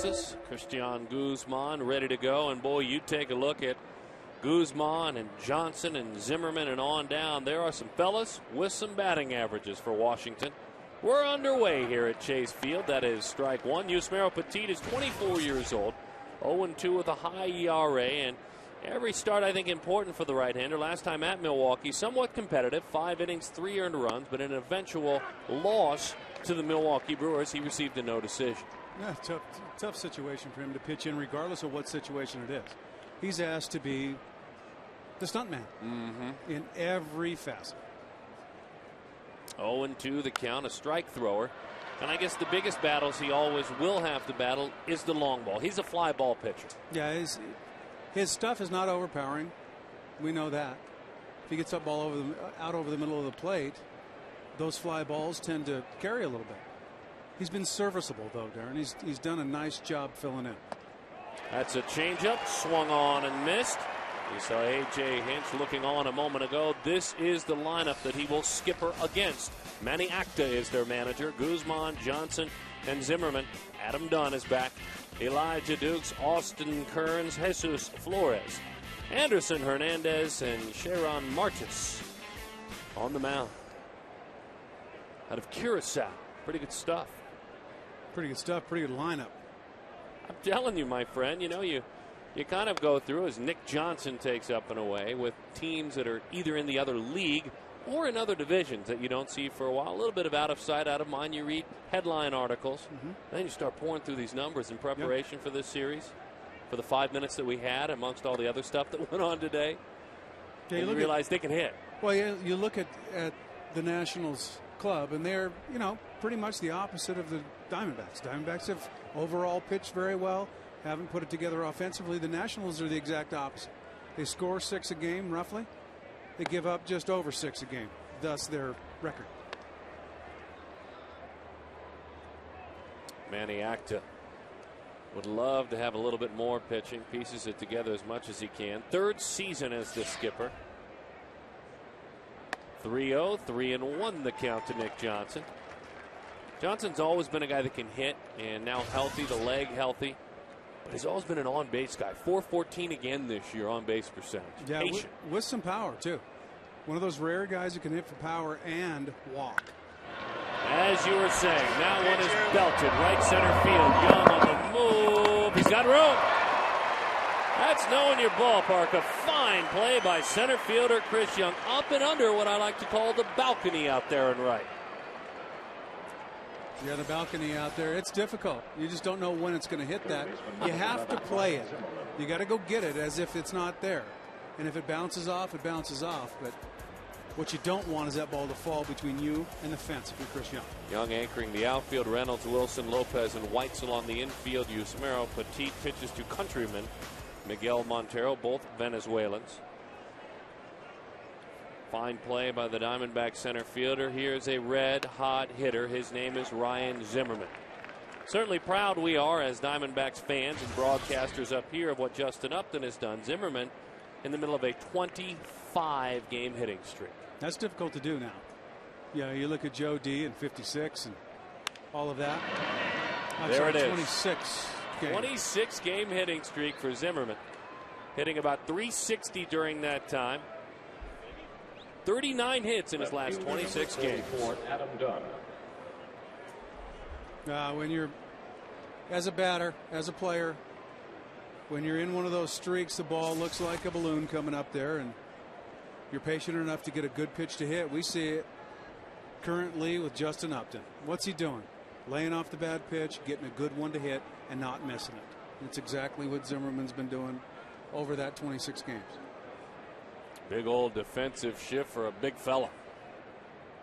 Texas. Christian Guzman ready to go. And boy, you take a look at Guzman and Johnson and Zimmerman and on down. There are some fellas with some batting averages for Washington. We're underway here at Chase Field. That is strike one. Yusmeiro Petit is 24 years old. 0-2 with a high ERA. And every start, I think, important for the right-hander. Last time at Milwaukee, somewhat competitive. 5 innings, 3 earned runs. But in an eventual loss to the Milwaukee Brewers, he received a no decision. Yeah, tough situation for him to pitch in, regardless of what situation it is. He's asked to be the stuntman in every facet. 0-2 the count, a strike thrower. And I guess the biggest battles he always will have to battle is the long ball. He's a fly ball pitcher. Yeah, his stuff is not overpowering. We know that. If he gets that ball out over the middle of the plate, those fly balls tend to carry a little bit. He's been serviceable, though, Darren. He's done a nice job filling in. That's a changeup, swung on and missed. You saw A.J. Hinch looking on a moment ago. This is the lineup that he will skipper against. Manny Acta is their manager. Guzman, Johnson, and Zimmerman. Adam Dunn is back. Elijah Dukes, Austin Kearns, Jesus Flores, Anderson Hernandez, and Sharon Martis on the mound. Out of Curacao. Pretty good stuff. Pretty good stuff. Pretty good lineup. I'm telling you, my friend, you know, you kind of go through as Nick Johnson takes up and away with teams that are either in the other league or in other divisions that you don't see for a while. A little bit of out of sight, out of mind. You read headline articles. Then you start pouring through these numbers in preparation for this series, for the 5 minutes that we had amongst all the other stuff that went on today. Yeah, and you realize they can hit. Well, you look at the Nationals club, and they're, you know, pretty much the opposite of the Diamondbacks. Diamondbacks have overall pitched very well, haven't put it together offensively. The Nationals are the exact opposite. They score 6 a game roughly. They give up just over 6 a game, thus their record. Manny Acta would love to have a little bit more pitching, pieces it together as much as he can. 3rd season as the skipper. 3-0, 3-1 the count to Nick Johnson. Johnson's always been a guy that can hit, and now healthy, the leg healthy. But he's always been an on-base guy. 414 again this year on-base percentage. Yeah, with some power, too. One of those rare guys who can hit for power and walk. As you were saying, that one is belted right center field. Young on the move. He's got room. That's knowing your ballpark. A fine play by center fielder Chris Young. Up and under what I like to call the balcony out there and right. Yeah, the balcony out there, it's difficult. You just don't know when it's going to hit that. You have to play it. You got to go get it as if it's not there. And if it bounces off, it bounces off. But what you don't want is that ball to fall between you and the fence if you're Chris Young. Young anchoring the outfield. Reynolds, Wilson, Lopez, and Weitzel along the infield. Yusmeiro Petit pitches to countryman Miguel Montero, both Venezuelans. Fine play by the Diamondback center fielder. Here's a red-hot hitter. His name is Ryan Zimmerman. Certainly proud we are as Diamondbacks fans and broadcasters up here of what Justin Upton has done. Zimmerman in the middle of a 25-game hitting streak. That's difficult to do now. Yeah, you look at Joe D and 56 and all of that. There it is. 26 games. 26-game hitting streak for Zimmerman. Hitting about 360 during that time. 39 hits in his last 26 games. Adam Dunn. When you're, as a batter, as a player, when you're in one of those streaks, the ball looks like a balloon coming up there, and you're patient enough to get a good pitch to hit. We see it currently with Justin Upton. What's he doing? Laying off the bad pitch, getting a good one to hit, and not missing it. It's exactly what Zimmerman's been doing over that 26 games. Big old defensive shift for a big fella.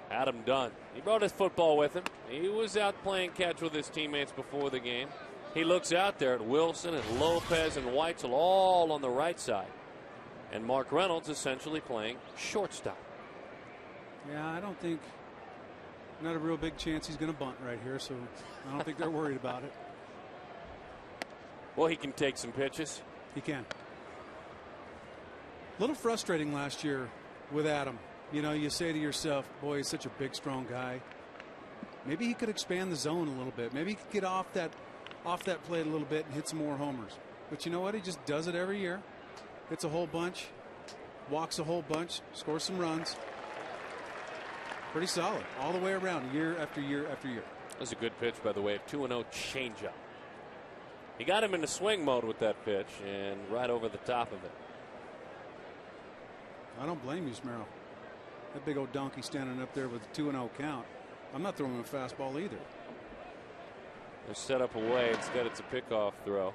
Adam Dunn. He brought his football with him. He was out playing catch with his teammates before the game. He looks out there at Wilson and Lopez and Weitzel all on the right side. And Mark Reynolds essentially playing shortstop. Yeah, I don't think, not a real big chance he's going to bunt right here, so I don't think they're worried about it. Well, he can take some pitches. He can. A little frustrating last year with Adam. You know, you say to yourself, boy, he's such a big, strong guy. Maybe he could expand the zone a little bit. Maybe he could get off that off that plate a little bit and hit some more homers. But you know what? He just does it every year. Hits a whole bunch, walks a whole bunch, scores some runs. Pretty solid all the way around, year after year after year. That's a good pitch, by the way. 2-0 changeup. He got him into swing mode with that pitch and right over the top of it. I don't blame you, Smero. That big old donkey standing up there with a 2-0 count. I'm not throwing him a fastball either. They're set up away. Instead, it's a pickoff throw.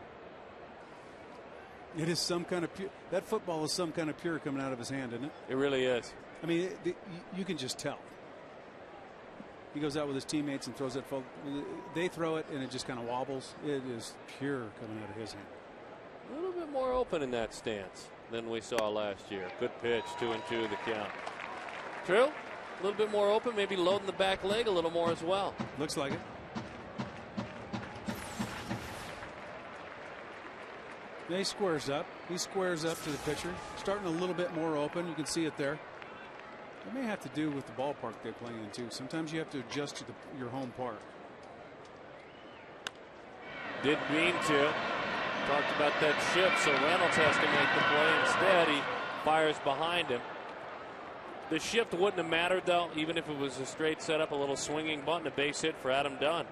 It is some kind of pure. That football is some kind of pure coming out of his hand, isn't it? It really is. I mean, you can just tell. He goes out with his teammates and throws that. They throw it and it just kind of wobbles. It is pure coming out of his hand. A little bit more open in that stance than we saw last year. Good pitch, 2-2 the count. True. A little bit more open, maybe loading the back leg a little more as well. Looks like it. He squares up. He squares up to the pitcher. Starting a little bit more open. You can see it there. It may have to do with the ballpark they're playing in too. Sometimes you have to adjust to your home park. Didn't mean to. Talked about that shift, so Reynolds has to make the play. Instead, he fires behind him. The shift wouldn't have mattered, though, even if it was a straight setup, a little swinging bunt, and a base hit for Adam Dunn.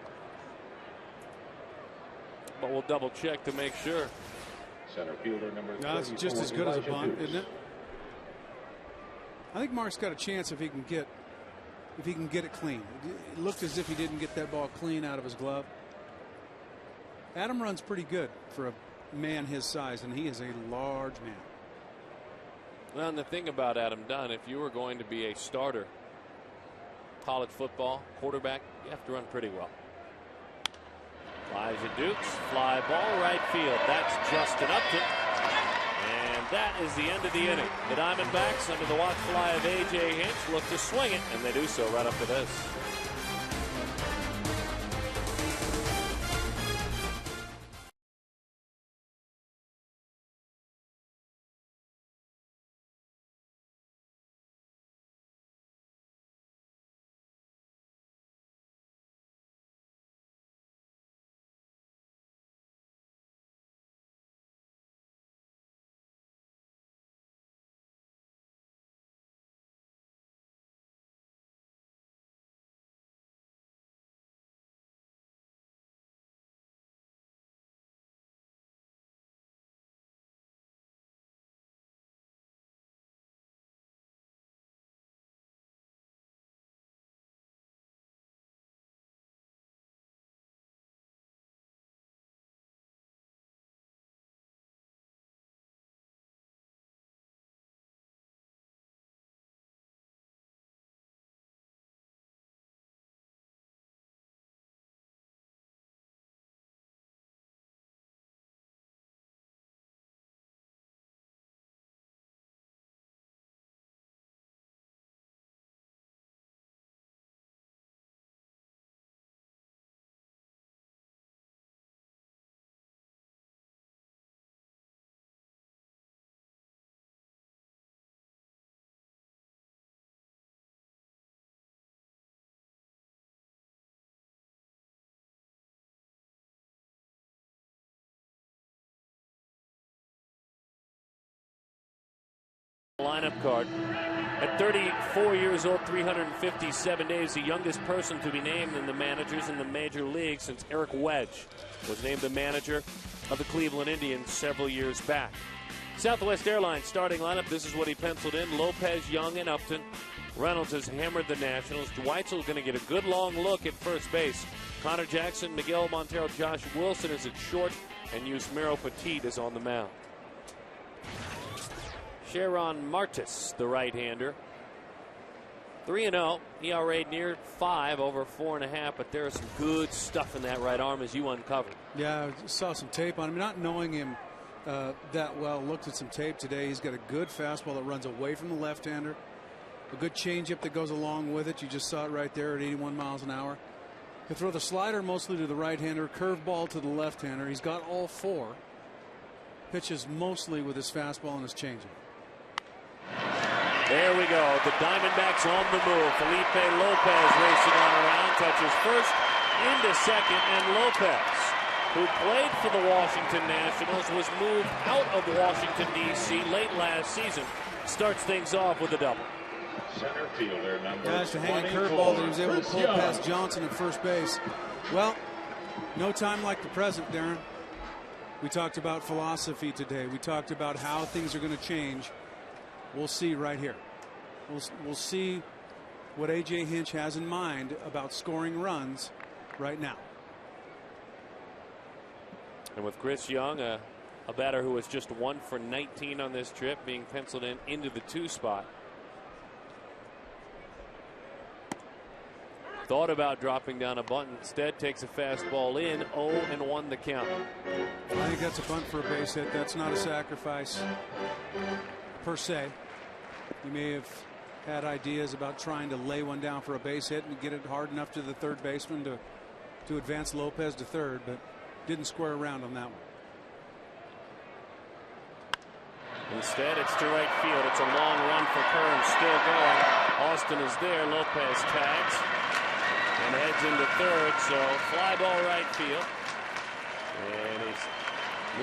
But we'll double check to make sure. Center fielder number. No, it's just as good as a bunt, isn't it? I think Mark's got a chance if he can get it clean. It looked as if he didn't get that ball clean out of his glove. Adam runs pretty good for a man his size, and he is a large man. Well, and the thing about Adam Dunn, if you were going to be a starter, college football, quarterback, you have to run pretty well. Elijah Dukes, fly ball, right field. That's Justin Upton. And that is the end of the inning. The Diamondbacks, under the watch fly of A.J. Hinch, look to swing it, and they do so right up to this. Lineup card. At 34 years old, 357 days, the youngest person to be named in the managers in the major league since Eric Wedge was named the manager of the Cleveland Indians several years back. Southwest Airlines starting lineup. This is what he penciled in. Lopez, Young, and Upton. Reynolds has hammered the Nationals. Dwight's going to get a good long look at first base. Connor Jackson, Miguel Montero, Josh Wilson is at short, and Yusmeiro Petit is on the mound. Sharon Martis, the right-hander. 3-0. ERA near 5, over 4.5, but there is some good stuff in that right arm as you uncovered. Yeah, I saw some tape on him. Not knowing him that well, looked at some tape today. He's got a good fastball that runs away from the left-hander. A good changeup that goes along with it. You just saw it right there at 81 miles an hour. He'll throw the slider mostly to the right-hander, curveball to the left-hander. He's got all four. Pitches mostly with his fastball and his changeup. There we go. The Diamondbacks on the move. Felipe Lopez racing on around, touches first into second, and Lopez who played for the Washington Nationals, was moved out of Washington, D.C. late last season, starts things off with a double. Center fielder number That's the hanging curveball that he was able to pull past Johnson at first base. Well, no time like the present, Darren. We talked about philosophy today. We talked about how things are going to change. We'll see right here. We'll see what A.J. Hinch has in mind about scoring runs right now. And with Chris Young, a batter who was just 1 for 19 on this trip, being penciled in into the 2 spot. Thought about dropping down a bunt, instead takes a fastball in. 0-1 the count. I think that's a bunt for a base hit. That's not a sacrifice per se. He may have had ideas about trying to lay one down for a base hit and get it hard enough to the third baseman to advance Lopez to third, but didn't square around on that one. Instead, it's to right field. It's a long run for Kern, still going. Austin is there. Lopez tags and heads into third, so fly ball right field. And he's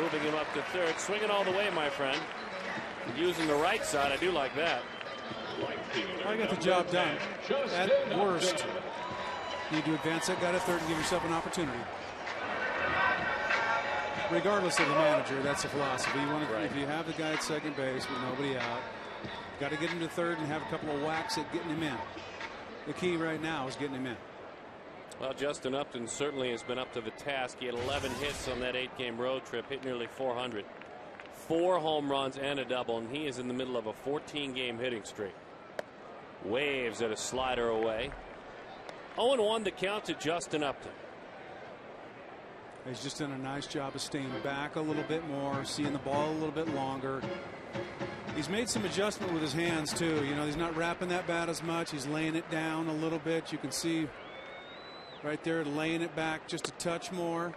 moving him up to third, swinging all the way, my friend. Using the right side, I do like that. I got the job done. At worst, you need to advance that guy to third and give yourself an opportunity. Regardless of the manager, that's the philosophy. You want to, if you have the guy at second base with nobody out, got to get him to third and have a couple of whacks at getting him in. The key right now is getting him in. Well, Justin Upton certainly has been up to the task. He had 11 hits on that 8-game road trip, hit nearly 400. 4 home runs and a double, and he is in the middle of a 14-game hitting streak. Waves at a slider away. 0-1 the count to Justin Upton. He's just done a nice job of staying back a little bit more, seeing the ball a little bit longer. He's made some adjustment with his hands too. You know, he's not wrapping that bat as much. He's laying it down a little bit. You can see right there, laying it back just a touch more.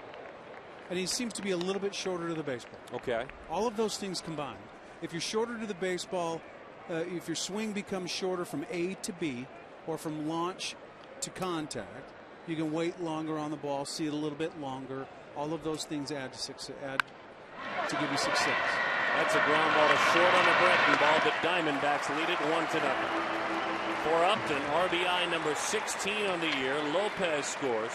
And he seems to be a little bit shorter to the baseball. Okay. All of those things combined. If you're shorter to the baseball, if your swing becomes shorter from A to B or from launch to contact, you can wait longer on the ball, see it a little bit longer. All of those things add to success, add to give you success. That's a ground ball to short on a breaking ball, but Diamondbacks lead it 1-0. For Upton, RBI number 16 on the year. Lopez scores.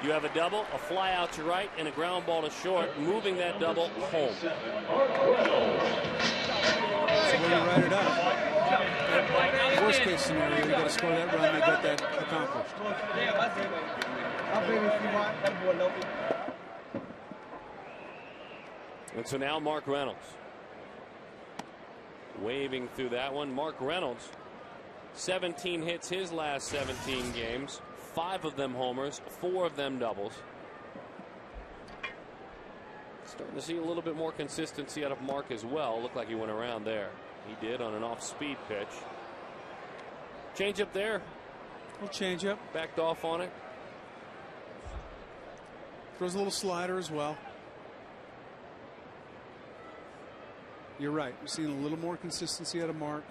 You have a double, a fly out to right, and a ground ball to short, moving that double home. So when you write it up, worst case scenario, you got to score that run, they got that accomplished. And so now Mark Reynolds. Waving through that one. Mark Reynolds, 17 hits his last 17 games. 5 of them homers, 4 of them doubles. Starting to see a little bit more consistency out of Mark as well. Looked like he went around there. He did on an off-speed pitch. Change up there. Little change up. Backed off on it. Throws a little slider as well. You're right. We're seeing a little more consistency out of Mark.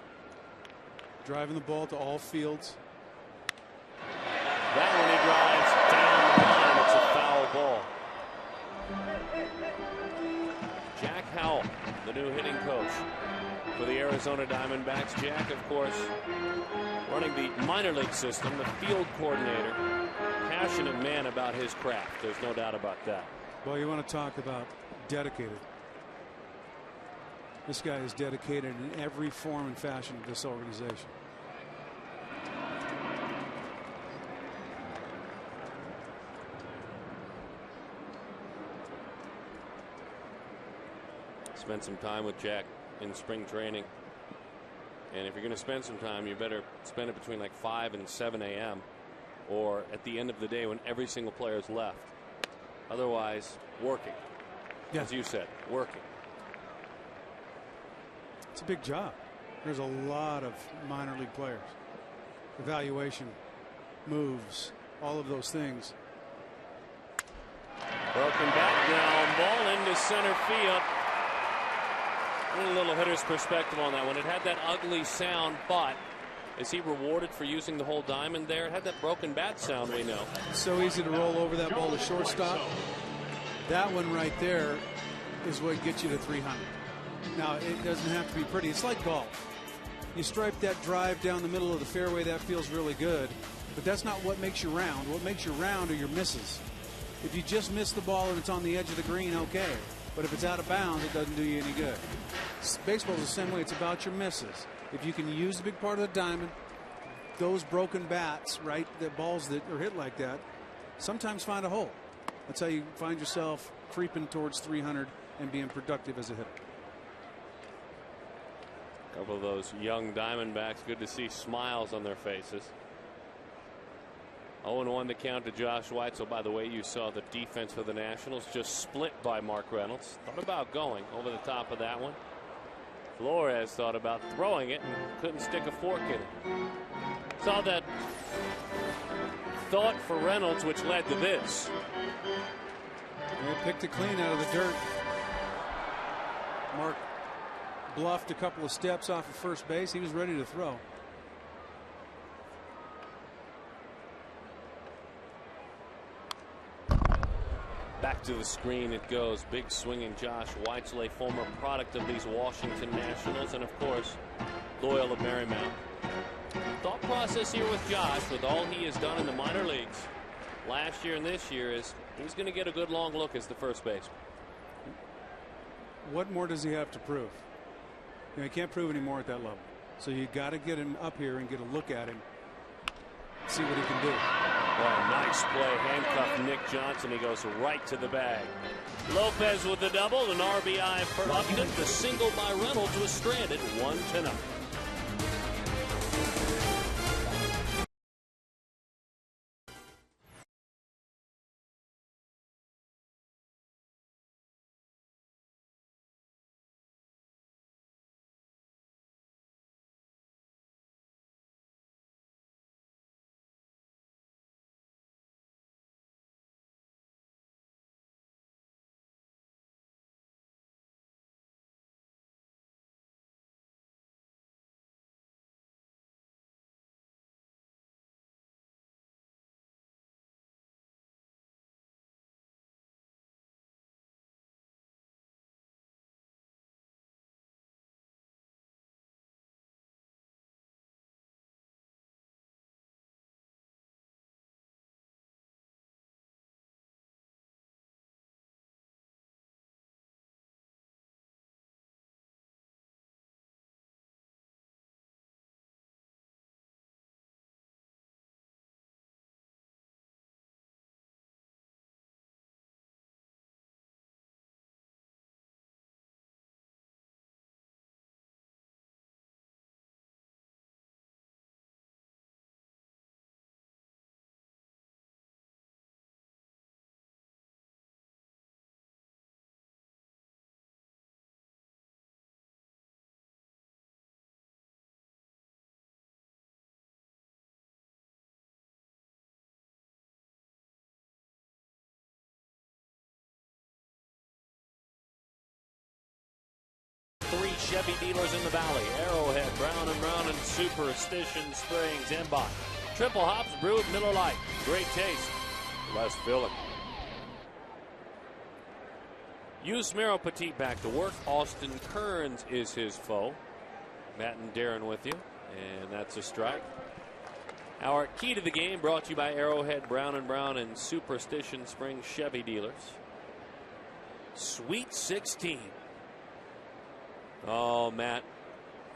Driving the ball to all fields. That one he drives down the line. It's a foul ball. Jack Howell, the new hitting coach for the Arizona Diamondbacks. Jack, of course, running the minor league system, the field coordinator. Passionate man about his craft. There's no doubt about that. Well, you want to talk about dedicated. This guy is dedicated in every form and fashion of this organization. Spent some time with Jack in spring training. And if you're going to spend some time, you better spend it between like 5 and 7 a.m. or at the end of the day when every single player is left. Otherwise, working. Yeah. As you said, working. It's a big job. There's a lot of minor league players. Evaluation, moves, all of those things. Broken back ground ball into center field. A little hitter's perspective on that one. It had that ugly sound, but is he rewarded for using the whole diamond there? It had that broken bat sound, we know. It's so easy to roll over that ball to shortstop. That one right there is what gets you to 300. Now, it doesn't have to be pretty. It's like golf. You stripe that drive down the middle of the fairway, that feels really good. But that's not what makes you round. What makes you round are your misses. If you just miss the ball and it's on the edge of the green, okay. But if it's out of bounds, it doesn't do you any good. Baseball's the same way. It's about your misses. If you can use the big part of the diamond, those broken bats, right, the balls that are hit like that, sometimes find a hole. That's how you find yourself creeping towards 300 and being productive as a hitter. A couple of those young Diamondbacks, good to see smiles on their faces. 0-1 the count to Josh White. So, by the way, you saw the defense for the Nationals just split by Mark Reynolds. Thought about going over the top of that one. Flores thought about throwing it and couldn't stick a fork in it. Saw that thought for Reynolds, which led to this. They picked it clean out of the dirt. Mark bluffed a couple of steps off of first base. He was ready to throw. Back to the screen it goes. Big swinging Josh Whitesley, former product of these Washington Nationals, and of course loyal of Marymount. Thought process here with Josh, with all he has done in the minor leagues last year and this year, is he's going to get a good long look as the first baseman. What more does he have to prove? You know, he can't prove any more at that level. So you got to get him up here and get a look at him, see what he can do. Well, nice play. Handcuff Nick Johnson. He goes right to the bag. Lopez with the double, an RBI for Upton. The single by Reynolds was stranded 1-0. Three Chevy dealers in the valley: Arrowhead, Brown & Brown, and Superstition Springs. Embot. Triple hops brewed Miller Lite. Great taste, less filling. Yusmeiro Petit back to work. Austin Kearns is his foe. Matt and Darren with you, and that's a strike. Our key to the game brought to you by Arrowhead, Brown & Brown, and Superstition Springs Chevy dealers. Sweet 16. Oh, Matt,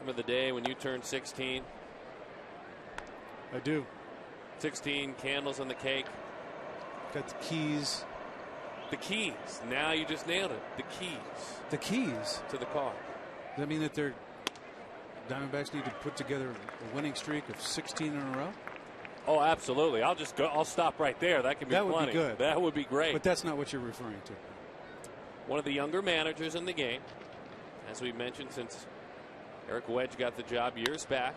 remember the day when you turned 16? I do. 16, candles on the cake. Got the keys. The keys. Now you just nailed it. The keys. The keys? To the car. Does that mean that their Diamondbacks need to put together a winning streak of 16 in a row? Oh, absolutely. I'll just go. I'll stop right there. That could be that plenty. Would be good. That would be great. But that's not what you're referring to. One of the younger managers in the game. As we mentioned, since Eric Wedge got the job years back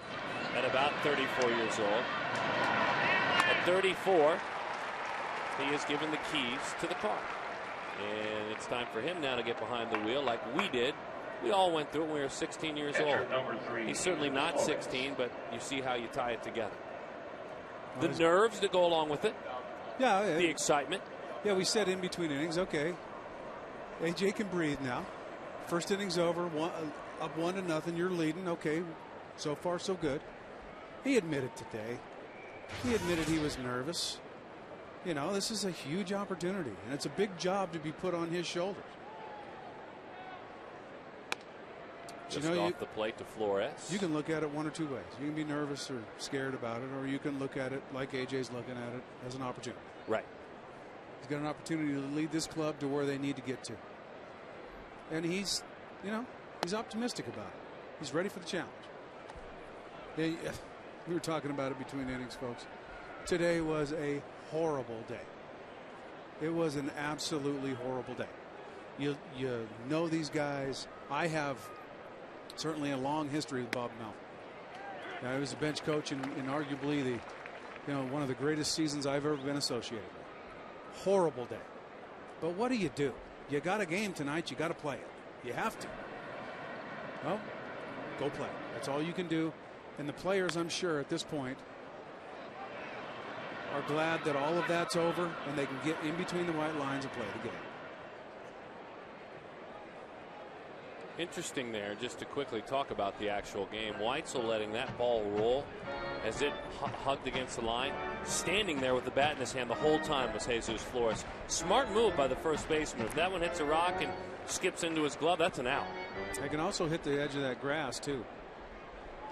at about 34 years old. At 34, he is given the keys to the car. And it's time for him now to get behind the wheel like we did. We all went through it when we were 16 years old. He's certainly not 16, but you see how you tie it together. The nerves that go along with it. Yeah. The excitement. Yeah, we said in between innings. Okay. AJ can breathe now. First inning's over. Up 1-0. You're leading. Okay, so far so good. He admitted today. He admitted he was nervous. You know, this is a huge opportunity, and it's a big job to be put on his shoulders. Just off the plate to Flores. You can look at it one or two ways. You can be nervous or scared about it, or you can look at it like AJ's looking at it as an opportunity. Right. He's got an opportunity to lead this club to where they need to get to. And he's, you know, he's optimistic about it. He's ready for the challenge. We were talking about it between innings, folks. Today was a horrible day. It was an absolutely horrible day. You know these guys. I have certainly a long history with Bob Melvin. Now, he was a bench coach in arguably one of the greatest seasons I've ever been associated with. Horrible day. But what do? You got a game tonight. You got to play it. You have to. Well, go play. That's all you can do. And the players, I'm sure, at this point are glad that all of that's over and they can get in between the white lines and play the game. Interesting there, just to quickly talk about the actual game. Weitzel letting that ball roll as it hugged against the line. Standing there with the bat in his hand the whole time was Jesus Flores. Smart move by the first baseman. If that one hits a rock and skips into his glove, that's an out. They can also hit the edge of that grass, too.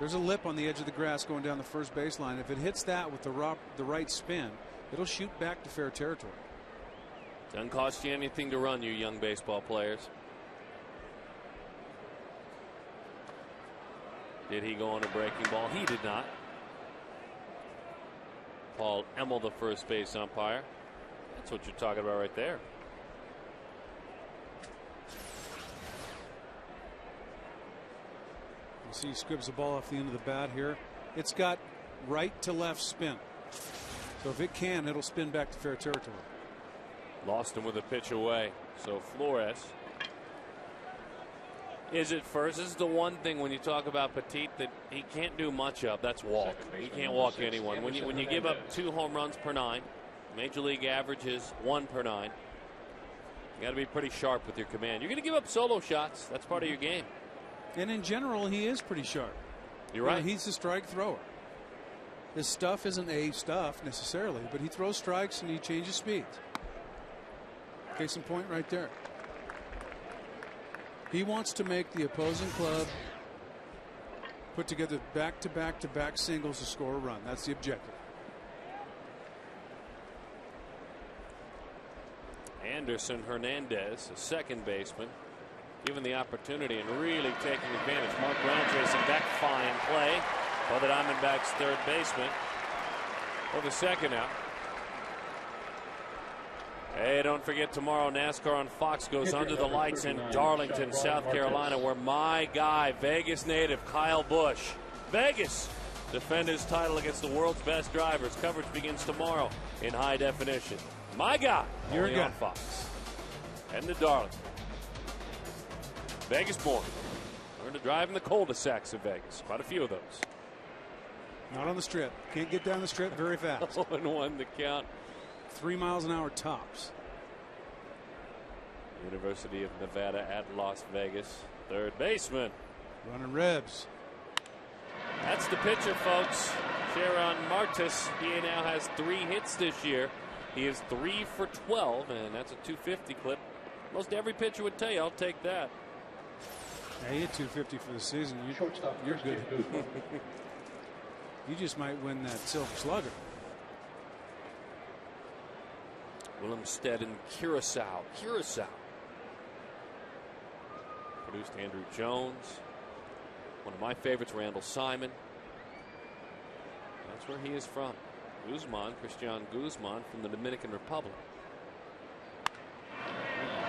There's a lip on the edge of the grass going down the first baseline. If it hits that with the right spin, it'll shoot back to fair territory. Doesn't cost you anything to run, you young baseball players. Did he go on a breaking ball? He did not. Paul Emmel, the first base umpire. That's what you're talking about right there. You see he scribs the ball off the end of the bat here. It's got right to left spin. So if it can, it'll spin back to fair territory. Lost him with a pitch away. So Flores is at first. This is the one thing when you talk about Petit that he can't do much of. That's walk. He can't walk anyone. When you give up 2 home runs per 9, Major League average is 1 per 9. You got to be pretty sharp with your command. You're going to give up solo shots. That's part of your game. And in general, he is pretty sharp. You're right. He's a strike thrower. His stuff isn't A stuff necessarily, but he throws strikes and he changes speeds. Case in point right there. He wants to make the opposing club put together back-to-back-to-back singles to score a run. That's the objective. Anderson Hernandez, a second baseman, given the opportunity and really taking advantage. Mark Brown chasing back, fine play by the Diamondbacks third baseman for the second out. Hey, don't forget tomorrow NASCAR on Fox goes under the lights in Darlington, South Carolina, where my guy, Vegas native Kyle Busch, Vegas, defend his title against the world's best drivers. Coverage begins tomorrow in high definition. My guy, you're on Fox. And the Darlington. Vegas born. Learn to drive in the cul-de-sacs of Vegas. Quite a few of those. Not on the strip. Can't get down the strip very fast. 0-1 the count. 3 miles an hour tops. University of Nevada at Las Vegas. Third baseman. Running Rebs. That's the pitcher, folks. Sharon Martis. He now has 3 hits this year. He is 3 for 12, and that's a 250 clip. Most every pitcher would tell you, I'll take that. Yeah, he hit 250 for the season. You're good. You just might win that Silver Slugger. Willemstad and Curacao. Produced Andrew Jones. One of my favorites, Randall Simon. That's where he is from. Cristian Guzman from the Dominican Republic.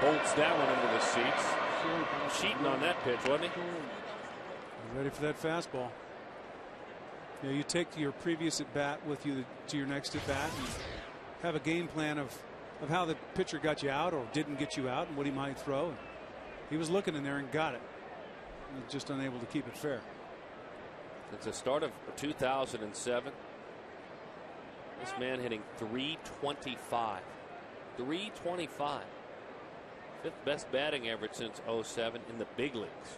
Bolts that one into the seats. Cheating on that pitch, wasn't he? Ready for that fastball. You take your previous at bat with you to your next at bat and have a game plan of how the pitcher got you out or didn't get you out and what he might throw. And he was looking in there and got it. He was just unable to keep it fair. It's the start of 2007. This man hitting 325. 325. 5th best batting average since '07 in the big leagues.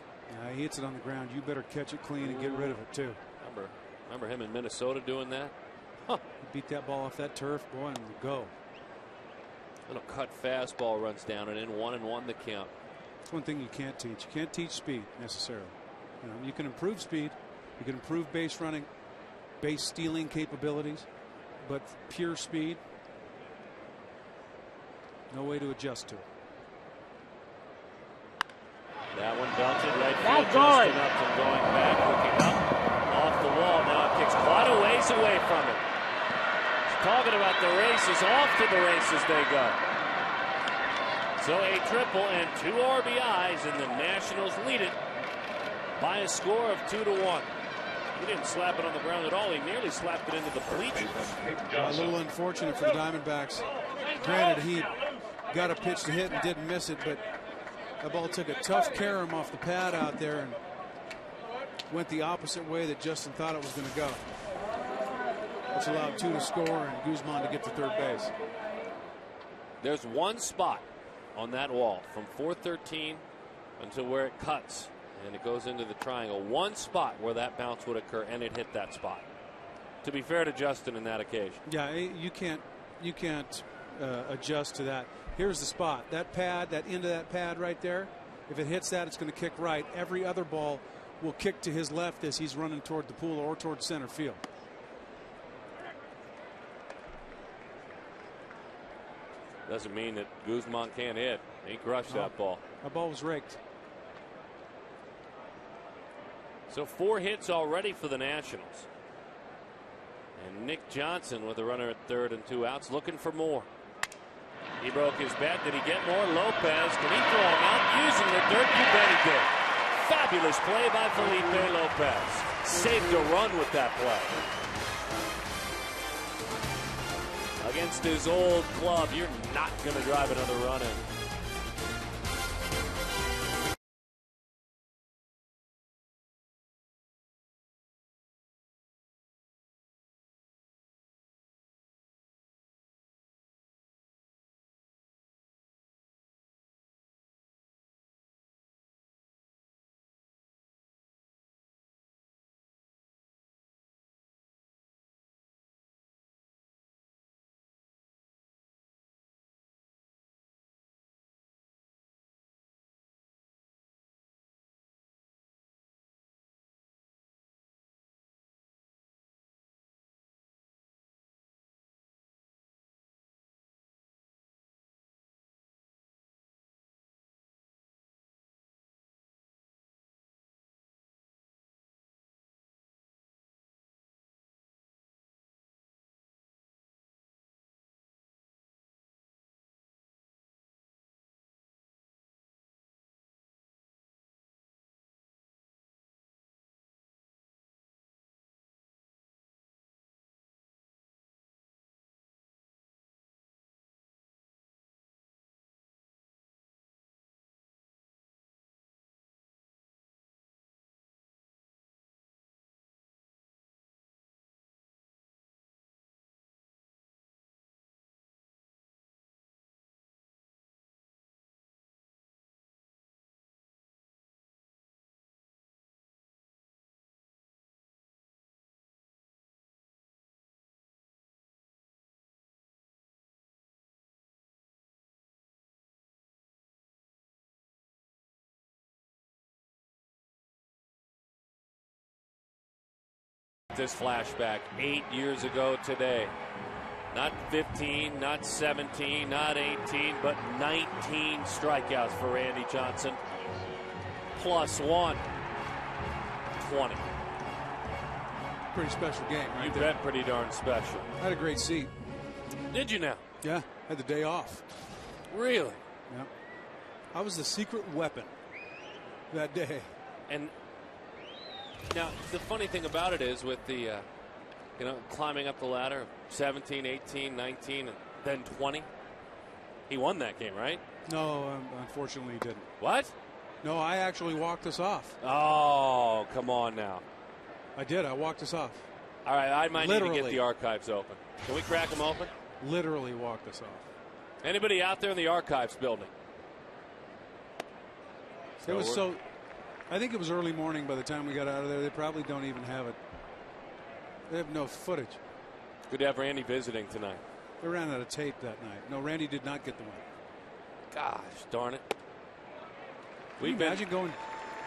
He hits it on the ground. You better catch it clean and get rid of it too. Remember him in Minnesota doing that? Huh. He beat that ball off that turf, boy, and go. Little cut fastball runs down and in, 1-1 the count. That's one thing you can't teach. You can't teach speed necessarily. You can improve speed. You can improve base running, base stealing capabilities, but pure speed, no way to adjust to it. That one belted right field. Justin Upton going back, looking up off the wall. Now it kicks quite a ways away from it. He's talking about the races. Off to the races they go. So a triple and 2 RBIs, and the Nationals lead it by a score of 2-1. He didn't slap it on the ground at all. He nearly slapped it into the bleachers. A little unfortunate for the Diamondbacks. Granted, he got a pitch to hit and didn't miss it, but that ball took a tough carom off the pad out there and went the opposite way that Justin thought it was going to go, which allowed 2 to score and Guzman to get to third base. There's one spot on that wall from 413 until where it cuts and it goes into the triangle. One spot where that bounce would occur, and it hit that spot. To be fair to Justin in that occasion. Yeah, you can't adjust to that. Here's the spot. That pad, that end of that pad right there, if it hits that, it's going to kick right. Every other ball will kick to his left as he's running toward the pool or toward center field. Doesn't mean that Guzman can't hit. He crushed that ball. That ball was raked. So 4 hits already for the Nationals. And Nick Johnson with a runner at third and 2 outs looking for more. He broke his bat. Did he get more? Lopez, can he throw him out? Using the dirt, you bet he did. Fabulous play by Felipe Lopez. Saved a run with that play. Against his old club, you're not going to drive another run in. This flashback 8 years ago today. Not 15, not 17, not 18, but 19 strikeouts for Randy Johnson. +1, 20. Pretty special game, right? You there. bet, pretty darn special. I had a great seat. Did you now? Yeah, had the day off. Really? Yeah. I was the secret weapon that day. And now the funny thing about it is with the, climbing up the ladder, 17, 18, 19, and then 20. He won that game, right? No, unfortunately he didn't. What? No, I actually walked us off. Oh, come on now. I did. I walked us off. All right, I might Literally. need to get the archives open. Can we crack them open? Literally walked us off. Anybody out there in the archives building? It was so. I think it was early morning by the time we got out of there. They probably don't even have it. They have no footage. Good to have Randy visiting tonight. They ran out of tape that night. No, Randy did not get the win. Gosh darn it. Can you imagine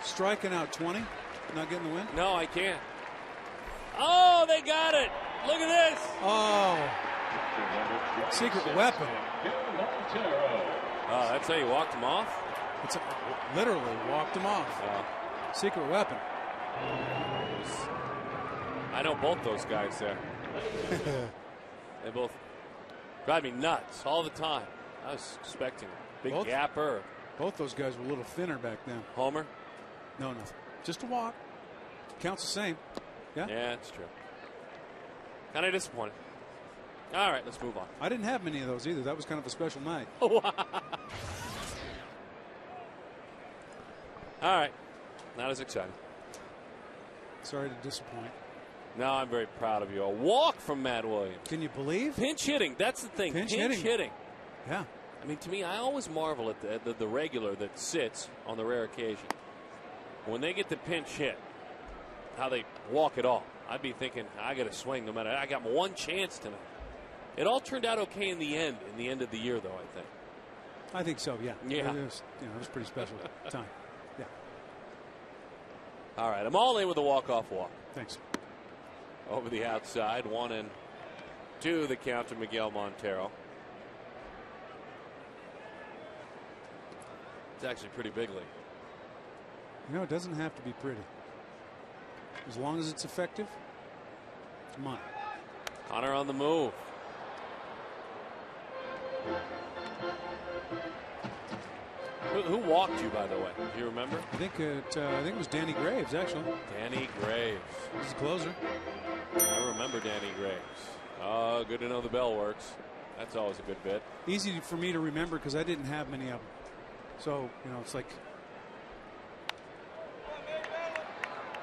striking out 20, not getting the win? No, I can't. Oh, they got it. Look at this. Oh. Secret weapon. Oh, that's how you walked him off? Literally walked him off. Secret weapon. I know both those guys there. They both drive me nuts all the time. I was expecting a big gapper. Both those guys were a little thinner back then. Homer? No, nothing. Just a walk. Counts the same. Yeah? Yeah, it's true. Kind of disappointed. All right, let's move on. I didn't have many of those either. That was kind of a special night. All right. Not as exciting. Sorry to disappoint. No, I'm very proud of you. A walk from Matt Williams. Can you believe? Pinch hitting. That's the thing. Pinch hitting. Yeah. I mean, to me, I always marvel at the regular that sits on the rare occasion. When they get the pinch hit, how they walk it off. I'd be thinking, I got to swing no matter. I got one chance tonight. It all turned out okay in the end of the year, though, I think. I think so, yeah. Yeah. It was a pretty special time. Yeah. All right, I'm all in with the walk-off walk. Thanks. Over the outside, 1-2 the count to Miguel Montero. It's actually pretty big league. It doesn't have to be pretty. As long as it's effective, come on. Connor on the move. Who walked you, by the way? Do you remember? I think it was Danny Graves, actually. Danny Graves. He's a closer. I remember Danny Graves. Good to know the bell works. That's always a good bit. Easy for me to remember because I didn't have many of them. So, it's like.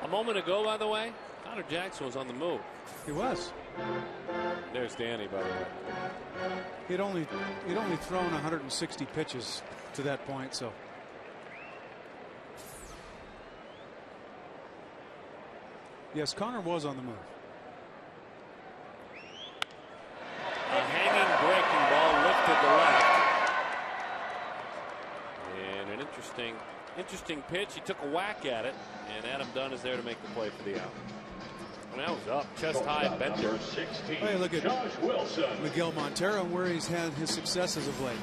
A moment ago, by the way, Connor Jackson was on the move. He was. There's Danny, by the way. He'd only thrown 160 pitches to that point, so. Yes, Connor was on the move. A hanging breaking ball lifted to left. And an interesting pitch. He took a whack at it, and Adam Dunn is there to make the play for the out. And that was up, chest high bender. Hey, look at Miguel Montero and where he's had his successes of late.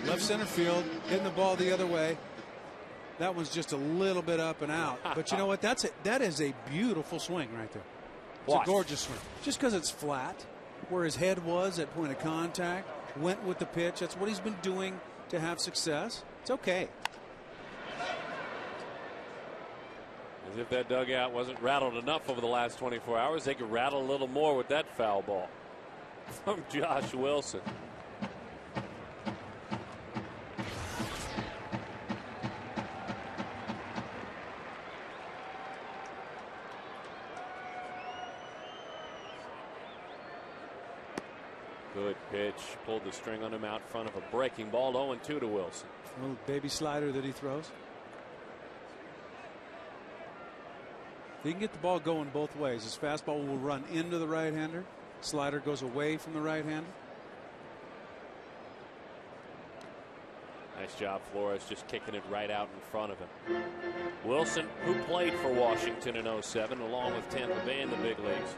Left center field, hitting the ball the other way. That one's just a little bit up and out. But you know what? That is a beautiful swing right there. It's a gorgeous swing. Just because it's flat, where his head was at point of contact, went with the pitch. That's what he's been doing to have success. It's okay. As if that dugout wasn't rattled enough over the last 24 hours, they could rattle a little more with that foul ball from Josh Wilson. Good pitch. Pulled the string on him out front of a breaking ball. 0-2 to Wilson. A little baby slider that he throws. He can get the ball going both ways. His fastball will run into the right-hander. Slider goes away from the right-hander. Nice job, Flores, just kicking it right out in front of him. Wilson, who played for Washington in 07, along with Tampa Bay in the big leagues.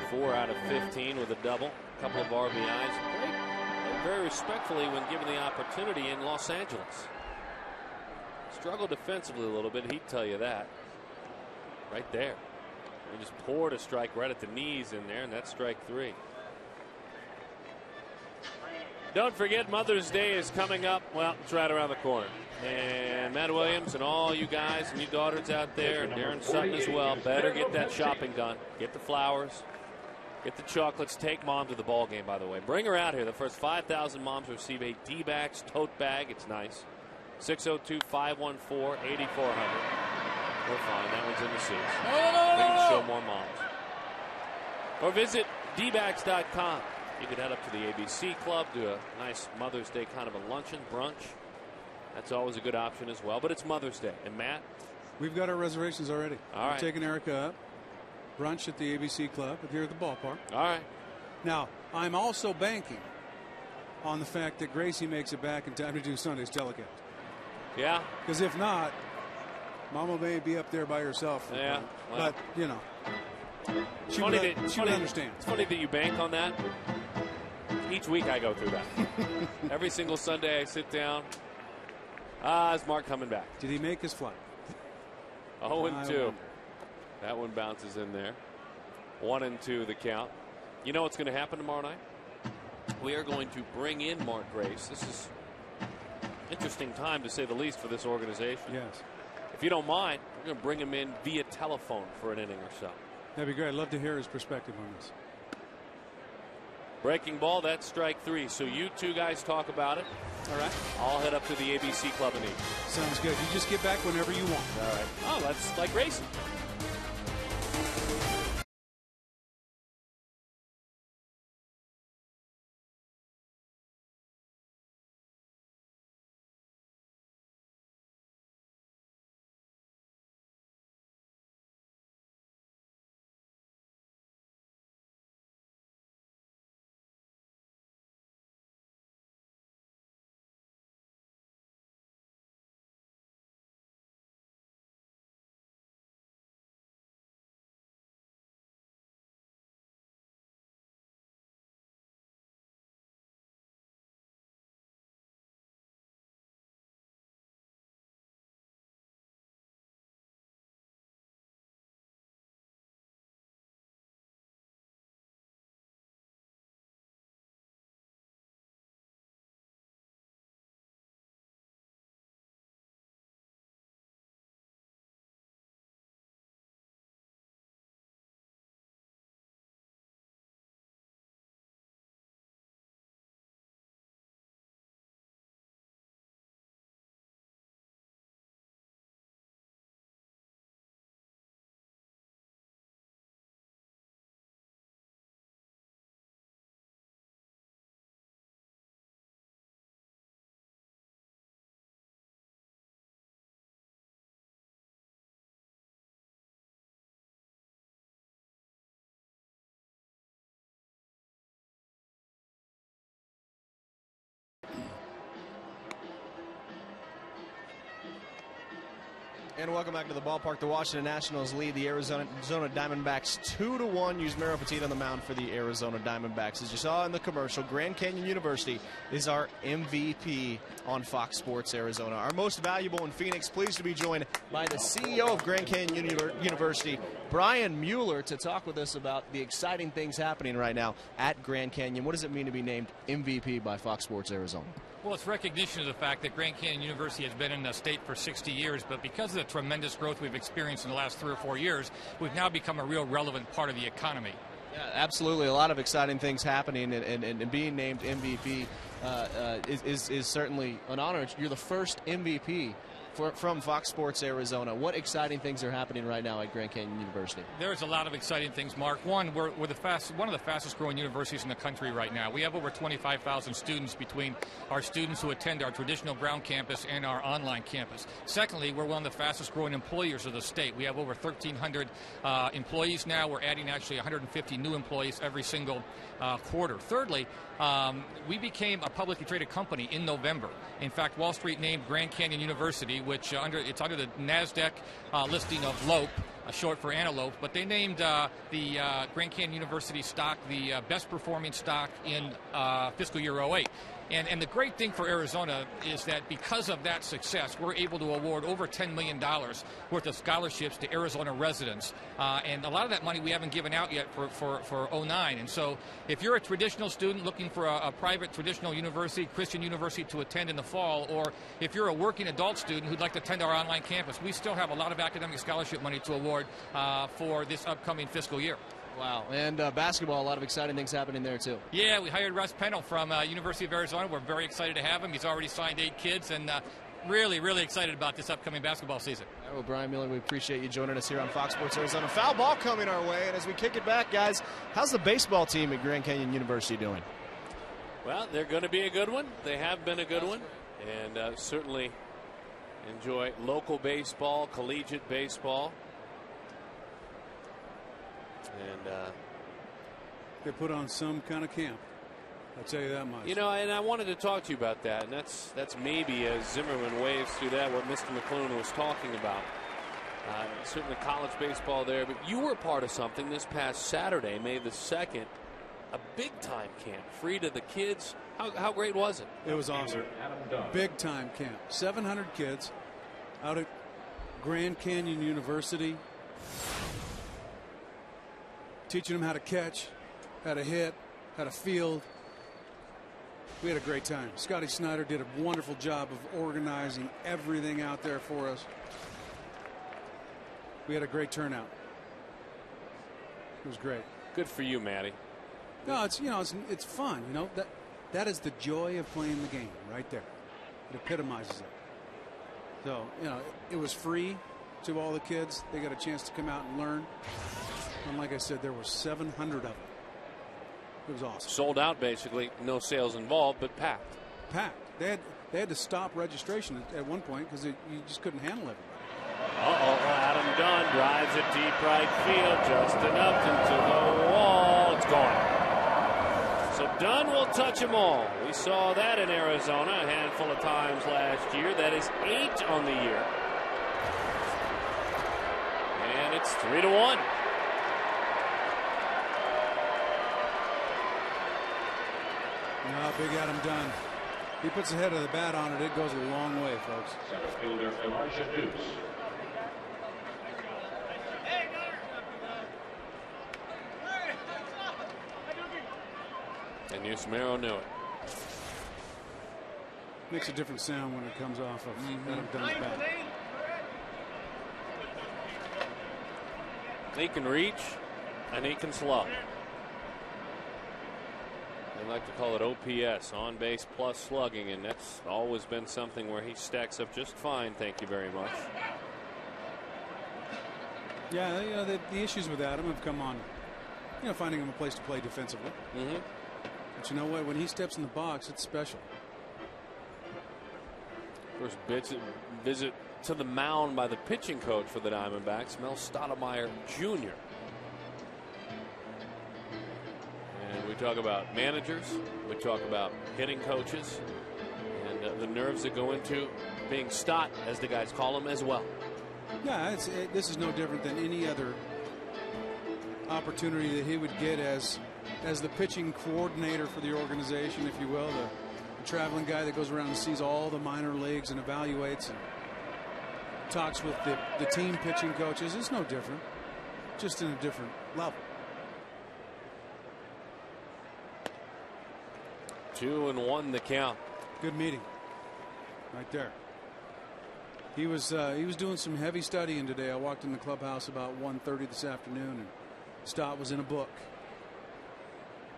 4 out of 15 with a double, a couple of RBIs. Played very respectfully when given the opportunity in Los Angeles. Struggled defensively a little bit, he'd tell you that. Right there. He just poured a strike right at the knees in there, and that's strike 3. Don't forget, Mother's Day is coming up. Well, it's right around the corner. And Matt Williams and all you guys and you daughters out there, and Darren Sutton as well, better get that shopping done. Get the flowers, get the chocolates, take mom to the ball game, by the way. Bring her out here. The first 5,000 moms receive a D-backs tote bag. It's nice. 602-514-8400. We're fine. That one's in the seats. We can show more moms. Or visit dbacks.com. You can head up to the ABC Club, do a nice Mother's Day kind of a luncheon, brunch. That's always a good option as well. But it's Mother's Day. And Matt? We've got our reservations already. All We're right. taking Erica up. Brunch at the ABC Club here at the ballpark. All right. Now, I'm also banking on the fact that Gracie makes it back in time to do Sunday's telecast. Yeah. Because if not, Mama may be up there by herself. Yeah. Well. But, you know, she would understand. It's funny that you bank on that. Each week I go through that. Every single Sunday I sit down. Is Mark coming back? Did he make his flight? 0-2. That one bounces in there. 1-2 the count. You know what's going to happen tomorrow night? We are going to bring in Mark Grace. This is interesting time to say the least for this organization. Yes. If you don't mind, we're going to bring him in via telephone for an inning or so. That'd be great. I'd love to hear his perspective on this. Breaking ball, that's strike 3. So you two guys talk about it. All right. I'll head up to the ABC Club and eat. Sounds good. You just get back whenever you want. All right. Oh, that's like racing. And welcome back to the ballpark. The Washington Nationals lead the Arizona Diamondbacks 2-1. Use Mero Petit on the mound for the Arizona Diamondbacks. As you saw in the commercial, Grand Canyon University is our MVP on Fox Sports Arizona. Our most valuable in Phoenix. Pleased to be joined by the CEO of Grand Canyon University, Brian Mueller, to talk with us about the exciting things happening right now at Grand Canyon. What does it mean to be named MVP by Fox Sports Arizona? Well, it's recognition of the fact that Grand Canyon University has been in the state for 60 years, but because of the tremendous growth we've experienced in the last 3 or 4 years, we've now become a real relevant part of the economy. Yeah, absolutely. A lot of exciting things happening, and being named MVP is certainly an honor. You're the first MVP from Fox Sports Arizona. What exciting things are happening right now at Grand Canyon University? There's a lot of exciting things, Mark. One, we're one of the fastest growing universities in the country right now. We have over 25,000 students between our students who attend our traditional ground campus and our online campus. Secondly, we're one of the fastest growing employers of the state. We have over 1,300 employees now. We're adding actually 150 new employees every single quarter. Thirdly, we became a publicly traded company in November. In fact, Wall Street named Grand Canyon University, which it's under the NASDAQ listing of LOPE, short for antelope, but they named the Grand Canyon University stock the best performing stock in fiscal year 08. And the great thing for Arizona is that because of that success, we're able to award over $10 million worth of scholarships to Arizona residents. And a lot of that money we haven't given out yet for 09. And so if you're a traditional student looking for a private traditional university, Christian university to attend in the fall, or if you're a working adult student who'd like to attend our online campus, we still have a lot of academic scholarship money to award for this upcoming fiscal year. Wow. And basketball, a lot of exciting things happening there, too. Yeah, we hired Russ Pennell from University of Arizona. We're very excited to have him. He's already signed 8 kids, and really, really excited about this upcoming basketball season. All right, well, Brian Mueller, we appreciate you joining us here on Fox Sports Arizona. Foul ball coming our way, and as we kick it back, guys, how's the baseball team at Grand Canyon University doing? Well, they're going to be a good one. They have been a good one, and certainly enjoy local baseball, collegiate baseball. And they put on some kind of camp. I'll tell you that much. You know, and I wanted to talk to you about that, and that's maybe, as Zimmerman waves through that, what Mr. McClune was talking about. Certainly college baseball there, but you were part of something this past Saturday, May the 2nd, a big-time camp, free to the kids. How great was it? It was awesome. Big-time camp. 700 kids out at Grand Canyon University, teaching them how to catch, how to hit, how to field. We had a great time. Scotty Snyder did a wonderful job of organizing everything out there for us. We had a great turnout. It was great. Good for you, Matty. No, it's fun. You know, that is the joy of playing the game right there. It epitomizes it. So, you know, it was free to all the kids. They got a chance to come out and learn. And like I said, there were 700 of them. It was awesome. Sold out, basically. No sales involved, but packed. Packed. They had to stop registration at one point because you just couldn't handle everybody. Adam Dunn drives it deep right field, just enough into the wall. It's gone. So Dunn will touch them all. We saw that in Arizona a handful of times last year. That is 8 on the year. And it's 3-1. No, big Adam Dunn. He puts the head of the bat on it. It goes a long way, folks. Center fielder Elijah Dukes. And Yusmero knew it. Makes a different sound when it comes off of Adam Dunn's bat. He can reach and he can slug. They like to call it OPS, on base plus slugging, and that's always been something where he stacks up just fine. Thank you very much. Yeah, you know, the issues with Adam have come on, you know, finding him a place to play defensively. But you know what? When he steps in the box, it's special. First visit to the mound by the pitching coach for the Diamondbacks, Mel Stoudemire Jr. And we talk about managers, we talk about hitting coaches, and the nerves that go into being Stott, as the guys call him, as well. Yeah, this is no different than any other opportunity that he would get as the pitching coordinator for the organization, if you will, the traveling guy that goes around and sees all the minor leagues and evaluates and talks with the team pitching coaches. It's no different, just in a different level. 2-1 the count. Good meeting right there. He was doing some heavy studying today. I walked in the clubhouse about 1:30 this afternoon, and Stott was in a book.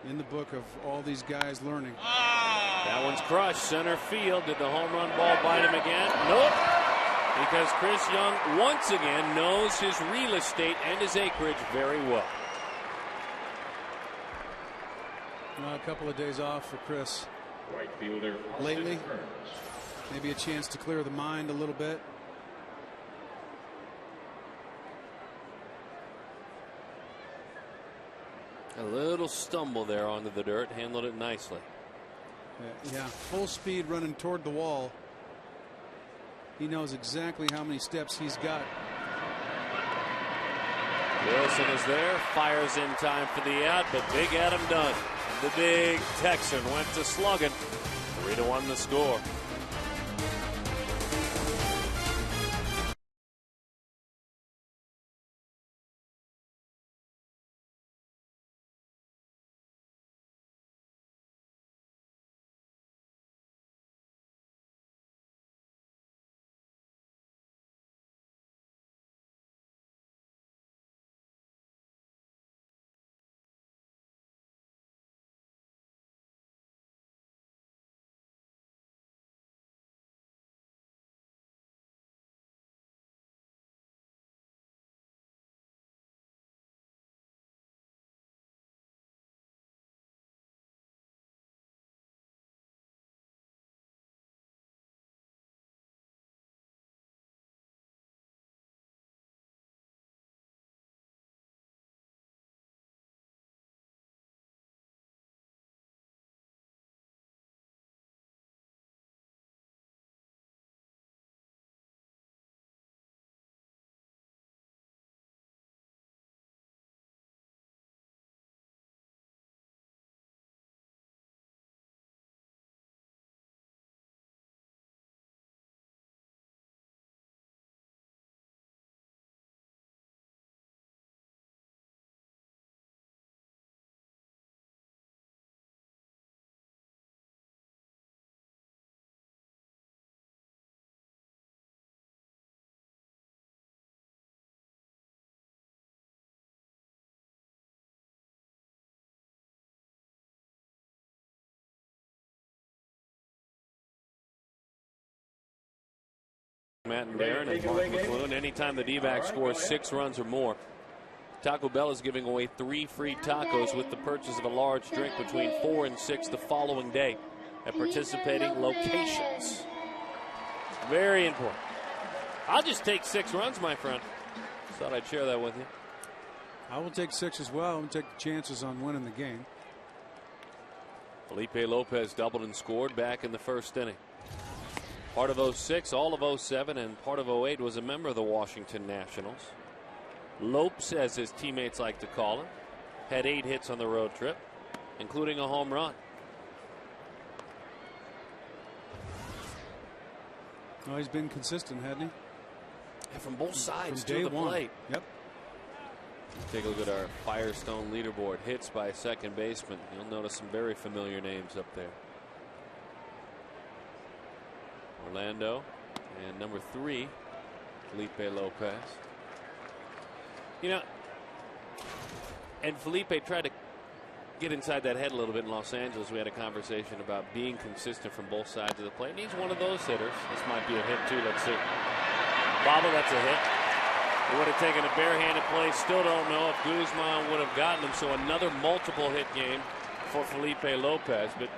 In the book of all these guys learning. That one's crushed. Center field. Did the home run ball bite him again? Nope. Because Chris Young once again knows his real estate and his acreage very well. A couple of days off for Chris. Right fielder lately. Maybe a chance to clear the mind a little bit. A little stumble there onto the dirt. Handled it nicely. Yeah, full speed running toward the wall. He knows exactly how many steps he's got. Wilson is there. Fires in time for the out. But big Adam Dunn, the big Texan, went to slugging. 3-1 the score. Matt and Darren and Mark McLuhan. Anytime the D-backs score 6 runs or more, Taco Bell is giving away 3 free tacos with the purchase of a large drink between 4 and 6 the following day at participating locations. Very important. I'll just take 6 runs, my friend. Thought I'd share that with you. I will take 6 as well and take the chances on winning the game. Felipe Lopez doubled and scored back in the first inning. Part of 06, all of 07, and part of 08 was a member of the Washington Nationals. Lopes, as his teammates like to call him, had 8 hits on the road trip, including a home run. Well, he's been consistent, hasn't he? And from both sides from to the day one. plate. Yep. Take a look at our Firestone leaderboard. Hits by second baseman. You'll notice some very familiar names up there. Orlando and number 3, Felipe Lopez. You know, and Felipe tried to get inside that head a little bit in Los Angeles. We had a conversation about being consistent from both sides of the plate. And he's one of those hitters. This might be a hit, too. Let's see. Bobble, that's a hit. He would have taken a barehanded play. Still don't know if Guzman would have gotten him. So another multiple hit game for Felipe Lopez. But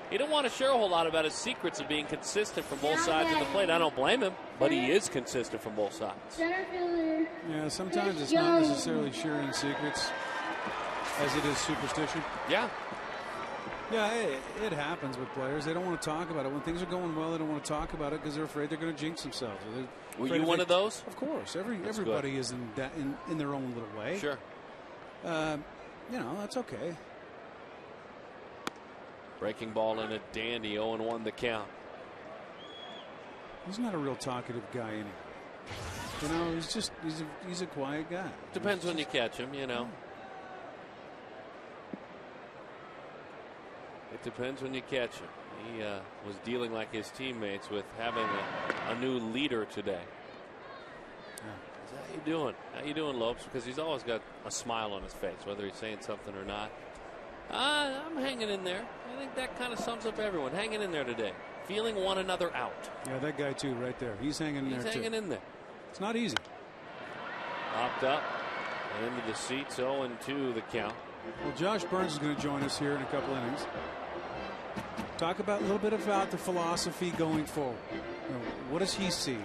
he didn't want to share a whole lot about his secrets of being consistent from both sides of the plate. I don't blame him, but he is consistent from both sides. Yeah, sometimes it's not necessarily sharing secrets as it is superstition. Yeah. Yeah, it happens with players. They don't want to talk about it. When things are going well, they don't want to talk about it because they're afraid they're going to jinx themselves. Were you one of those? Of course. Everybody is in their own little way. Sure. You know, that's okay. Breaking ball in a dandy, 0-1 the count. He's not a real talkative guy anyway. You know, he's a quiet guy. Depends when you catch him, you know. It depends when you catch him. He was dealing like his teammates with having a new leader today. Yeah. How you doing? How you doing, Lopes? Because he's always got a smile on his face, whether he's saying something or not. I'm hanging in there. I think that kind of sums up everyone. Hanging in there today. Feeling one another out. Yeah, that guy too, right there. He's hanging in there too. He's hanging in there. It's not easy. Popped up and into the seats. 0-2 the count. Well, Josh Burns is going to join us here in a couple innings. Talk about a little bit about the philosophy going forward. You know, what does he see?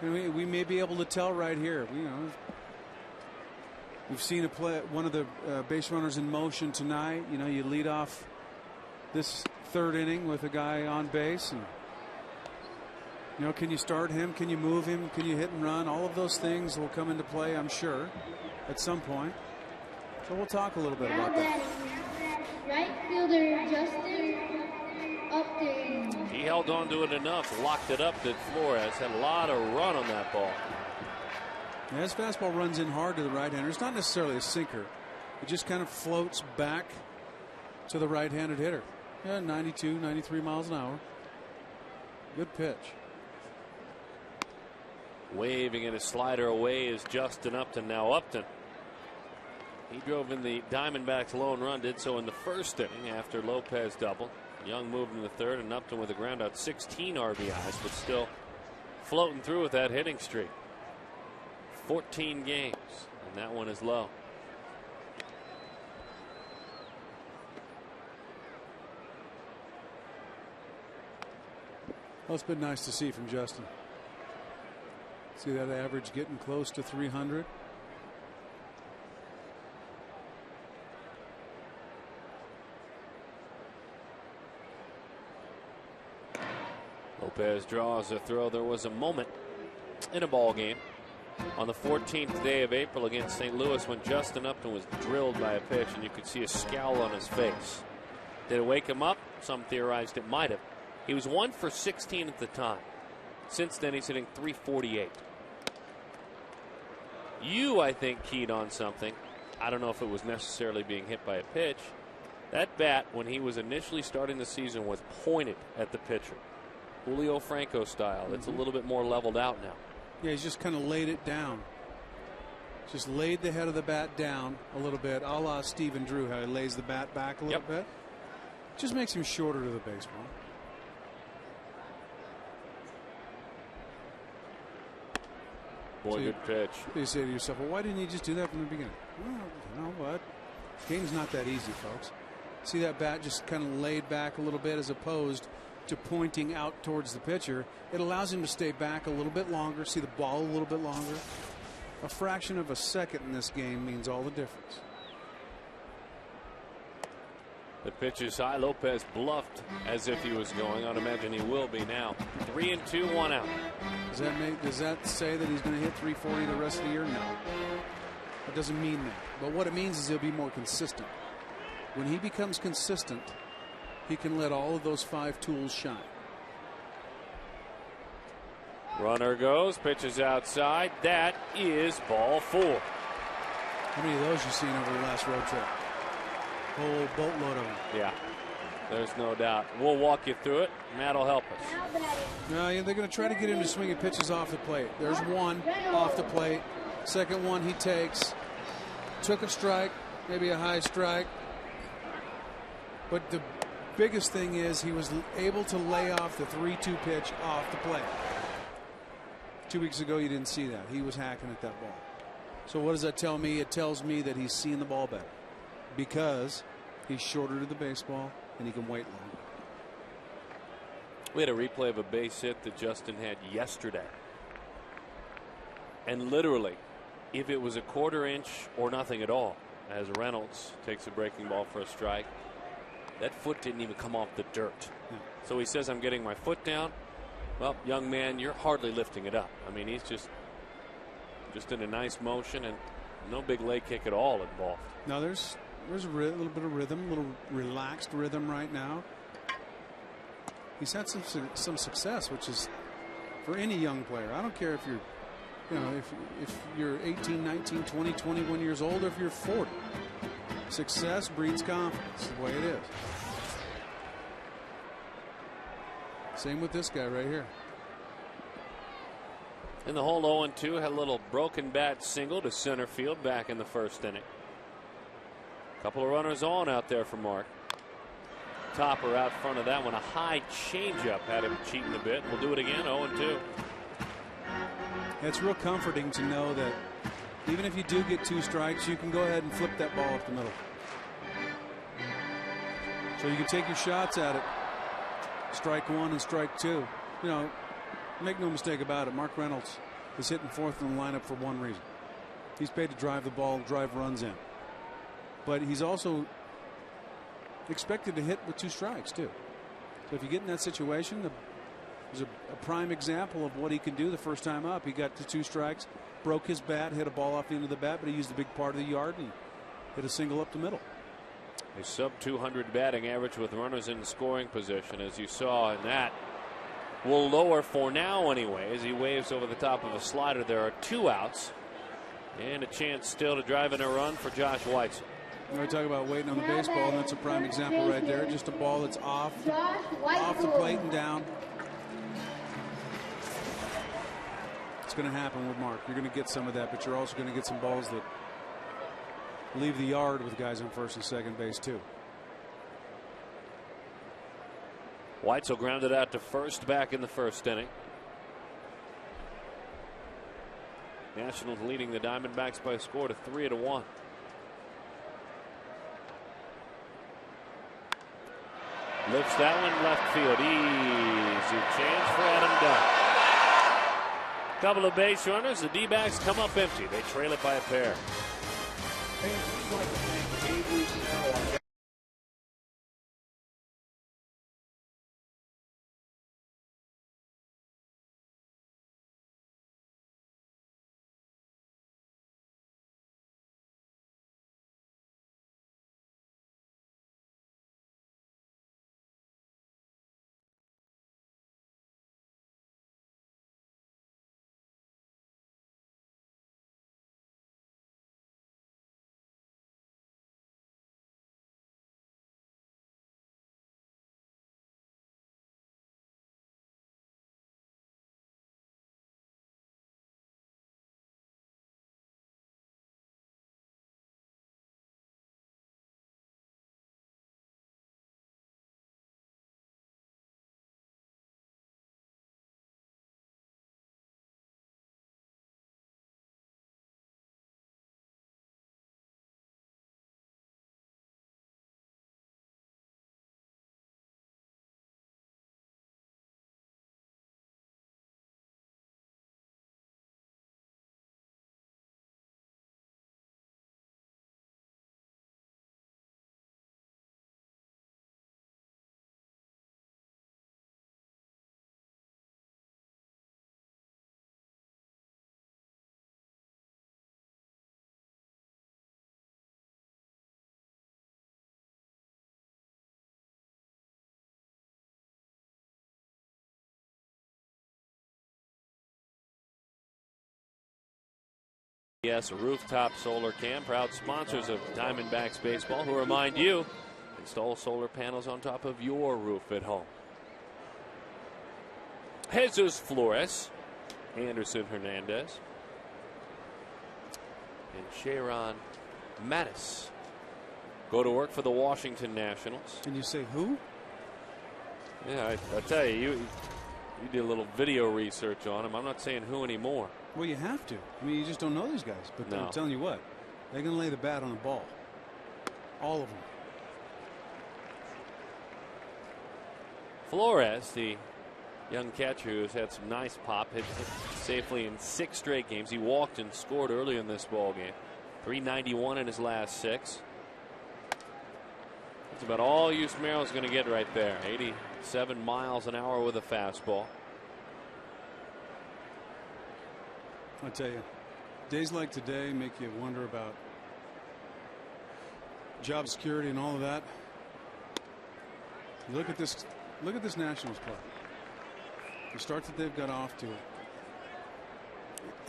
We may be able to tell right here. We've seen one of the base runners in motion tonight. You know, you lead off this third inning with a guy on base, and you know, can you start him? Can you move him? Can you hit and run? All of those things will come into play, I'm sure, at some point. So we'll talk a little bit about that. Right fielder Justin Upton. He held on to it enough, locked it up. That Flores had a lot of run on that ball. Yeah, his fastball runs in hard to the right-hander. It's not necessarily a sinker. It just kind of floats back to the right-handed hitter. Yeah, 92, 93 miles an hour. Good pitch. Waving in his slider away is Justin Upton. Now Upton, he drove in the Diamondbacks' lone run, did so in the first inning after Lopez doubled. Young moved in the third, and Upton with a ground out, 16 RBIs, but still floating through with that hitting streak. 14 games, and that one is low. Well, it's been nice to see from Justin. See that average getting close to 300. Lopez draws a throw. There was a moment in a ball game on the 14th day of April against St. Louis when Justin Upton was drilled by a pitch, and you could see a scowl on his face. Did it wake him up? Some theorized it might have. He was 1 for 16 at the time. Since then, he's hitting .348. You, I think, keyed on something. I don't know if it was necessarily being hit by a pitch. That bat, when he was initially starting the season, was pointed at the pitcher. Julio Franco style. It's a little bit more leveled out now. Yeah, he's just kind of laid it down. Just laid the head of the bat down a little bit, a la Stephen Drew, how he lays the bat back a little bit. Just makes him shorter to the baseball. Boy, so good pitch. You say to yourself, well, why didn't he just do that from the beginning? Well, you know what? The game's not that easy, folks. See that bat just kind of laid back a little bit as opposed to pointing out towards the pitcher. It allows him to stay back a little bit longer, see the ball a little bit longer. A fraction of a second in this game means all the difference. The pitch is high. Lopez bluffed as if he was going. I'd imagine he will be now. 3-2, 1 out. Does that say that he's going to hit 340 the rest of the year? No. That doesn't mean that. But what it means is he'll be more consistent. When he becomes consistent, he can let all of those 5 tools shine. Runner goes, pitches outside. That is ball 4. How many of those you seen over the last road trip? Whole boatload of them. Yeah, there's no doubt. We'll walk you through it. Matt will help us. No, yeah, they're going to try to get him to swing at pitches off the plate. There's one off the plate. Second one he takes. Took a strike, maybe a high strike. But the biggest thing is he was able to lay off the 3-2 pitch off the plate. 2 weeks ago you didn't see that. He was hacking at that ball. So what does that tell me? It tells me that he's seeing the ball better because he's shorter to the baseball and he can wait longer. We had a replay of a base hit that Justin had yesterday. And literally, if it was a quarter inch or nothing at all, as Reynolds takes a breaking ball for a strike, that foot didn't even come off the dirt. Yeah. So he says, I'm getting my foot down. Well, young man, you're hardly lifting it up. I mean, he's just in a nice motion and no big leg kick at all involved. Now there's a little bit of rhythm, a little relaxed rhythm right now. He's had some success, which is for any young player. I don't care if you're, if you're 18, 19, 20, 21 years old, or if you're 40. Success breeds confidence, the way it is. Same with this guy right here. In the hole 0-2, had a little broken bat single to center field back in the first inning. Couple of runners on out there for Mark. Topper out front of that one. A high changeup had him cheating a bit. We'll do it again, 0-2. It's real comforting to know that even if you do get 2 strikes, you can go ahead and flip that ball up the middle. So you can take your shots at it. Strike 1 and strike 2. Make no mistake about it, Mark Reynolds is hitting 4th in the lineup for one reason. He's paid to drive the ball, drive runs in. But he's also expected to hit with 2 strikes, too. So if you get in that situation, there's a prime example of what he can do the first time up. He got to 2 strikes, broke his bat, hit a ball off the end of the bat, but he used a big part of the yard and hit a single up the middle. A sub-200 batting average with runners in scoring position, as you saw, and that will lower for now anyway as he waves over the top of a slider. There are 2 outs and a chance still to drive in a run for Josh Weitzel. We talk about waiting on the baseball, and that's a prime example right there. Just a ball that's off the plate and down. It's going to happen with Mark. You're going to get some of that, but you're also going to get some balls that leave the yard with guys on first and second base too. Weitzel grounded out to first back in the first inning. Nationals leading the Diamondbacks by a score to 3-1. Lifts that one left field. Easy change for Adam Dunn. Couple of base runners. The D-backs come up empty. They trail it by a pair. Yes, a rooftop solar cam, proud sponsors of Diamondbacks baseball, who remind you, install solar panels on top of your roof at home. Jesus Flores, Anderson Hernandez, and Sharon Mattis go to work for the Washington Nationals. And you say who? Yeah, I tell you, you did a little video research on him. I'm not saying who anymore. Well, you have to. I mean, you just don't know these guys. But No. I'm telling you what, they're going to lay the bat on the ball. All of them. Flores, the young catcher who's had some nice pop, hit safely in 6 straight games. He walked and scored early in this ball game. 391 in his last 6. That's about all Yusmero's going to get right there. 87 miles an hour with a fastball. I tell you, days like today make you wonder about job security and all of that. Look at this Nationals club. The start that they've got off to.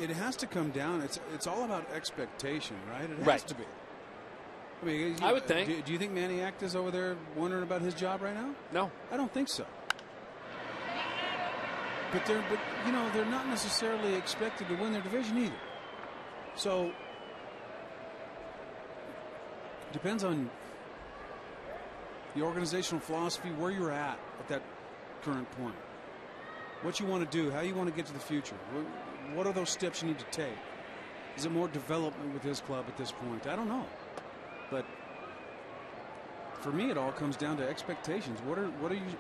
It has to come down. It's all about expectation, right? It has to be. I mean, I would think. Do you think Manny Acta's over there wondering about his job right now? No, I don't think so. But you know, they're not necessarily expected to win their division either. So depends on the organizational philosophy, where you're at that current point, what you want to do, how you want to get to the future. What are those steps you need to take? Is it more development with his club at this point? I don't know. But for me, it all comes down to expectations.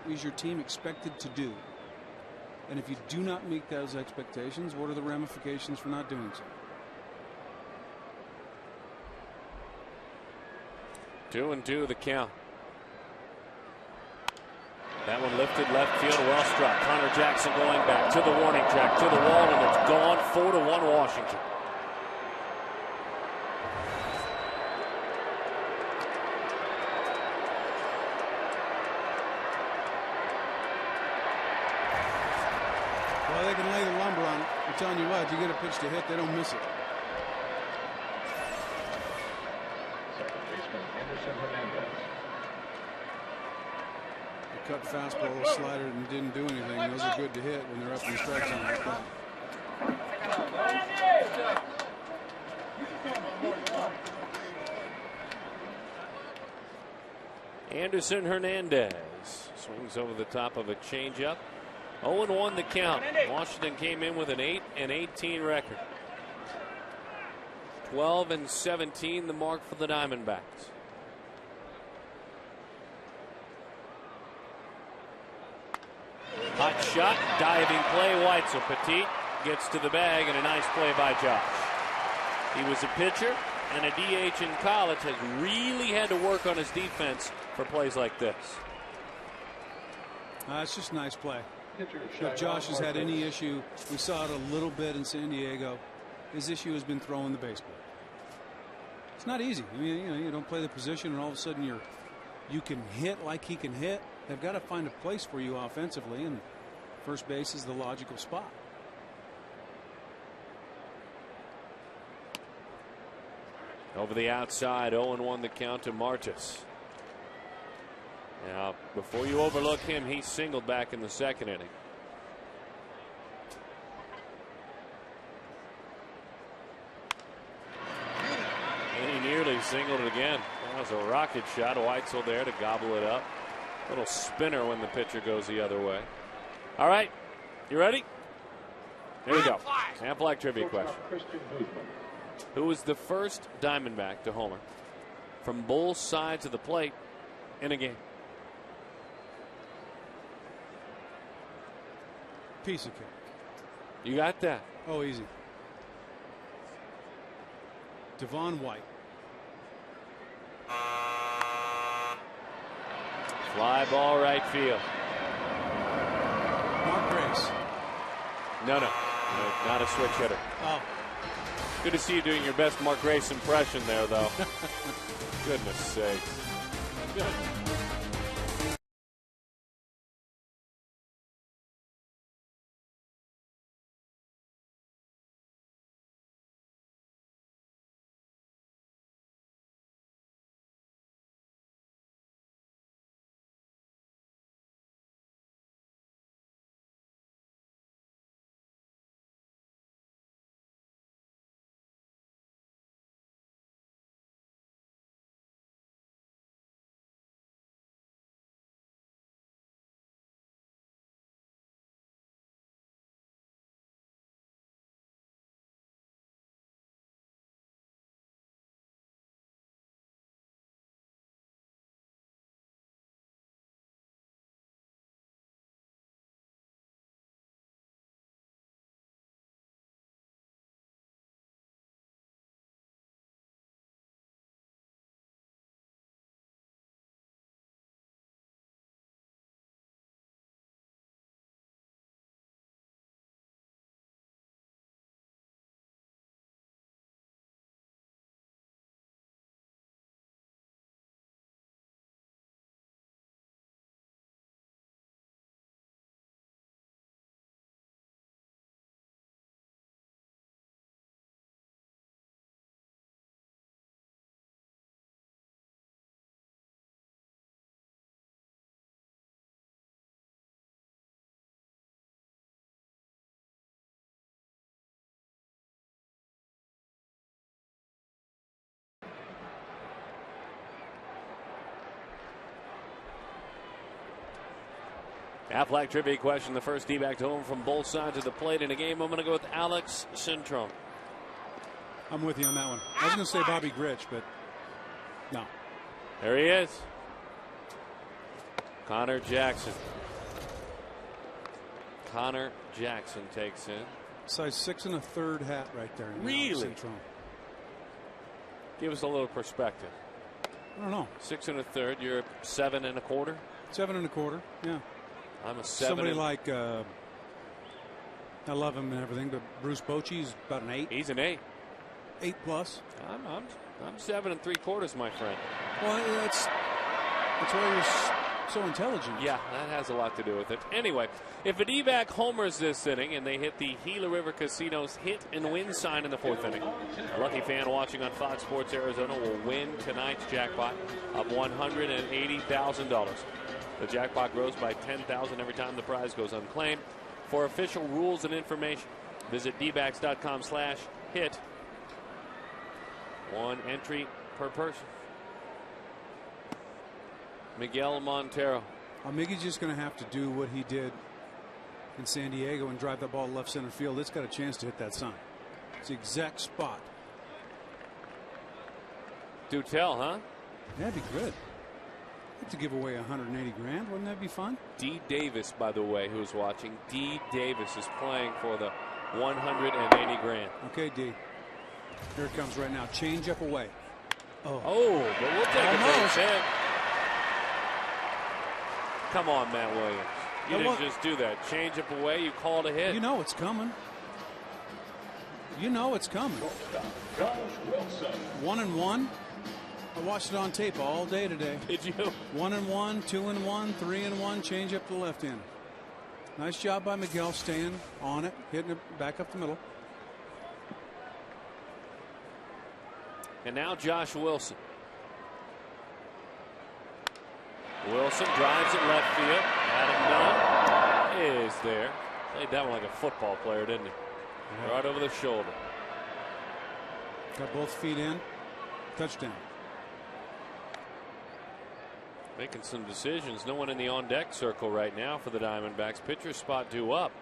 Is your team expected to do? And if you do not meet those expectations, what are the ramifications for not doing so? 2-2 the count. That one lifted left field, well struck. Connor Jackson going back to the warning track, to the wall, and it's gone. 4-1 Washington. Well, they can lay the lumber on it. I'm telling you what, you get a pitch to hit, they don't miss it. Second baseman Anderson Hernandez. The cut fastball, the slider, and didn't do anything. Those are good to hit when they're up in the strike zone like that. Anderson Hernandez swings over the top of a changeup. 0-1 the count. Washington came in with an 8-18 record. 12-17 the mark for the Diamondbacks. Hot shot, diving play. Weitzel. Petit gets to the bag, and a nice play by Josh. He was a pitcher and a DH in college, has really had to work on his defense for plays like this. It's just a nice play. If Josh has had any issue, we saw it a little bit in San Diego. His issue has been throwing the baseball. It's not easy. I mean, you don't play the position, and all of a sudden you can hit like he can hit. They've got to find a place for you offensively, and first base is the logical spot. Over the outside, 0-1 the count to Martis. Now, before you overlook him, he singled back in the second inning. And he nearly singled it again. That was a rocket shot. Weitzel there to gobble it up. Little spinner when the pitcher goes the other way. All right, you ready? Here we go. Amplified trivia question. Who was the first Diamondback to homer from both sides of the plate in a game? Piece of cake. You got that? Oh, easy. Devon White. Fly ball right field. Mark Grace. No, not a switch hitter. Oh. Good to see you doing your best Mark Grace impression there, though. Goodness sakes. Good. Aflac trivia question. The first D-back to home from both sides of the plate in a game. I'm going to go with Alex Centron. I'm with you on that one. I was going to say Bobby Grich, but no. There he is. Connor Jackson. Connor Jackson takes in. Size 6 1/3 hat right there. Really? Give us a little perspective. I don't know. 6 1/3. You're 7 1/4. 7 1/4. Yeah. I'm a 7. Somebody like I love him and everything, but Bruce Bochy's about an 8. He's an 8. 8 plus. I'm 7 3/4, my friend. Well, that's why you're so intelligent. Yeah, that has a lot to do with it. Anyway, if a D-back homers this inning and they hit the Gila River Casino's hit and win sign in the 4th inning, a lucky fan watching on Fox Sports Arizona will win tonight's jackpot of $180,000. The jackpot grows by $10,000 every time the prize goes unclaimed. For official rules and information, visit dbacks.com/hit. 1 entry per person. Miguel Montero. Miggy's just going to have to do what he did in San Diego and drive that ball left center field. It's got a chance to hit that sign. It's the exact spot. Do tell, huh? That'd be good. I'd to give away $180,000. Wouldn't that be fun? D. Davis, by the way, who's watching. D. Davis is playing for the $180,000. Okay, D. Here it comes right now. Change up away. Oh, but we'll take a base hit. Come on, Matt Williams. You didn't just do that. Change up away. You called a hit. You know it's coming. You know it's coming. 1-1. I watched it on tape all day today. Did you? 1-1, 2-1, 3-1. Change up to the left end. Nice job by Miguel staying on it, hitting it back up the middle. And now Josh Wilson. Wilson drives it left field. Adam Dunn is there. Played that one like a football player, didn't he? Yeah. Right over the shoulder. Got both feet in. Touchdown. Making some decisions. No one in the on-deck circle right now for the Diamondbacks. Pitcher spot due up.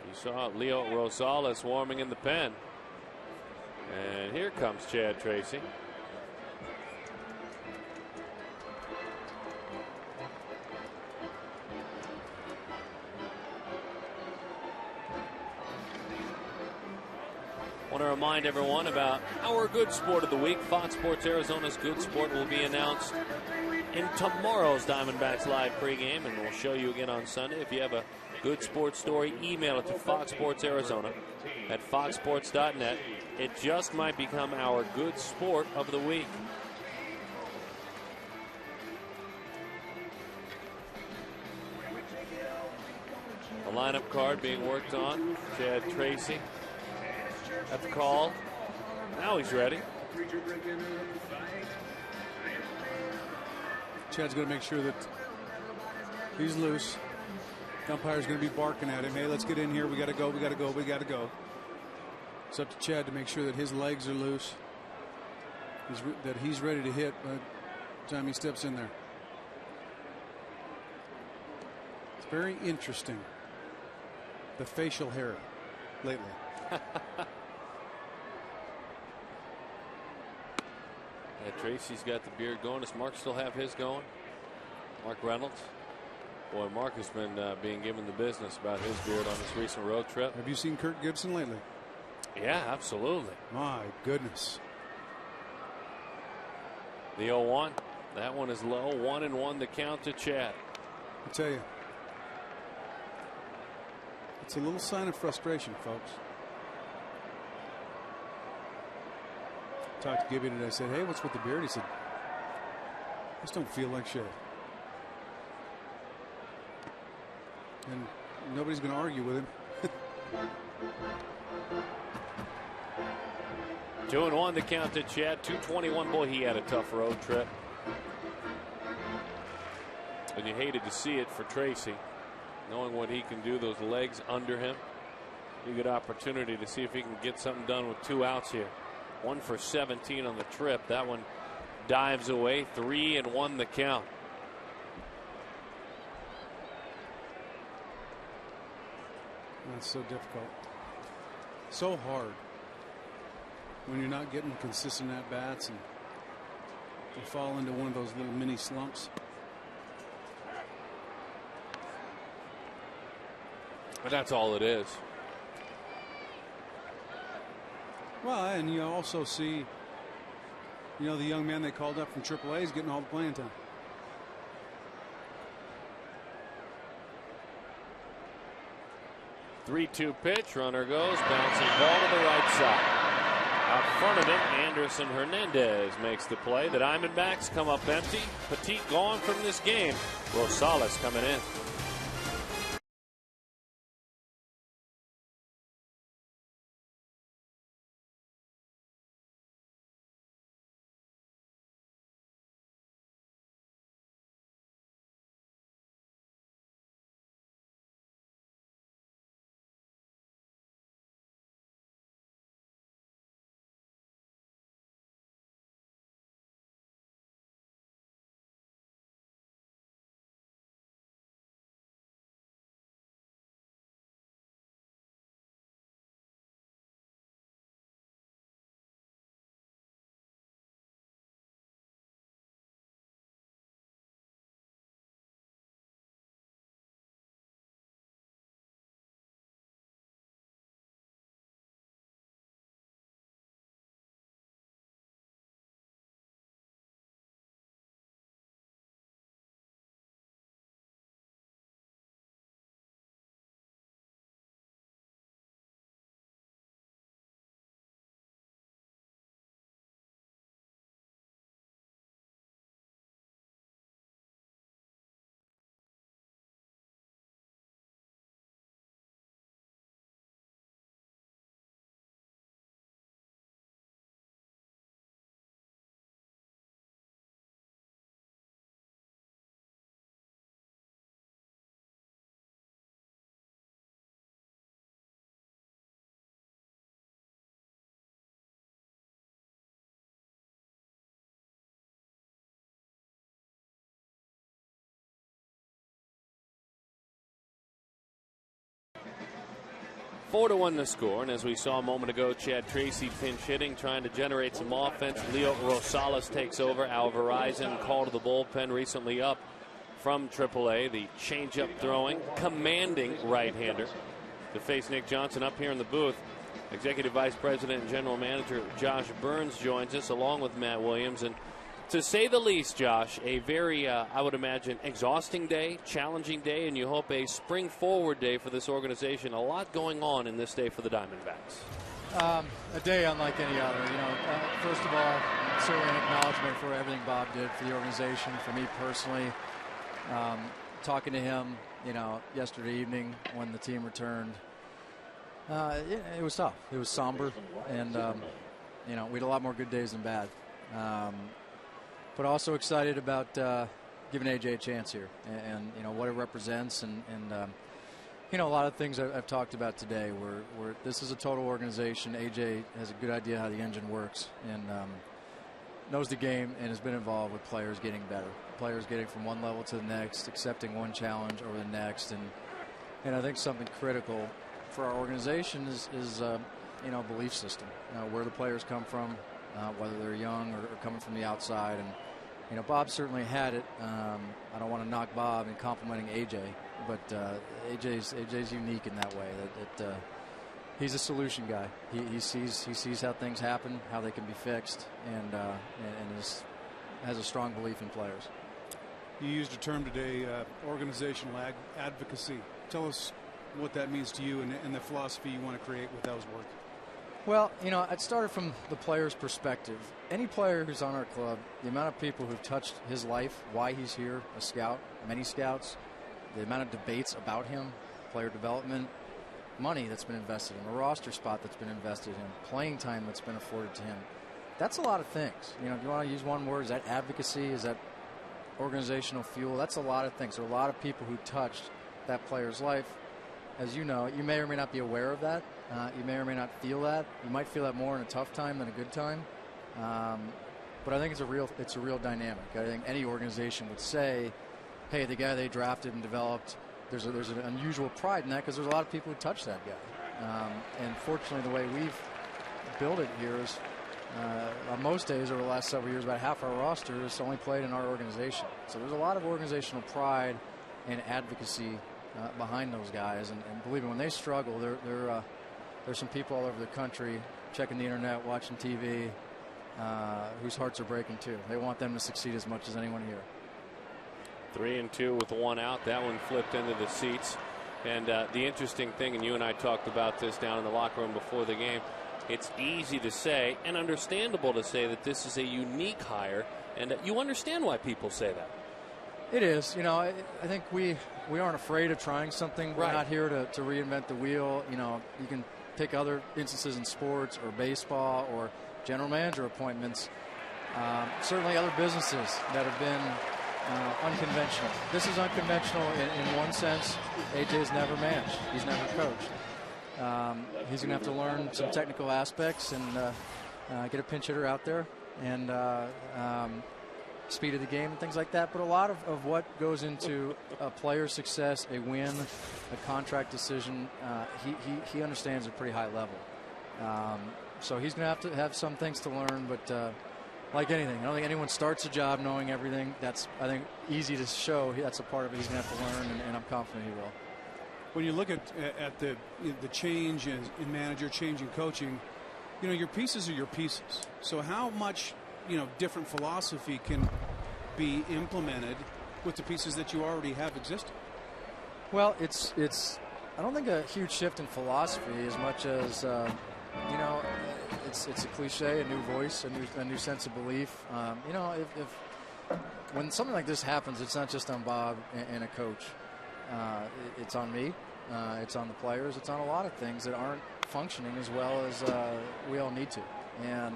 You saw Leo Rosales warming in the pen. And here comes Chad Tracy. I want to remind everyone about our Good Sport of the Week. Fox Sports Arizona's Good Sport will be announced in tomorrow's Diamondbacks Live pregame, and we'll show you again on Sunday. If you have a Good Sport story, email it to Fox Sports Arizona at foxsports.net. It just might become our Good Sport of the Week. The lineup card being worked on. Chad Tracy at the call. Now he's ready. Chad's going to make sure that he's loose. The umpire's going to be barking at him. Hey, let's get in here. We got to go. We got to go. We got to go. It's up to Chad to make sure that his legs are loose. That he's ready to hit by the time he steps in there. It's very interesting. The facial hair lately. Yeah, Tracy's got the beard going. Does Mark still have his going? Mark Reynolds. Boy, Mark has been being given the business about his beard on his recent road trip. Have you seen Kirk Gibson lately? Yeah, absolutely. My goodness. The 0-1. That one is low. 1-1 the count to Chad. I tell you, it's a little sign of frustration, folks. Talked to Gibby today. I said, hey, what's with the beard? He said, I just don't feel like shit. And nobody's going to argue with him. 2-1 the count to Chad. 2:21. Boy, he had a tough road trip. And you hated to see it for Tracy. Knowing what he can do, those legs under him. A good opportunity to see if he can get something done with 2 outs here. 1 for 17 on the trip. That one dives away. 3-1 the count. That's so difficult. So hard when you're not getting consistent at bats and you fall into one of those little mini slumps. But that's all it is. Well, and you also see, the young man they called up from AAA is getting all the playing time. Three-two pitch. Runner goes. Bouncing ball to the right side. Out front of him, Anderson Hernandez makes the play. The Diamondbacks come up empty. Petit gone from this game. Rosales coming in. Four to 1 the score, and as we saw a moment ago, Chad Tracy pinch hitting, trying to generate some offense. Leo Rosales takes over. Al Verizon called to the bullpen, recently up from AAA. The changeup throwing, commanding right-hander to face Nick Johnson up here in the booth. Executive Vice President and General Manager Josh Burns joins us along with Matt Williams. And to say the least, Josh, a very, I would imagine, exhausting day, challenging day, and you hope a spring forward day for this organization. A lot going on in this day for the Diamondbacks. A day unlike any other. First of all, certainly an acknowledgement for everything Bob did for the organization, for me personally. Talking to him, yesterday evening when the team returned, it was tough. It was somber, and we had a lot more good days than bad. But also excited about giving AJ a chance here, and what it represents, and a lot of things I've talked about today. Where this is a total organization. AJ has a good idea how the engine works, and knows the game, and has been involved with players getting better, players getting from one level to the next, accepting one challenge over the next, and I think something critical for our organization is belief system, where the players come from. Whether they're young or coming from the outside, and Bob certainly had it. I don't want to knock Bob in complimenting AJ, but AJ's unique in that way. That he's a solution guy. He sees how things happen, how they can be fixed, and has a strong belief in players. You used a term today, organizational advocacy. Tell us what that means to you and the philosophy you want to create with those words. Well, it started from the player's perspective. Any player who's on our club, the amount of people who've touched his life, why he's here, a scout, many scouts, the amount of debates about him, player development, money that's been invested in, a roster spot that's been invested in, playing time that's been afforded to him. That's a lot of things. If you want to use one word, is that advocacy? Is that organizational fuel? That's a lot of things. There are a lot of people who touched that player's life. As you know, you may or may not be aware of that. You may or may not feel that. You might feel that more in a tough time than a good time. But I think it's a real dynamic. I think any organization would say, hey, the guy they drafted and developed there's an unusual pride in that because there's a lot of people who touch that guy. And fortunately, the way we've built it here is on most days over the last several years, about half our roster is only played in our organization. So there's a lot of organizational pride and advocacy behind those guys. And believe me, when they struggle, there's some people all over the country checking the internet, watching TV, whose hearts are breaking too. They want them to succeed as much as anyone here. 3-2 with one out. That one flipped into the seats. And the interesting thing, and you and I talked about this down in the locker room before the game, it's easy to say and understandable to say that this is a unique hire, and you understand why people say that. It is. You know, I think we aren't afraid of trying something. We're not here to reinvent the wheel. You know, you can pick other instances in sports or baseball or general manager appointments. Certainly other businesses that have been unconventional. This is unconventional in one sense. AJ's never managed. He's never coached. He's going to have to learn some technical aspects and get a pinch hitter out there and speed of the game and things like that. But a lot of what goes into a player's success, a win, a contract decision, he understands at a pretty high level. So he's going to have some things to learn, but like anything, I don't think anyone starts a job knowing everything. That's, I think, easy to show. That's a part of it he's going to have to learn, and I'm confident he will. When you look at the change in manager, change in coaching, you know, your pieces are your pieces. So how much, you know, different philosophy can be implemented with the pieces that you already have existing? Well, it's I don't think a huge shift in philosophy as much as you know, it's a cliche, a new voice, a new sense of belief. You know, if when something like this happens, it's not just on Bob and a coach. It's on me. It's on the players. It's on a lot of things that aren't functioning as well as we all need to. And,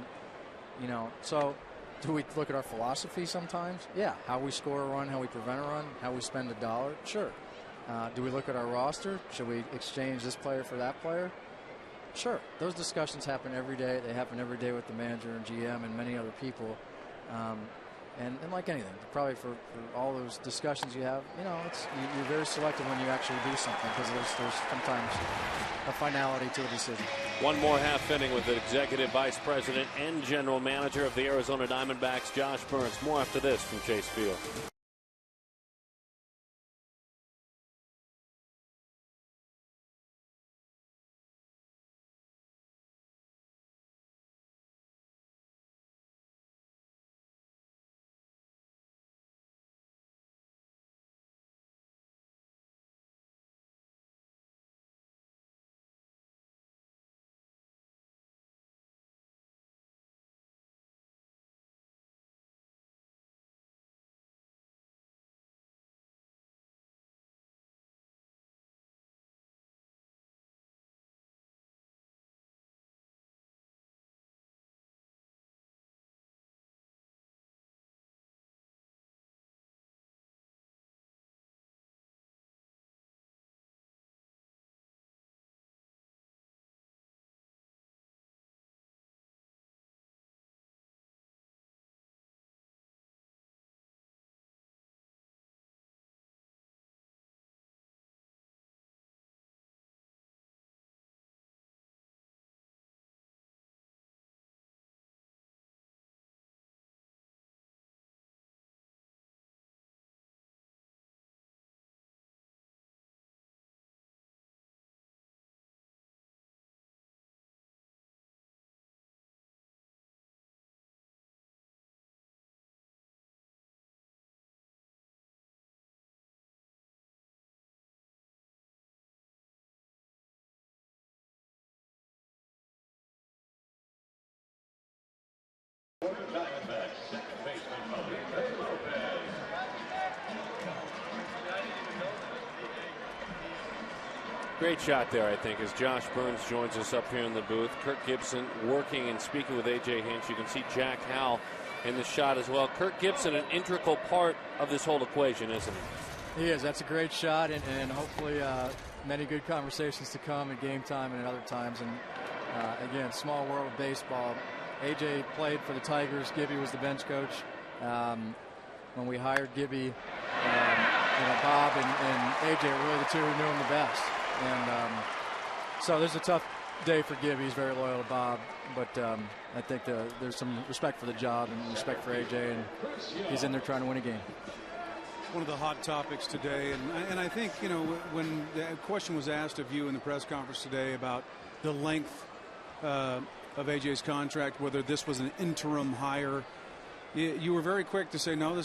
you know, so do we look at our philosophy sometimes? Yeah. How we score a run, how we prevent a run, how we spend a dollar? Sure. Do we look at our roster? Should we exchange this player for that player? Sure. Those discussions happen every day. They happen every day with the manager and GM and many other people. And like anything, probably for all those discussions you have, you know, you're very selective when you actually do something because there's sometimes a finality to a decision. One more half inning with the Executive Vice President and General Manager of the Arizona Diamondbacks, Josh Burns. More after this from Chase Field. Great shot there, I think, as Josh Burns joins us up here in the booth. Kirk Gibson working and speaking with A.J. Hinch. You can see Jack Howell in the shot as well. Kirk Gibson, an integral part of this whole equation, isn't he? He is. That's a great shot, and hopefully many good conversations to come at game time and at other times. And again, small world of baseball. A.J. played for the Tigers. Gibby was the bench coach. When we hired Gibby, Bob and AJ are really the two who knew him the best. And so there's a tough day for Gibby. He's very loyal to Bob, but I think there's some respect for the job and respect for AJ, and he's in there trying to win a game. One of the hot topics today, and I think, when the question was asked of you in the press conference today about the length of AJ's contract, whether this was an interim hire, you were very quick to say, no,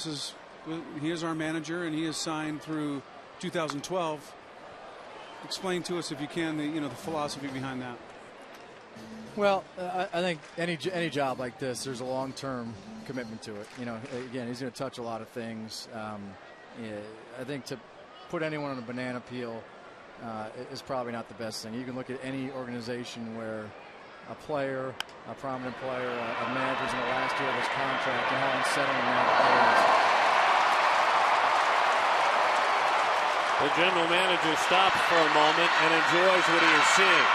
he is our manager and he is signed through 2012. Explain to us, if you can, the philosophy behind that. Well, I think any job like this, there's a long-term commitment to it. Again, he's going to touch a lot of things. I think to put anyone on a banana peel is probably not the best thing. You can look at any organization where a player, a prominent player, a manager's in the last year of his contract, and how unsettling that is. The general manager stops for a moment and enjoys what he is seeing.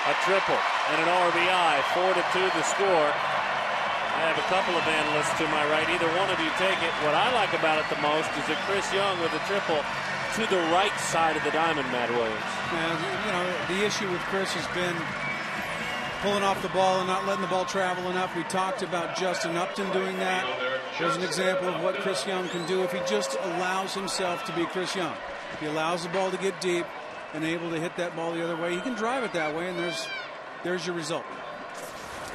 A triple and an RBI, 4-2 the score. I have a couple of analysts to my right. Either one of you take it. What I like about it the most is that Chris Young with a triple to the right side of the diamond, Matt Williams. The issue with Chris has been pulling off the ball and not letting the ball travel enough. We talked about Justin Upton doing that. There's an example of what Chris Young can do if he just allows himself to be Chris Young. If he allows the ball to get deep and able to hit that ball the other way, he can drive it that way, and there's your result.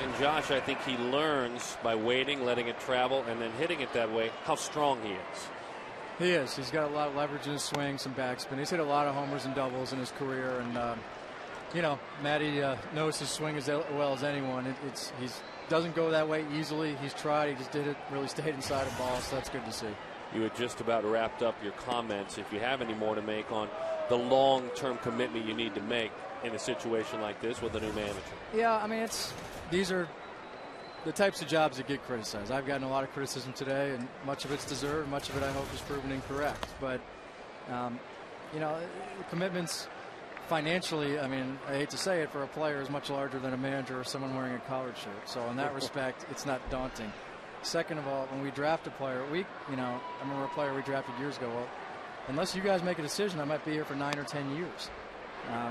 And Josh, I think he learns by waiting, letting it travel, and then hitting it that way, how strong he is. He is. He's got a lot of leverage in his swing, some backspin. He's hit a lot of homers and doubles in his career, and Matty knows his swing as well as anyone. He doesn't go that way easily. He's tried. He just didn't really stay inside a ball, so that's good to see. You had just about wrapped up your comments. If you have any more to make on the long-term commitment you need to make in a situation like this with a new manager. Yeah, I mean, these are the types of jobs that get criticized. I've gotten a lot of criticism today, and much of it's deserved. Much of it, I hope, is proven incorrect. But, commitments financially, I mean, I hate to say it, for a player is much larger than a manager or someone wearing a collared shirt. So in that respect, it's not daunting. Second of all, when we draft a player, I remember a player we drafted years ago. Well, unless you guys make a decision, I might be here for 9 or 10 years.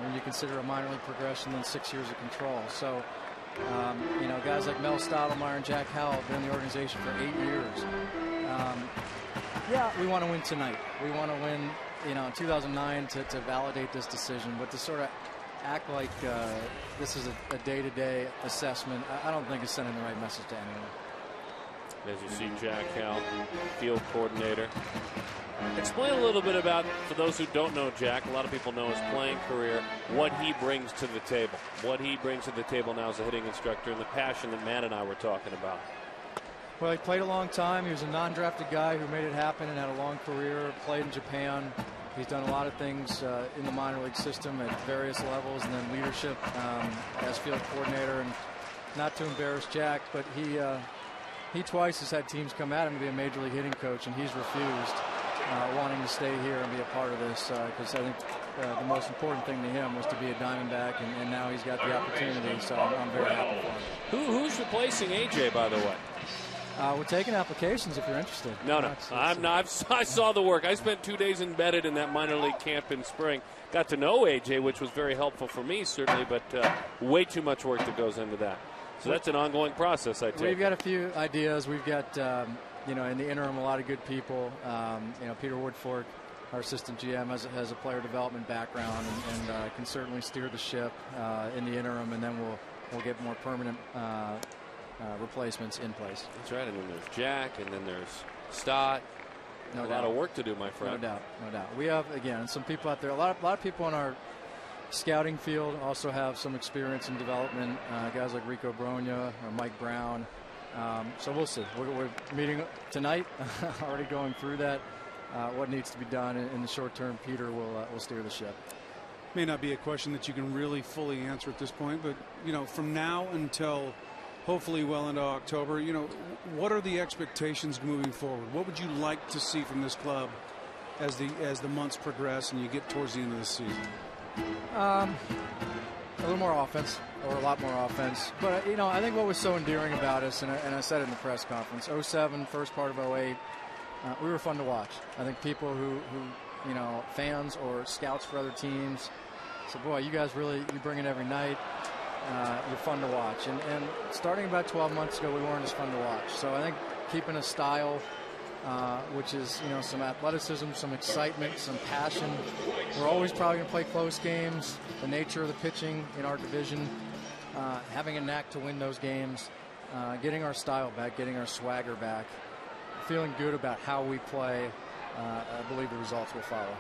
When you consider a minor league progression, then 6 years of control. So, guys like Mel Stottlemyre and Jack Howell have been in the organization for 8 years. We want to win tonight. We want to win, in 2009 to validate this decision. But to sort of act like this is a day-to-day assessment, I don't think it's sending the right message to anyone. As you see Jack Howell, field coordinator. Explain a little bit about, for those who don't know Jack, a lot of people know his playing career, what he brings to the table. What he brings to the table now as a hitting instructor, and the passion that Matt and I were talking about. Well, he played a long time. He was a non-drafted guy who made it happen and had a long career, played in Japan. He's done a lot of things in the minor league system at various levels, and then leadership as field coordinator. And not to embarrass Jack, but he twice has had teams come at him to be a major league hitting coach, and he's refused, wanting to stay here and be a part of this, because I think the most important thing to him was to be a Diamondback, and now he's got the opportunity, so I'm very happy for him. Who's replacing AJ, by the way? We're taking applications if you're interested. No, I'm not. I saw the work. I spent 2 days embedded in that minor league camp in spring. Got to know AJ, which was very helpful for me, certainly, but way too much work that goes into that. So that's an ongoing process, I take. We've got a few ideas. We've got, in the interim, a lot of good people. Peter Woodfork, our assistant GM, has a player development background and can certainly steer the ship in the interim, and then we'll get more permanent replacements in place. That's right. And then there's Jack, and then there's Stott. A lot of work to do, my friend. No doubt. We have, again, some people out there. A lot of people on our scouting field also have some experience in development. Guys like Rico Bronya or Mike Brown. So we'll see. We're meeting tonight. Already going through that. What needs to be done in the short term, Peter will steer the ship. May not be a question that you can really fully answer at this point, but from now until hopefully well into October, what are the expectations moving forward? What would you like to see from this club as the months progress and you get towards the end of the season? A little more offense, or a lot more offense. But, I think what was so endearing about us, and I said it in the press conference, 07, first part of 08, we were fun to watch. I think people who you know, fans or scouts for other teams said, boy, you guys really, you bring it every night. You're fun to watch. And starting about 12 months ago, we weren't as fun to watch. So I think keeping a style, which is, you know, some athleticism, some excitement, some passion. We're always probably going to play close games. The nature of the pitching in our division, having a knack to win those games, getting our style back, getting our swagger back, feeling good about how we play. I believe the results will follow.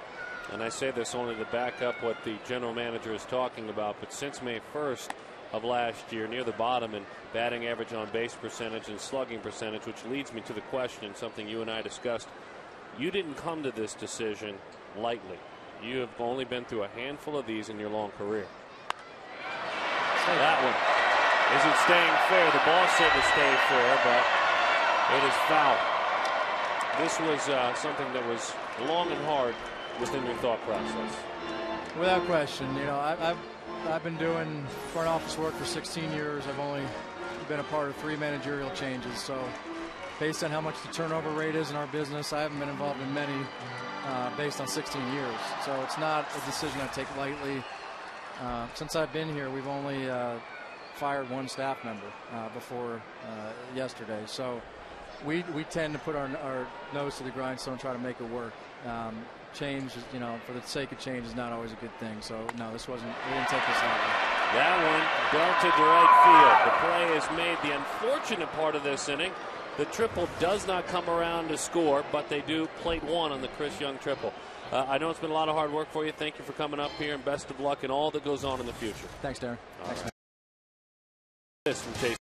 And I say this only to back up what the general manager is talking about, but since May 1st of last year, near the bottom in batting average, on base percentage, and slugging percentage, which leads me to the question, something you and I discussed. You didn't come to this decision lightly. You have only been through a handful of these in your long career. That one isn't staying fair. The ball said to stay fair, but it is foul. This was something that was long and hard within your thought process. Without question. You know, I've been doing front office work for 16 years. I've only been a part of 3 managerial changes. So based on how much the turnover rate is in our business, I haven't been involved in many based on 16 years. So it's not a decision I take lightly. Since I've been here, we've only fired 1 staff member before yesterday. So we tend to put our nose to the grindstone and try to make it work. Change, you know, for the sake of change is not always a good thing. So no, we didn't take this lightly. That one belted to right field. The play is made. The unfortunate part of this inning, the triple does not come around to score, but they do plate 1 on the Chris Young triple. I know it's been a lot of hard work for you. Thank you for coming up here, and best of luck in all that goes on in the future. Thanks, Darren. Thanks, man. This from Chase.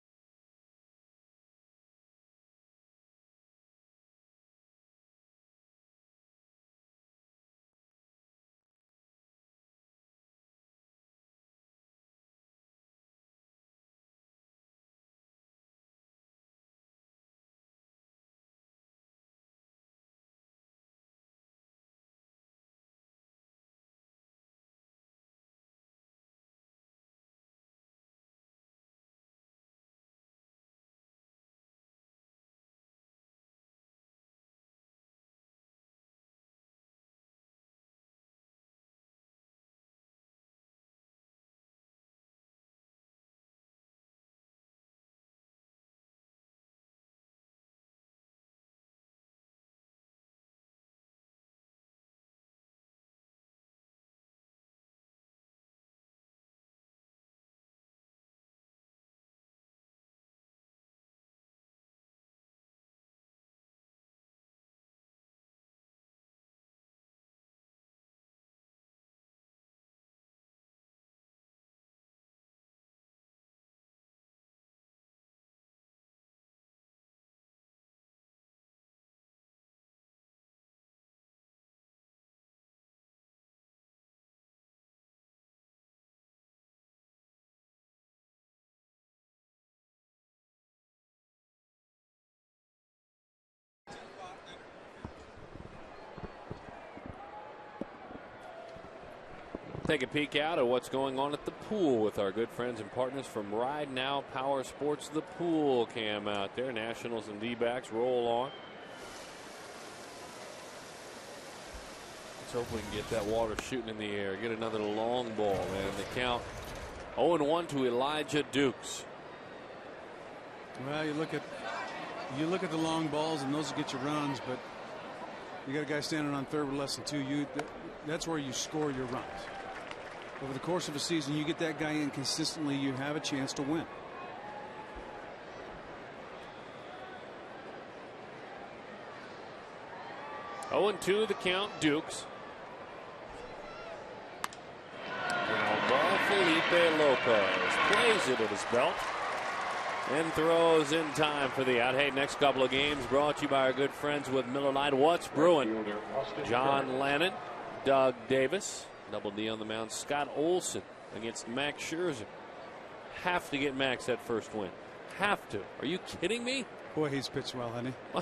Take a peek out at what's going on at the pool with our good friends and partners from Ride Now Power Sports. The pool cam out there. Nationals and D-backs roll on. Let's hope we can get that water shooting in the air. Get another long ball, man. The count 0-1 to Elijah Dukes. Well, you look at the long balls, and those get you runs, but you got a guy standing on third with less than 2. That's where you score your runs. Over the course of a season, you get that guy in consistently, you have a chance to win. Oh, 2 the count, Dukes. Ground ball, Felipe Lopez plays it at his belt and throws in time for the out. Hey, next couple of games brought to you by our good friends with Miller Lite. What's brewing? John Lannon, Doug Davis. Double D on the mound. Scott Olson against Max Scherzer. Have to get Max that first win. Have to. Are you kidding me? Boy, he's pitched well, hasn't he?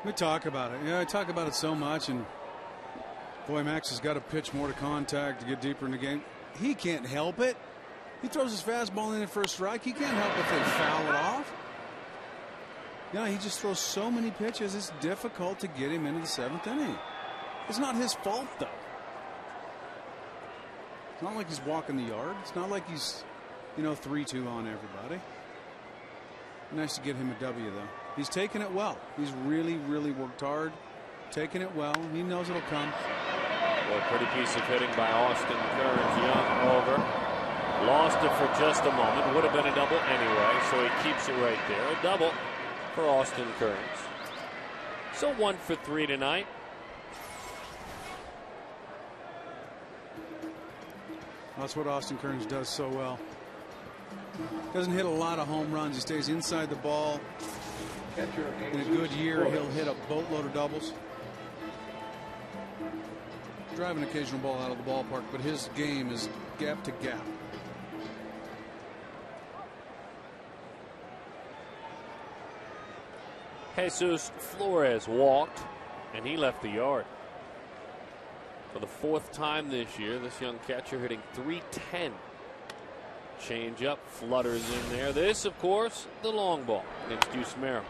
We talk about it. I talk about it so much, and boy, Max has got to pitch more to contact to get deeper in the game. He can't help it. He throws his fastball in for a strike. He can't help if they foul it off. Yeah, he just throws so many pitches. It's difficult to get him into the 7th inning. It's not his fault, though. It's not like he's walking the yard. It's not like he's, 3-2 on everybody. Nice to get him a W, though. He's taking it well. He's really, really worked hard, taking it well. He knows it'll come. Well, pretty piece of hitting by Austin Kearns. Young over. Lost it for just a moment. Would have been a double anyway, so he keeps it right there. A double for Austin Kearns. So 1 for 3 tonight. That's what Austin Kearns does so well. Doesn't hit a lot of home runs. He stays inside the ball. In a good year, he'll hit a boatload of doubles. Drive an occasional ball out of the ballpark, but his game is gap to gap. Jesus Flores walked, and he left the yard. For the 4th time this year, this young catcher hitting .310. Change up, flutters in there. This, of course, the long ball against Yusmeiro.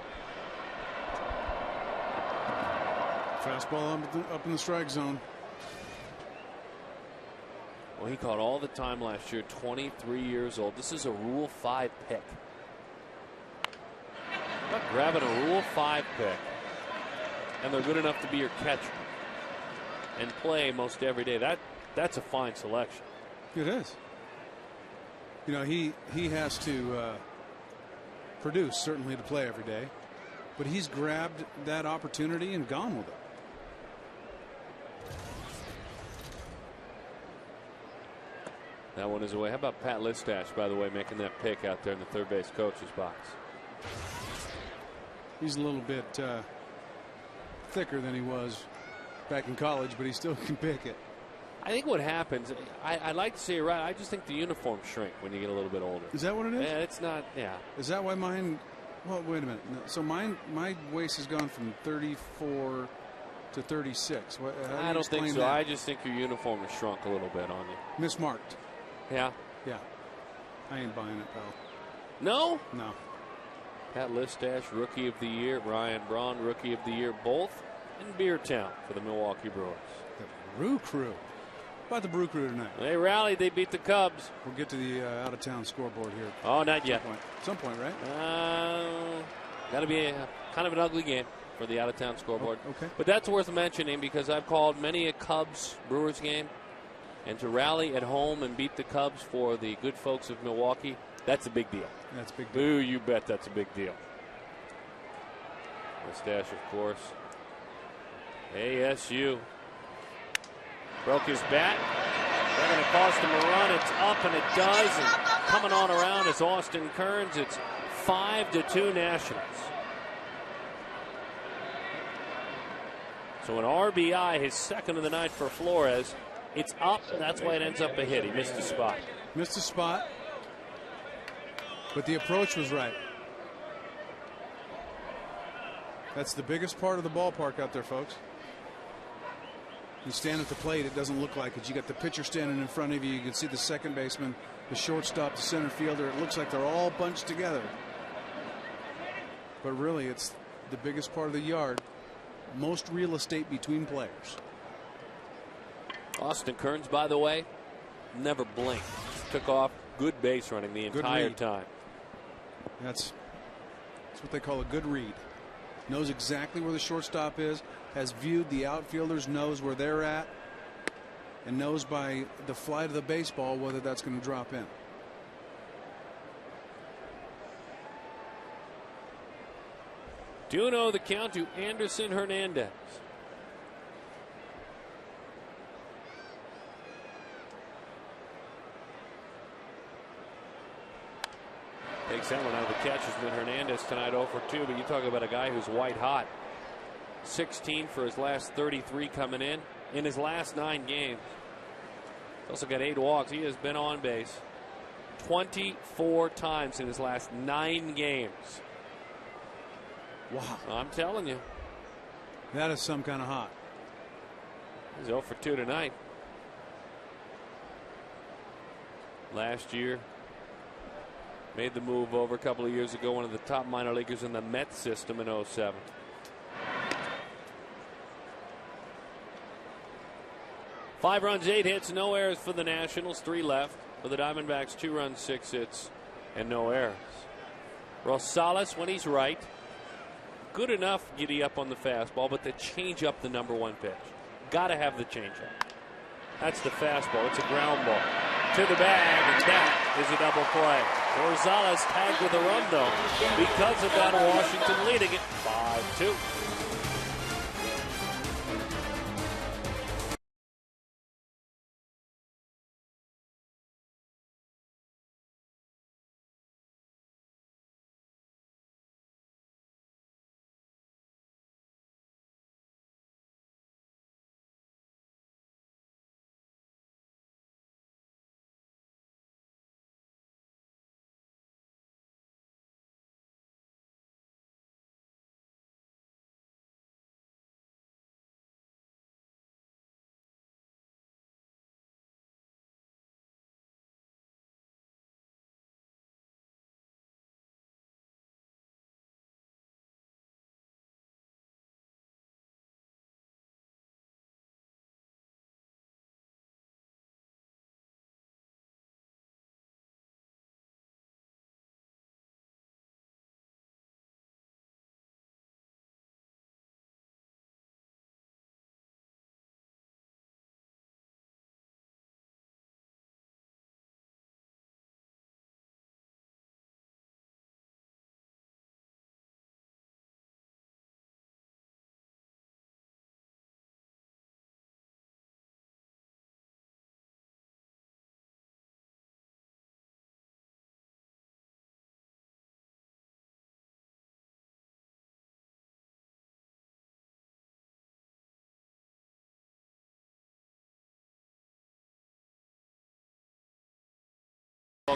Fastball up in the strike zone. Well, he caught all the time last year, 23 years old. This is a Rule 5 pick. Grabbing a Rule 5 pick, and they're good enough to be your catcher and play most every day. That's a fine selection. It is. He has to produce, certainly, to play every day, but he's grabbed that opportunity and gone with it. That one is away. How about Pat Listash, by the way, making that pick out there in the third base coach's box? He's a little bit thicker than he was back in college, but he still can pick it. I think what happens, I like to say it right, I just think the uniforms shrink when you get a little bit older. Is that what it is? Yeah, it's not, yeah. Is that why mine, well, wait a minute. No, so my waist has gone from 34 to 36. I don't think so. That? I just think your uniform has shrunk a little bit on you. Mismarked. Yeah? Yeah. I ain't buying it, pal. No? No. Pat Listash, Rookie of the Year. Ryan Braun, Rookie of the Year. Both in Beertown for the Milwaukee Brewers. The Brew Crew. How about the Brew Crew tonight? They rallied. They beat the Cubs. We'll get to the out-of-town scoreboard here. Oh, not yet. Some point, right? Got to be kind of an ugly game for the out-of-town scoreboard. Oh, okay. But that's worth mentioning because I've called many a Cubs-Brewers game. And to rally at home and beat the Cubs for the good folks of Milwaukee, that's a big deal. That's a big deal. Boo, you bet that's a big deal. Mustache, of course. ASU. Broke his bat. They're going to cost him a run. It's up, and it does. And coming on around is Austin Kearns. It's 5-2 Nationals. So an RBI, his second of the night for Flores. It's up. That's why it ends up a hit. He missed a spot. Missed a spot. But the approach was right. That's the biggest part of the ballpark out there, folks. You stand at the plate, it doesn't look like it. You got the pitcher standing in front of you. You can see the second baseman, the shortstop, the center fielder. It looks like they're all bunched together. But really, it's the biggest part of the yard. Most real estate between players. Austin Kearns, by the way, never blinked. Took off good base running the entire time. That's what they call a good read. Knows exactly where the shortstop is, has viewed the outfielders, knows where they're at, and knows by the flight of the baseball whether that's going to drop in. Do the count to Anderson Hernandez. Takes that one out of the catch has been Hernandez tonight 0 for 2, but you talk about a guy who's white hot. 16 for his last 33 coming in his last 9 games. He's also got 8 walks. He has been on base 24 times in his last 9 games. Wow. I'm telling you. That is some kind of hot. He's 0 for 2 tonight. Last year, Made the move over a couple of years ago, one of the top minor leaguers in the Mets system in 07. Five runs, 8 hits, no errors for the Nationals, 3 left. For the Diamondbacks, 2 runs, 6 hits, and no errors. Rosales, when he's right, good enough giddy up on the fastball, but the change up the number 1 pitch. Got to have the change up. That's the fastball. It's a ground ball to the bag, and that is a double play. Rosales tagged with a run, though. Because of that, Washington leading it 5-2.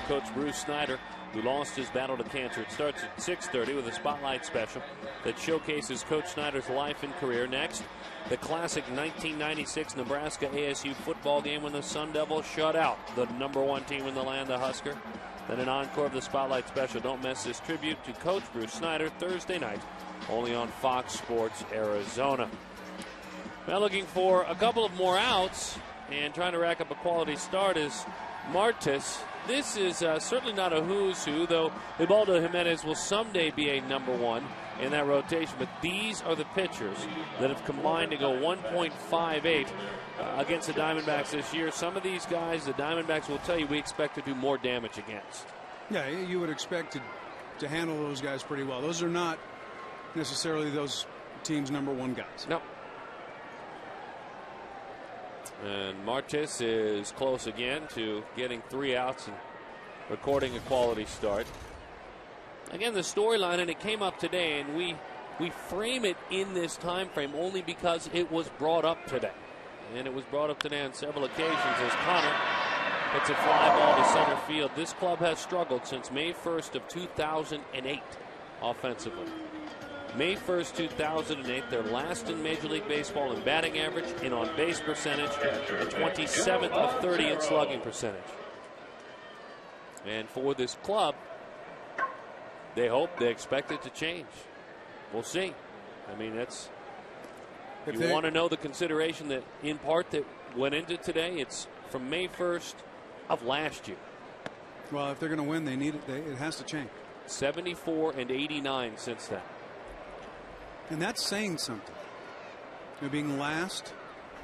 Coach Bruce Snyder, who lost his battle to cancer. It starts at 6:30 with a spotlight special that showcases Coach Snyder's life and career. Next, the classic 1996 Nebraska ASU football game when the Sun Devils shut out the number 1 team in the land, the Husker. Then an encore of the spotlight special. Don't miss this tribute to Coach Bruce Snyder Thursday night, only on Fox Sports Arizona. Now looking for a couple of more outs and trying to rack up a quality start is Martis. This is certainly not a who's who, though Ubaldo Jimenez will someday be a number 1 in that rotation. But these are the pitchers that have combined to go 1.58 against the Diamondbacks this year. Some of these guys, the Diamondbacks will tell you we expect to do more damage against. Yeah, you would expect to handle those guys pretty well. Those are not necessarily those teams' number 1 guys. No. And Martis is close again to getting 3 outs and recording a quality start. Again, the storyline, and it came up today, and we frame it in this time frame only because it was brought up today. And it was brought up today on several occasions as Connor hits a fly ball to center field. This club has struggled since May 1st of 2008 offensively. May 1st, 2008, they're last in Major League Baseball in batting average and on base percentage, and 27th of 30 in slugging percentage. And for this club, they expect it to change. We'll see. I mean, that's, if you want to know the consideration that in part that went into today, it's from May 1st of last year. Well, if they're going to win, they need it. It has to change. 74 and 89 since then. And that's saying something. You know, being last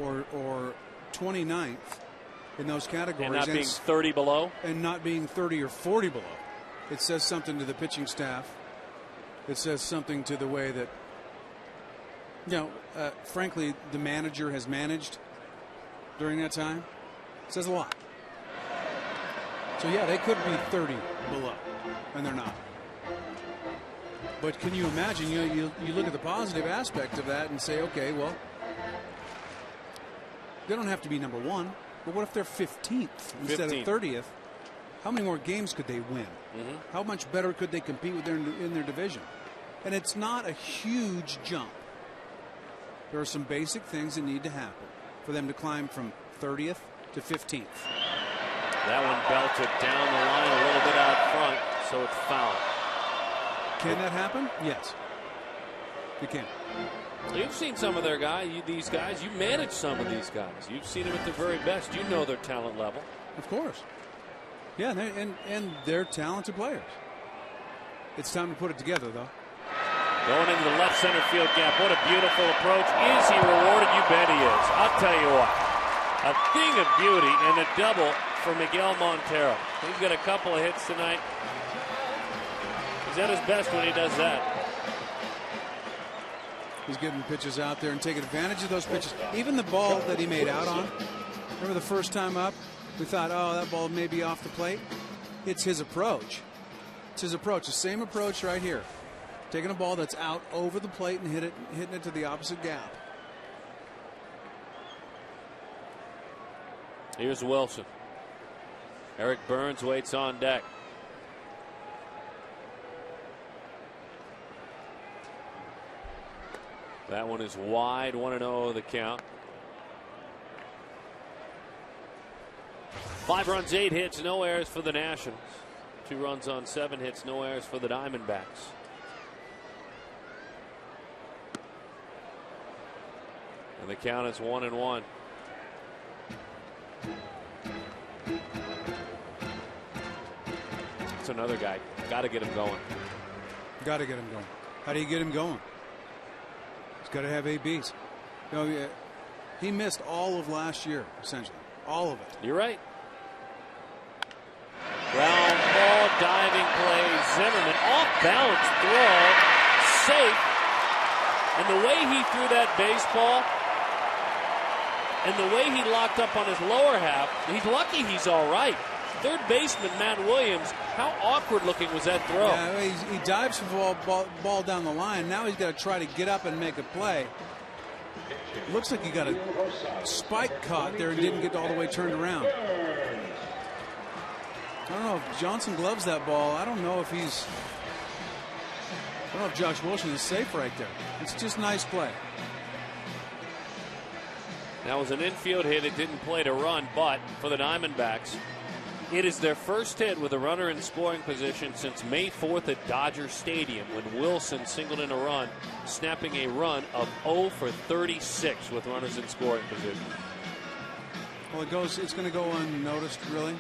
or 29th in those categories. And not being 30 below. And not being 30 or 40 below. It says something to the pitching staff. It says something to the way that, frankly, the manager has managed during that time. It says a lot. So, yeah, they could be 30 below, and they're not. But can you imagine, you look at the positive aspect of that and say, okay, well, they don't have to be number 1, but what if they're 15th instead of 30th? How many more games could they win? Mm-hmm. How much better could they compete with in their division? And it's not a huge jump. There are some basic things that need to happen for them to climb from 30th to 15th. That one belted down the line a little bit out front. so it's foul. Can that happen? Yes. You can. You've seen some of these guys. You manage some of these guys. You've seen them at their very best. You know their talent level. Of course. Yeah, and they're talented players. It's time to put it together, though. Going into the left center field gap. What a beautiful approach. Is he rewarded? You bet he is. I'll tell you what. A thing of beauty and a double for Miguel Montero. He's got a couple of hits tonight. He's at his best when he does that. He's getting pitches out there and taking advantage of those pitches. Even the ball that he made out on. Remember the first time up? We thought, oh, that ball may be off the plate. It's his approach. It's his approach. The same approach right here. Taking a ball that's out over the plate and hitting it to the opposite gap. Here's Wilson. Eric Burns waits on deck. That one is wide. 1-0 the count. 5 runs, 8 hits, no errors for the Nationals. 2 runs on 7 hits, no errors for the Diamondbacks. And the count is 1-1. It's another guy. Got to get him going. Got to get him going. How do you get him going? He's got to have ABs. You know, he missed all of last year, essentially. All of it. You're right. Ground ball, diving play. Zimmerman off balance throw. Safe. And the way he threw that baseball and the way he locked up on his lower half, he's lucky he's all right. Third baseman Matt Williams, how awkward looking was that throw? Yeah, he dives for the ball down the line. Now he's got to try to get up and make a play. Looks like he got a spike caught there and didn't get all the way turned around. I don't know if Johnson gloves that ball. I don't know if Josh Wilson is safe right there. It's just nice play. That was an infield hit. It didn't play to run, but for the Diamondbacks, it is their first hit with a runner in scoring position since May 4th at Dodger Stadium when Wilson singled in a run, snapping a run of 0 for 36 with runners in scoring position. Well, it's going to go unnoticed, really.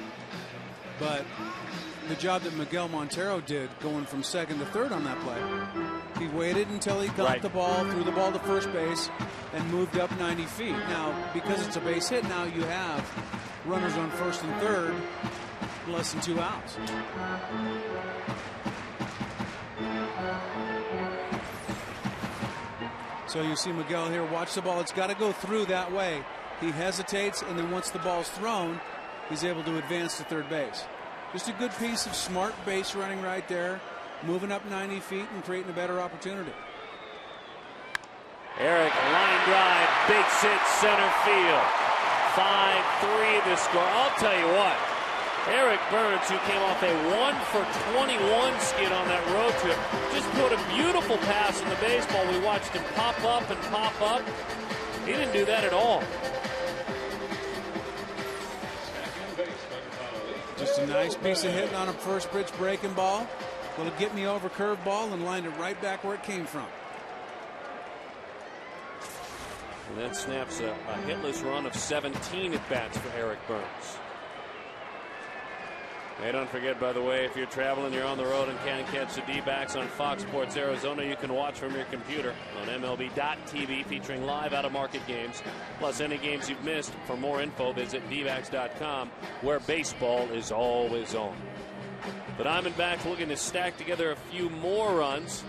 But the job that Miguel Montero did going from second to third on that play, he waited until he got the ball, threw the ball to first base, and moved up 90 feet. Now, because it's a base hit, now you have runners on first and third, less than 2 outs. So you see Miguel here, watch the ball. It's got to go through that way. He hesitates, and then once the ball's thrown, he's able to advance to third base. Just a good piece of smart base running right there, moving up 90 feet and creating a better opportunity. Eric, line drive, big hit center field. 5-3 the score. I'll tell you what, Eric Burns, who came off a 1 for 21 skid on that road trip, just put a beautiful pass in the baseball. We watched him pop up and pop up. He didn't do that at all. Just a nice piece of hitting on a first pitch breaking ball. Little get me over curve ball and lined it right back where it came from. And that snaps a hitless run of 17 at bats for Eric Burns. Hey, don't forget, by the way, if you're traveling, you're on the road and can't catch the D-backs on Fox Sports Arizona, you can watch from your computer on MLB.tv featuring live out-of-market games, plus any games you've missed. For more info, visit dbacks.com, where baseball is always on. The Diamondbacks looking to stack together a few more runs.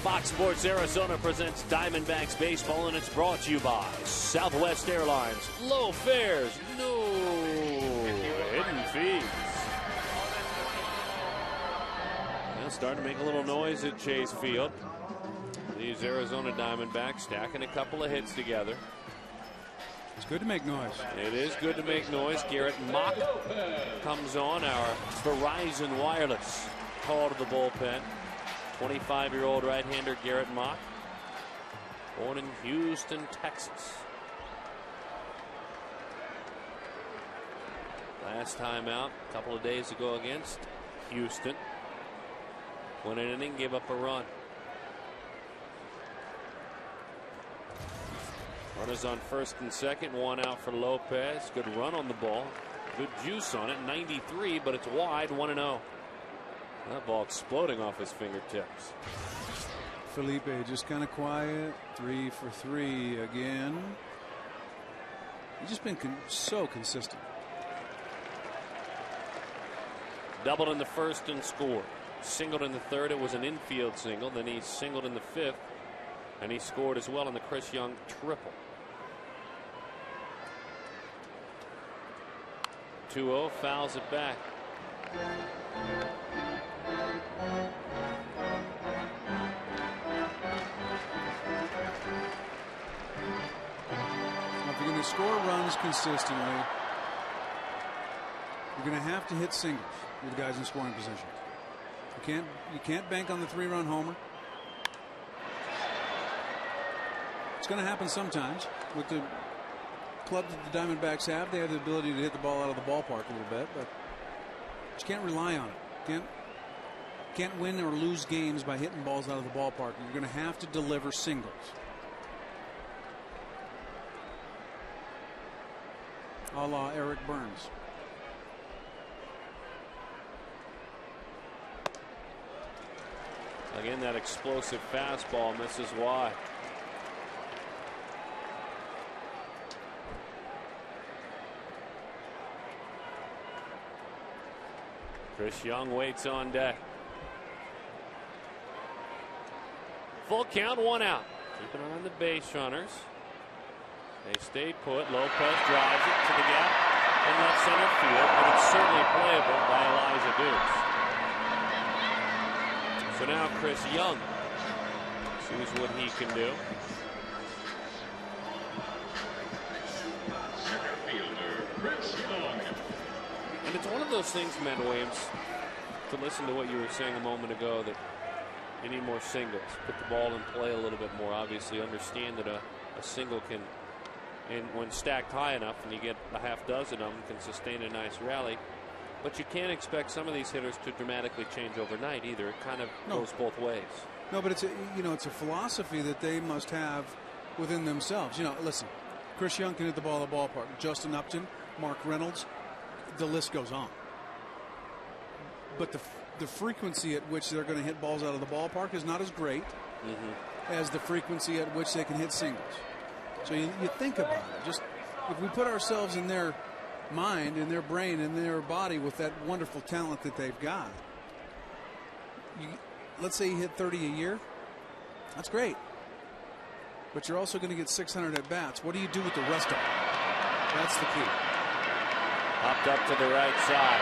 Fox Sports Arizona presents Diamondbacks baseball, and it's brought to you by Southwest Airlines. Low fares, no hidden fees. Now starting to make a little noise at Chase Field. These Arizona Diamondbacks stacking a couple of hits together. It's good to make noise. It is good to make noise. Garrett Mock comes on, our Verizon Wireless call to the bullpen. 25-year-old right-hander Garrett Mock, born in Houston, Texas. Last time out a couple of days ago against Houston. Won an inning, gave up a run. Runners on first and second, one out for Lopez. Good run on the ball. Good juice on it. 93, but it's wide, 1-0. That ball exploding off his fingertips. Felipe just kind of quiet. 3 for 3 again. He's just been so consistent. Doubled in the first and scored. Singled in the third. It was an infield single. Then he singled in the fifth. And he scored as well in the Chris Young triple. 2-0, fouls it back. If you're going to score runs consistently, you're going to have to hit singles with guys in scoring positions. You can't bank on the 3-run homer. It's going to happen sometimes with the club that the Diamondbacks have. They have the ability to hit the ball out of the ballpark a little bit, but you can't rely on it. Can't win or lose games by hitting balls out of the ballpark. You're going to have to deliver singles. A la Eric Burns. Again, that explosive fastball misses wide. Chris Young waits on deck. Full count, one out. Keep an eye on the base runners. They stay put. Lopez drives it to the gap in left center field, but it's certainly playable by Elijah Dukes. So now Chris Young sees what he can do. Center fielder Chris Young. And it's one of those things, Matt Williams, to listen to what you were saying a moment ago, that you need more singles. Put the ball in play a little bit more. Obviously, understand that a single can, and when stacked high enough and you get a half dozen of them, can sustain a nice rally. But you can't expect some of these hitters to dramatically change overnight either. It kind of goes both ways. No, but it's a philosophy that they must have within themselves. Listen, Chris Young can hit the ball at the ballpark. Justin Upton, Mark Reynolds, the list goes on. But the frequency at which they're going to hit balls out of the ballpark is not as great as the frequency at which they can hit singles. So you think about it. Just if we put ourselves in their mind, in their brain, in their body with that wonderful talent that they've got. Let's say you hit 30 a year. That's great. But you're also going to get 600 at bats. What do you do with the rest of them? That's the key. Popped up to the right side.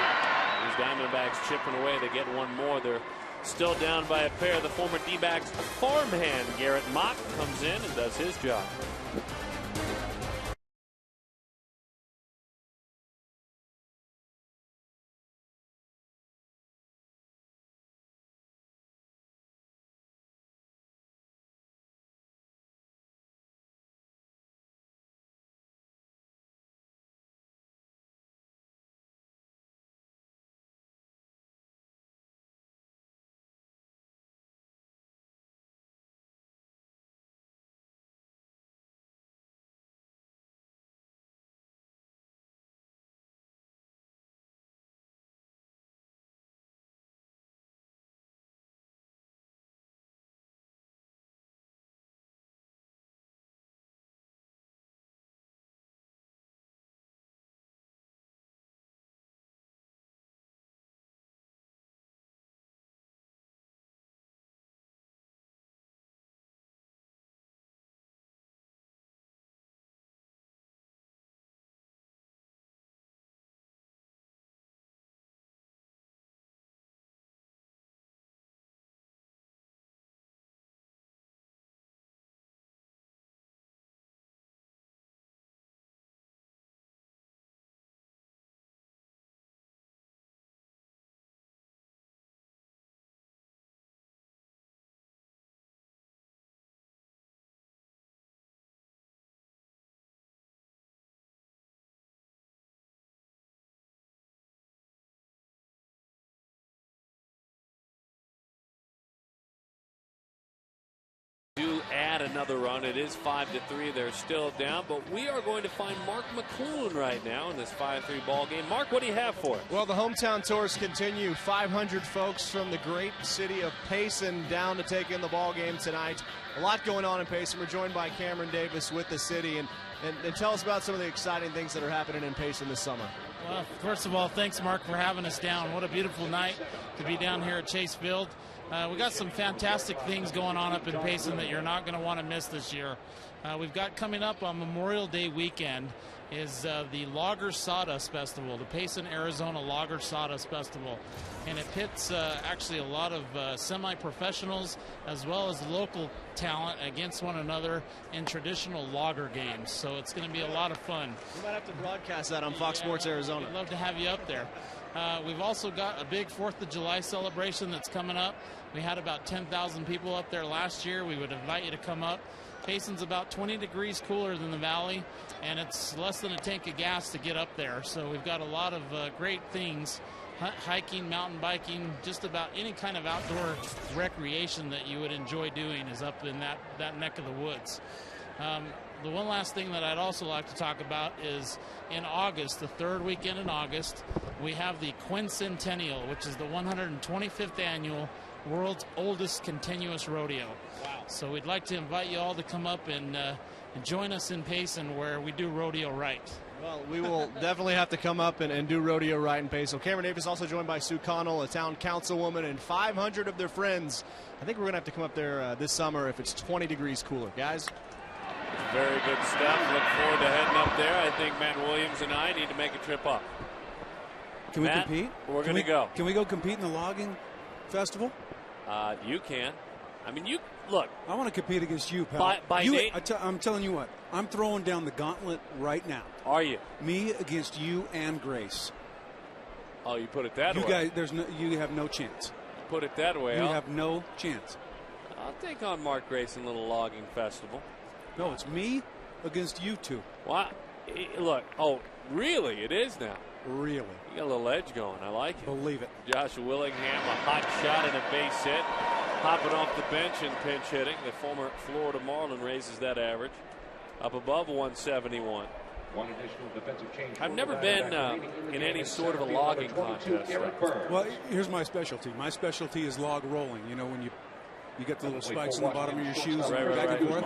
These Diamondbacks chipping away. They get one more. They're still down by a pair. The former D-backs farmhand Garrett Mock comes in and does his job. add another run. It is 5-3. They're still down, but we are going to find Mark McClune right now in this 5-3 ball game. Mark, what do you have for us? Well, the hometown tours continue. 500 folks from the great city of Payson down to take in the ball game tonight. A lot going on in Payson. We're joined by Cameron Davis with the city, and tell us about some of the exciting things that are happening in Payson this summer. Well, first of all, thanks, Mark, for having us down. What a beautiful night to be down here at Chase Field. We got some fantastic things going on up in Payson that you're not going to want to miss this year. We've got coming up on Memorial Day weekend is the Lager Sawdust Festival, the Payson, Arizona Lager Sawdust Festival. And it pits actually a lot of semi-professionals as well as local talent against one another in traditional lager games. So it's going to be a lot of fun. We might have to broadcast that on Fox Sports Arizona. We'd love to have you up there. We've also got a big 4th of July celebration that's coming up. We had about 10,000 people up there last year. We would invite you to come up. Payson's about 20 degrees cooler than the valley, and it's less than a tank of gas to get up there. So we've got a lot of great things, hiking, mountain biking, just about any kind of outdoor recreation that you would enjoy doing is up in that neck of the woods. The one last thing that I'd also like to talk about is in August, the 3rd weekend in August, we have the Quincentennial, which is the 125th annual world's oldest continuous rodeo. Wow. So we'd like to invite you all to come up and join us in Payson where we do rodeo right. Well, we will definitely have to come up and do rodeo right in Payson. Cameron Davis also joined by Sue Connell, a town councilwoman, and 500 of their friends. I think we're going to have to come up there this summer if it's 20 degrees cooler. Guys? Very good stuff. Look forward to heading up there. I think Matt Williams and I need to make a trip up. Can we compete? We're going to go. Can we go compete in the logging festival? You can. I mean, you look. I want to compete against you, pal. I'm telling you what. I'm throwing down the gauntlet right now. Are you? Me against you and Grace. Oh, you put it that way. You guys, you have no chance. Put it that way. You have no chance. I'll take on Mark Grace in a little logging festival. No, it's me against you two. Wow. Look. Oh, really? It is now. Really. You got a little edge going. I like it. Believe it. Joshua Willingham, a hot shot and a base hit. Hopping off the bench and pinch hitting. The former Florida Marlin raises that average up above 171. One additional defensive change. I've never been in any sort of a logging contest. Well, here's my specialty. My specialty is log rolling. You know, when you get the little spikes on the bottom of your shoes and back and forth.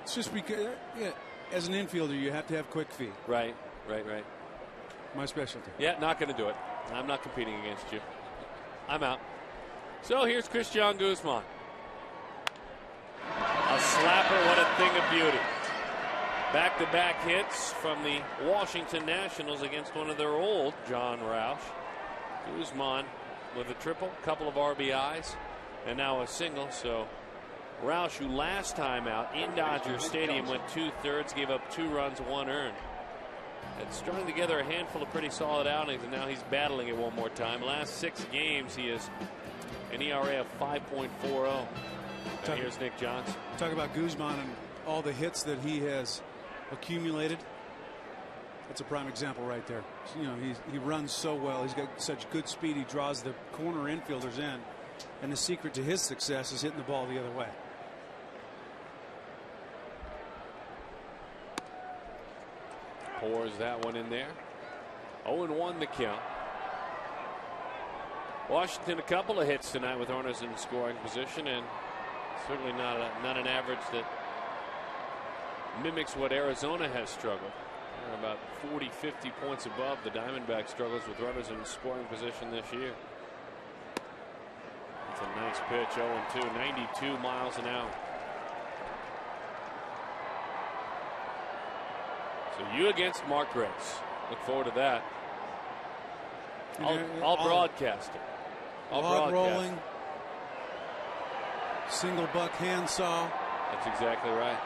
It's just because, as an infielder, you have to have quick feet. Right. My specialty. Yeah, not going to do it. I'm not competing against you. I'm out. So here's Christian Guzman. A slapper, what a thing of beauty. Back-to-back hits from the Washington Nationals against one of their old, John Roush. Guzman with a triple, couple of RBIs, and now a single. So Roush, who last time out in Dodger Stadium went 2/3, gave up 2 runs, 1 earned. And strung together a handful of pretty solid outings, and now he's battling it one more time. Last 6 games, he is an ERA of 5.40. And here's Nick Johnson. Talk about Guzman and all the hits that he has accumulated. That's a prime example right there. You know, he runs so well. He's got such good speed. He draws the corner infielders in. And the secret to his success is hitting the ball the other way. Pours that one in there. 0-1 the count. Washington a couple of hits tonight with runners in scoring position, and certainly not an average that mimics what Arizona has struggled. They're about 40-50 points above the Diamondbacks struggles with runners in scoring position this year. It's a nice pitch. 0-2, 92 miles an hour. So you against Mark Grace. Look forward to that. I'll broadcast it. Log rolling, single buck handsaw. That's exactly right.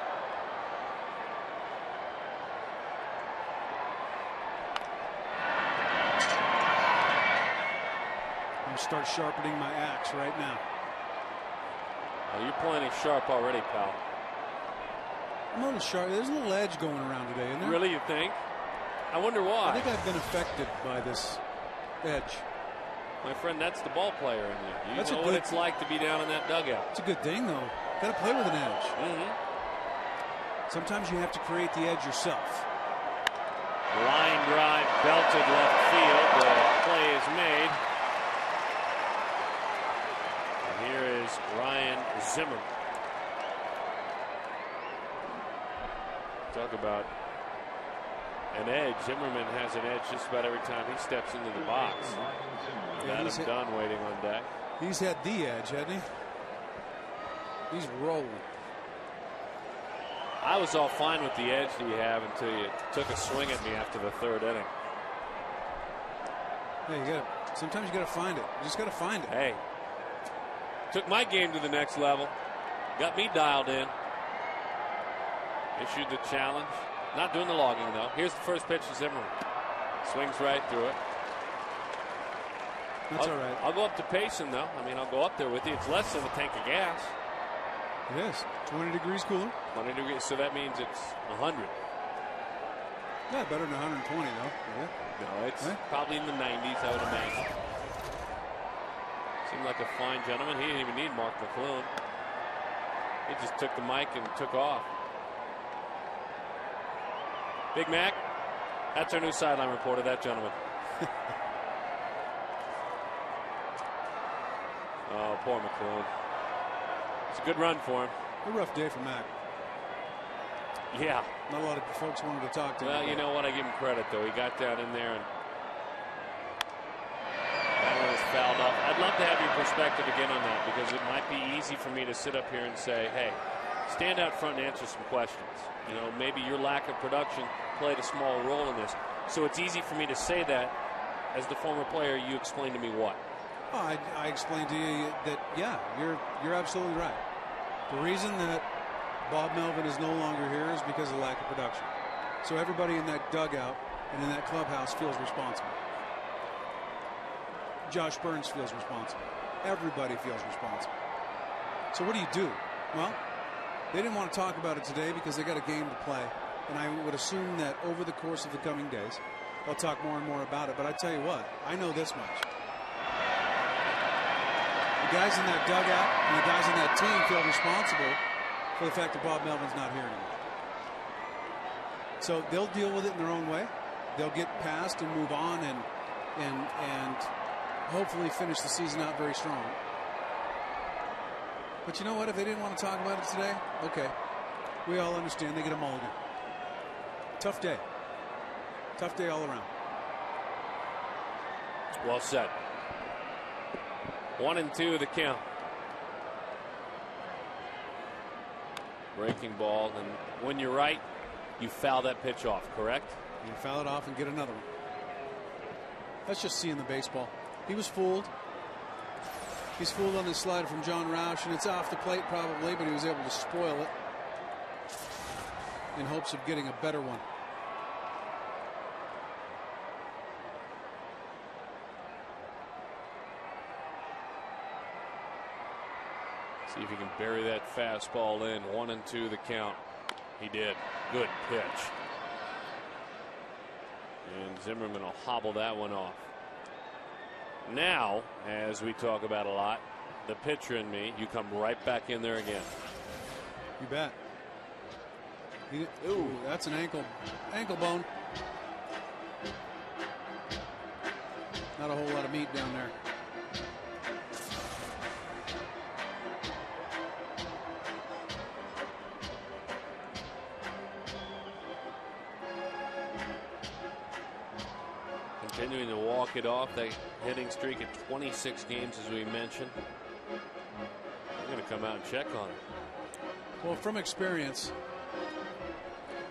I'm going to start sharpening my axe right now. Well, you're plenty sharp already, pal. I'm a little sharp. There's a little edge going around today, isn't there? Really, you think? I wonder why. I think I've been affected by this edge. My friend, that's the ball player in there. You That's know what it's like to be down in that dugout. It's a good thing, though. Got to play with an edge. Mm-hmm. Sometimes you have to create the edge yourself. Line drive belted left field. The play is made. And here is Ryan Zimmerman. Talk about an edge. Zimmerman has an edge just about every time he steps into the box. Adam Dunn waiting on deck. He's had the edge, hasn't he? He's rolling. I was all fine with the edge that you have until you took a swing at me after the third inning. Hey, sometimes you got to find it. You just got to find it. Hey, took my game to the next level. Got me dialed in. Issued the challenge. Not doing the logging, though. Here's the first pitch to Zimmerman. Swings right through it. That's all right. I'll go up to Payson, though. I mean, I'll go up there with you. It's less than a tank of gas. It is. 20 degrees cooler. 20 degrees, so that means it's 100. Yeah, better than 120, though. Yeah. No, it's probably in the 90s, I would imagine. Seemed like a fine gentleman. He didn't even need Mark McClune. He just took the mic and took off. Big Mac, that's our new sideline reporter, that gentleman. Oh, poor McClune. It's a good run for him. A rough day for Mac. Yeah. Not a lot of folks wanted to talk to him. Well, you know what? I give him credit, though. He got down in there and that one was fouled off. I'd love to have your perspective again on that, because it might be easy for me to sit up here and say, hey, stand out front and answer some questions. You know, maybe your lack of production played a small role in this. So it's easy for me to say that. As the former player, you explain to me what? Oh, I explained to you that, yeah, you're absolutely right. The reason that Bob Melvin is no longer here is because of lack of production. So everybody in that dugout and in that clubhouse feels responsible. Josh Burns feels responsible. Everybody feels responsible. So what do? Well, they didn't want to talk about it today because they got a game to play. And I would assume that over the course of the coming days, they'll talk more and more about it. But I tell you what, I know this much. The guys in that dugout and the guys in that team feel responsible for the fact that Bob Melvin's not here anymore. So they'll deal with it in their own way. They'll get past and move on and hopefully finish the season out very strong. But you know what? If they didn't want to talk about it today, okay. We all understand. They get a mulligan. Tough day. Tough day all around. Well said. 1-2 the count. Breaking ball, and when you're right, you foul that pitch off, correct? You foul it off and get another one. That's just seeing the baseball. He was fooled. He's fooled on this slider from John Roush, and it's off the plate probably, but he was able to spoil it in hopes of getting a better one. See if he can bury that fastball in. 1-2 the count. He did. Good pitch. And Zimmerman will hobble that one off. Now, as we talk about a lot, the pitcher in me, you come right back in there again. You bet. Ooh, that's an ankle bone. Not a whole lot of meat down there. Continuing to walk it off, that hitting streak at 26 games, as we mentioned. I'm going to come out and check on it. Well, from experience,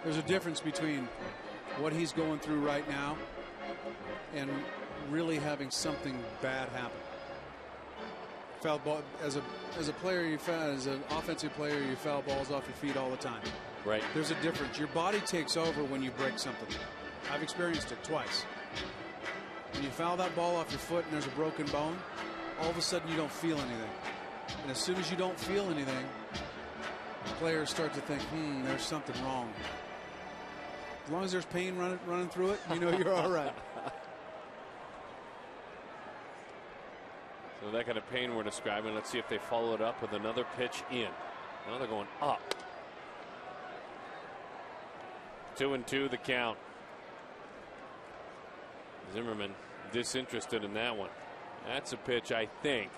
there's a difference between what he's going through right now and really having something bad happen. Foul ball as a player, as an offensive player, you foul balls off your feet all the time. Right. There's a difference. Your body takes over when you break something. I've experienced it twice. When you foul that ball off your foot and there's a broken bone, all of a sudden you don't feel anything. And as soon as you don't feel anything, players start to think, there's something wrong. As long as there's pain running through it, you know you're all right. So that kind of pain we're describing. Let's see if they follow it up with another pitch in. Now they're going up. 2-2 the count. Zimmerman disinterested in that one. That's a pitch, I think.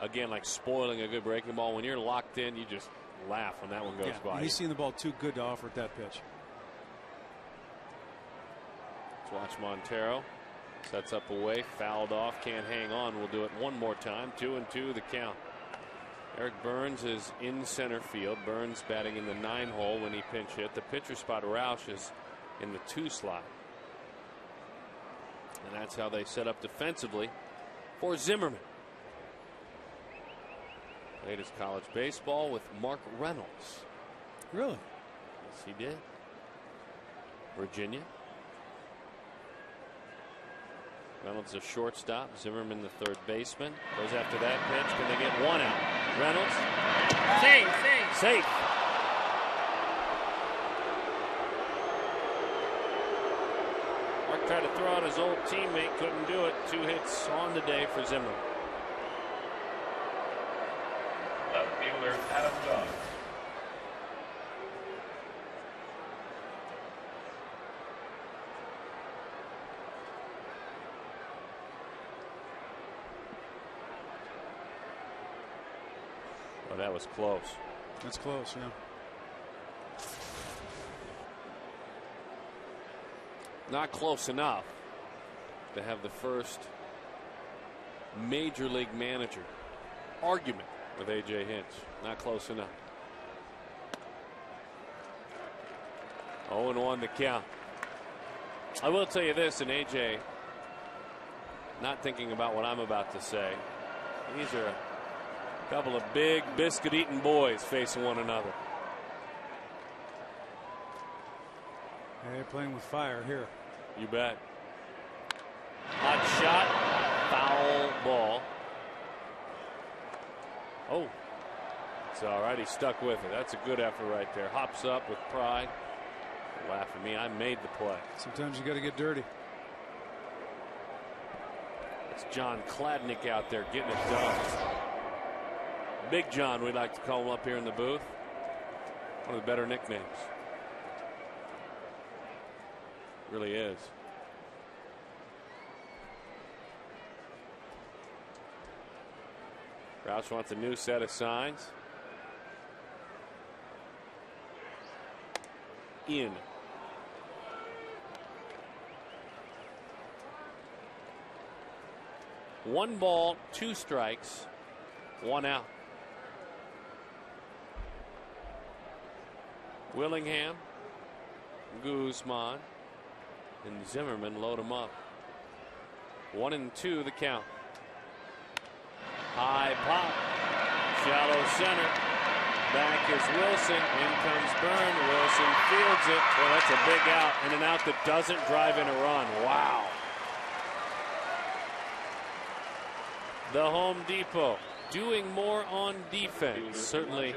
Again, like spoiling a good breaking ball. When you're locked in, you just laugh when that one goes by. He's seen the ball too good to offer at that pitch. Let's watch Montero. Sets up away, fouled off, can't hang on. We'll do it one more time. 2-2 the count. Eric Burns is in center field. Burns batting in the 9 hole when he pinch hit. The pitcher spot, Roush, is in the 2 slot. And that's how they set up defensively for Zimmerman. Played his college baseball with Mark Reynolds. Really? Yes, he did. Virginia. Reynolds a shortstop. Zimmerman the third baseman. Goes after that pitch. Can they get one out? Reynolds. Safe. Mark tried to throw out his old teammate. Couldn't do it. 2 hits on the day for Zimmerman. The fielder, Adam Dunn. Oh, that was close. That's close, yeah. Not close enough to have the first major league manager argument with A.J. Hinch. Not close enough. 0-1 the count. I will tell you this, and A.J. not thinking about what I'm about to say. These are a couple of big biscuit-eating boys facing one another. They're playing with fire here. You bet. Hot shot, foul ball. Oh, it's all right. He stuck with it. That's a good effort right there. Hops up with pride. Laugh at me. I made the play. Sometimes you got to get dirty. It's John Kladnick out there getting it done. Big John, we like to call him up here in the booth. One of the better nicknames. Really is. Roush wants a new set of signs. In. One ball, 2 strikes, 1 out. Willingham, Guzman, and Zimmerman load him up. 1-2 the count. High pop, shallow center. Back is Wilson. In comes Byrne. Wilson fields it. Well, that's a big out, and an out that doesn't drive in a run. Wow. The Home Depot doing more on defense. Certainly.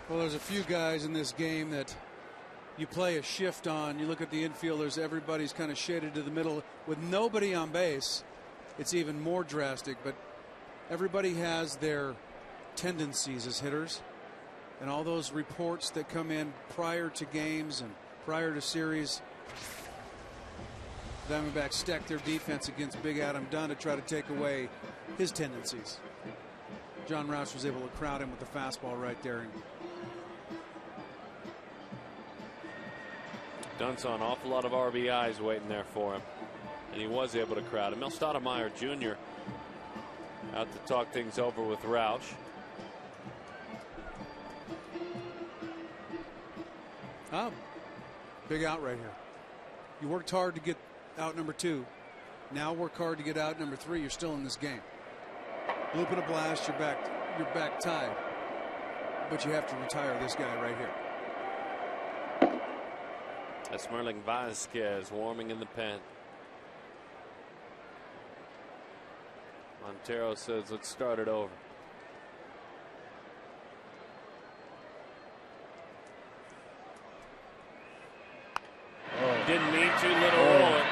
Well, there's a few guys in this game that you play a shift on. You look at the infielders, everybody's kind of shaded to the middle. With nobody on base, it's even more drastic, but everybody has their tendencies as hitters, and all those reports that come in prior to games and prior to series. Diamondbacks stack their defense against Big Adam Dunn to try to take away his tendencies. John Roush was able to crowd him with the fastball right there. Dunn saw an awful lot of RBIs waiting there for him, and he was able to crowd him. Mel Stoudemire Jr. out to talk things over with Roush. Oh, big out right here. You worked hard to get out number 2. Now work hard to get out number 3. You're still in this game. Loop and a blast, you're back tied. But you have to retire this guy right here. That's Merling Vasquez warming in the pen. Montero says, let's start it over. Didn't mean to, little roller.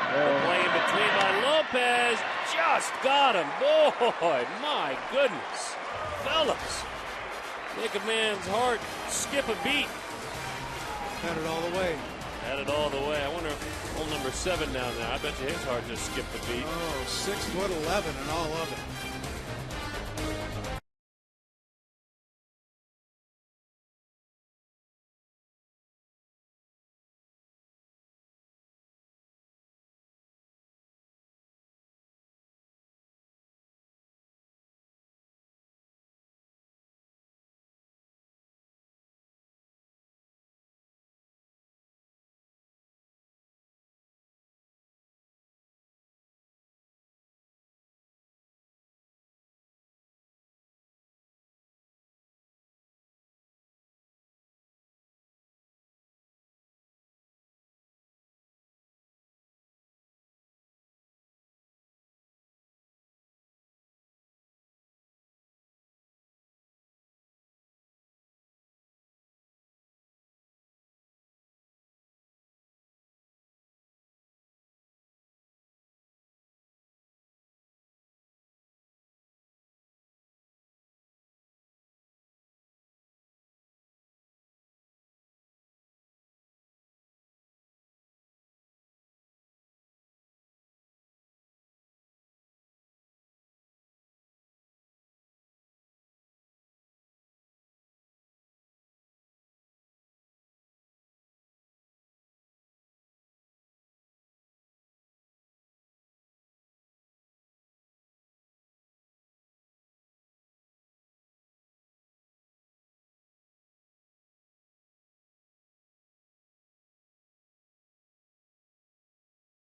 The play in between by Lopez. Just got him. Boy, my goodness. Fellas, make a man's heart skip a beat. Had it all the way. Had it all the way. I wonder if old number 7 down there, I bet you his heart just skipped a beat. Oh, 6'11" and all of it.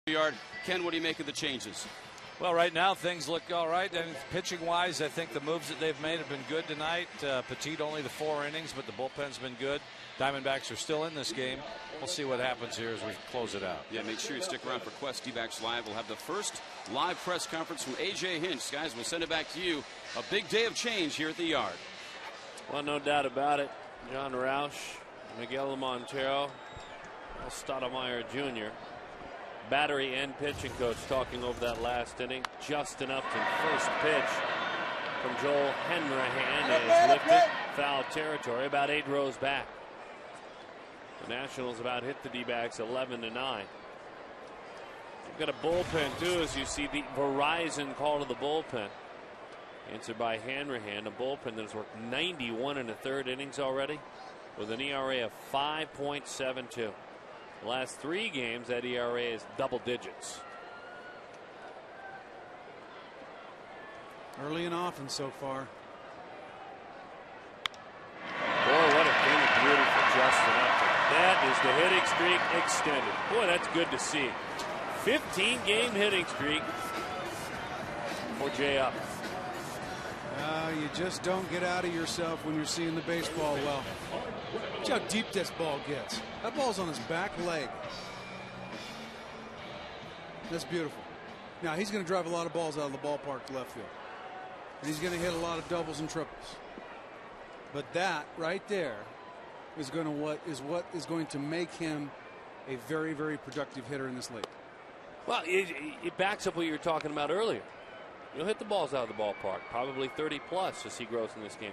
Yard. Ken, what do you make of the changes? Well, right now things look all right. And pitching-wise, I think the moves that they've made have been good tonight. Petit only the 4 innings, but the bullpen's been good. Diamondbacks are still in this game. We'll see what happens here as we close it out. Yeah, make sure you stick around for Quest D-Backs Live. We'll have the first live press conference from A.J. Hinch. Guys, we'll send it back to you. A big day of change here at the Yard. Well, no doubt about it. John Roush, Miguel Montero, Stoudemire Jr., battery and pitching coach talking over that last inning. Justin Upton, first pitch from Joel Henrahan is lifted. Foul territory, about 8 rows back. The Nationals about hit the D-backs 11-9. You've got a bullpen too, as you see the Verizon call to the bullpen. Answered by Hanrahan, a bullpen that has worked 91 1/3 innings already with an ERA of 5.72. The last 3 games, that ERA is double digits. Early and often so far. Boy, what a thing of beauty for Justin Upton. That is the hitting streak extended. Boy, that's good to see. 15-game hitting streak for Jay Upton. You just don't get out of yourself when you're seeing the baseball well. Watch how deep this ball gets. That ball's on his back leg. That's beautiful. Now, he's going to drive a lot of balls out of the ballpark to left field. And he's going to hit a lot of doubles and triples. But that right there is going to what is going to make him a very, very productive hitter in this league. Well, it backs up what you were talking about earlier. He'll hit the balls out of the ballpark, probably 30 plus as he grows in this game.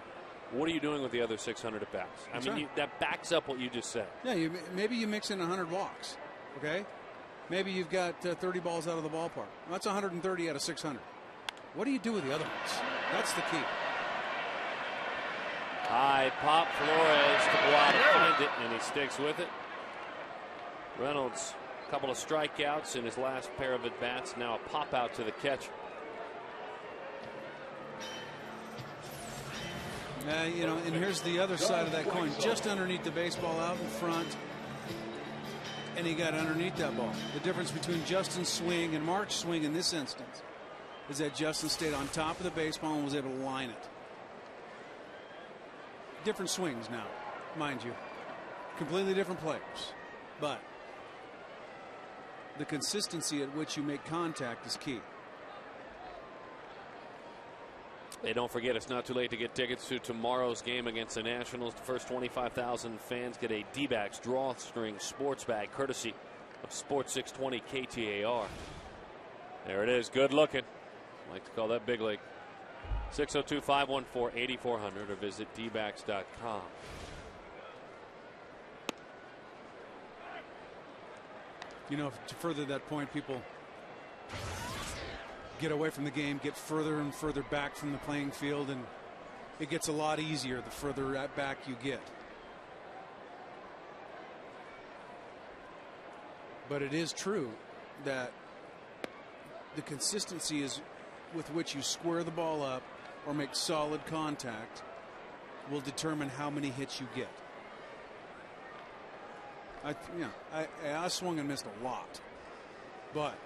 What are you doing with the other 600 at bats? I mean, right. that backs up what you just said. Yeah, maybe you mix in 100 walks. Okay, maybe you've got 30 balls out of the ballpark. Well, that's 130 out of 600. What do you do with the other ones? That's the key. High pop, Flores to go out and find it, and he sticks with it. Reynolds, a couple of strikeouts in his last pair of at bats. Now a pop out to the catcher. And here's the other side of that coin. Just underneath the baseball out in front, and he got underneath that ball. The difference between Justin's swing and Mark's swing in this instance is that Justin stayed on top of the baseball and was able to line it. Different swings now, mind you. Completely different players. But the consistency at which you make contact is key. Hey, don't forget, it's not too late to get tickets to tomorrow's game against the Nationals. The first 25,000 fans get a D-backs drawstring sports bag courtesy of Sports 620 KTAR. There it is. Good looking. I like to call that big league. 602-514-8400 or visit dbacks.com. You know, to further that point, people get away from the game, get further and further back from the playing field, and it gets a lot easier the further back you get. But it is true that the consistency is with which you square the ball up or make solid contact will determine how many hits you get. I swung and missed a lot, but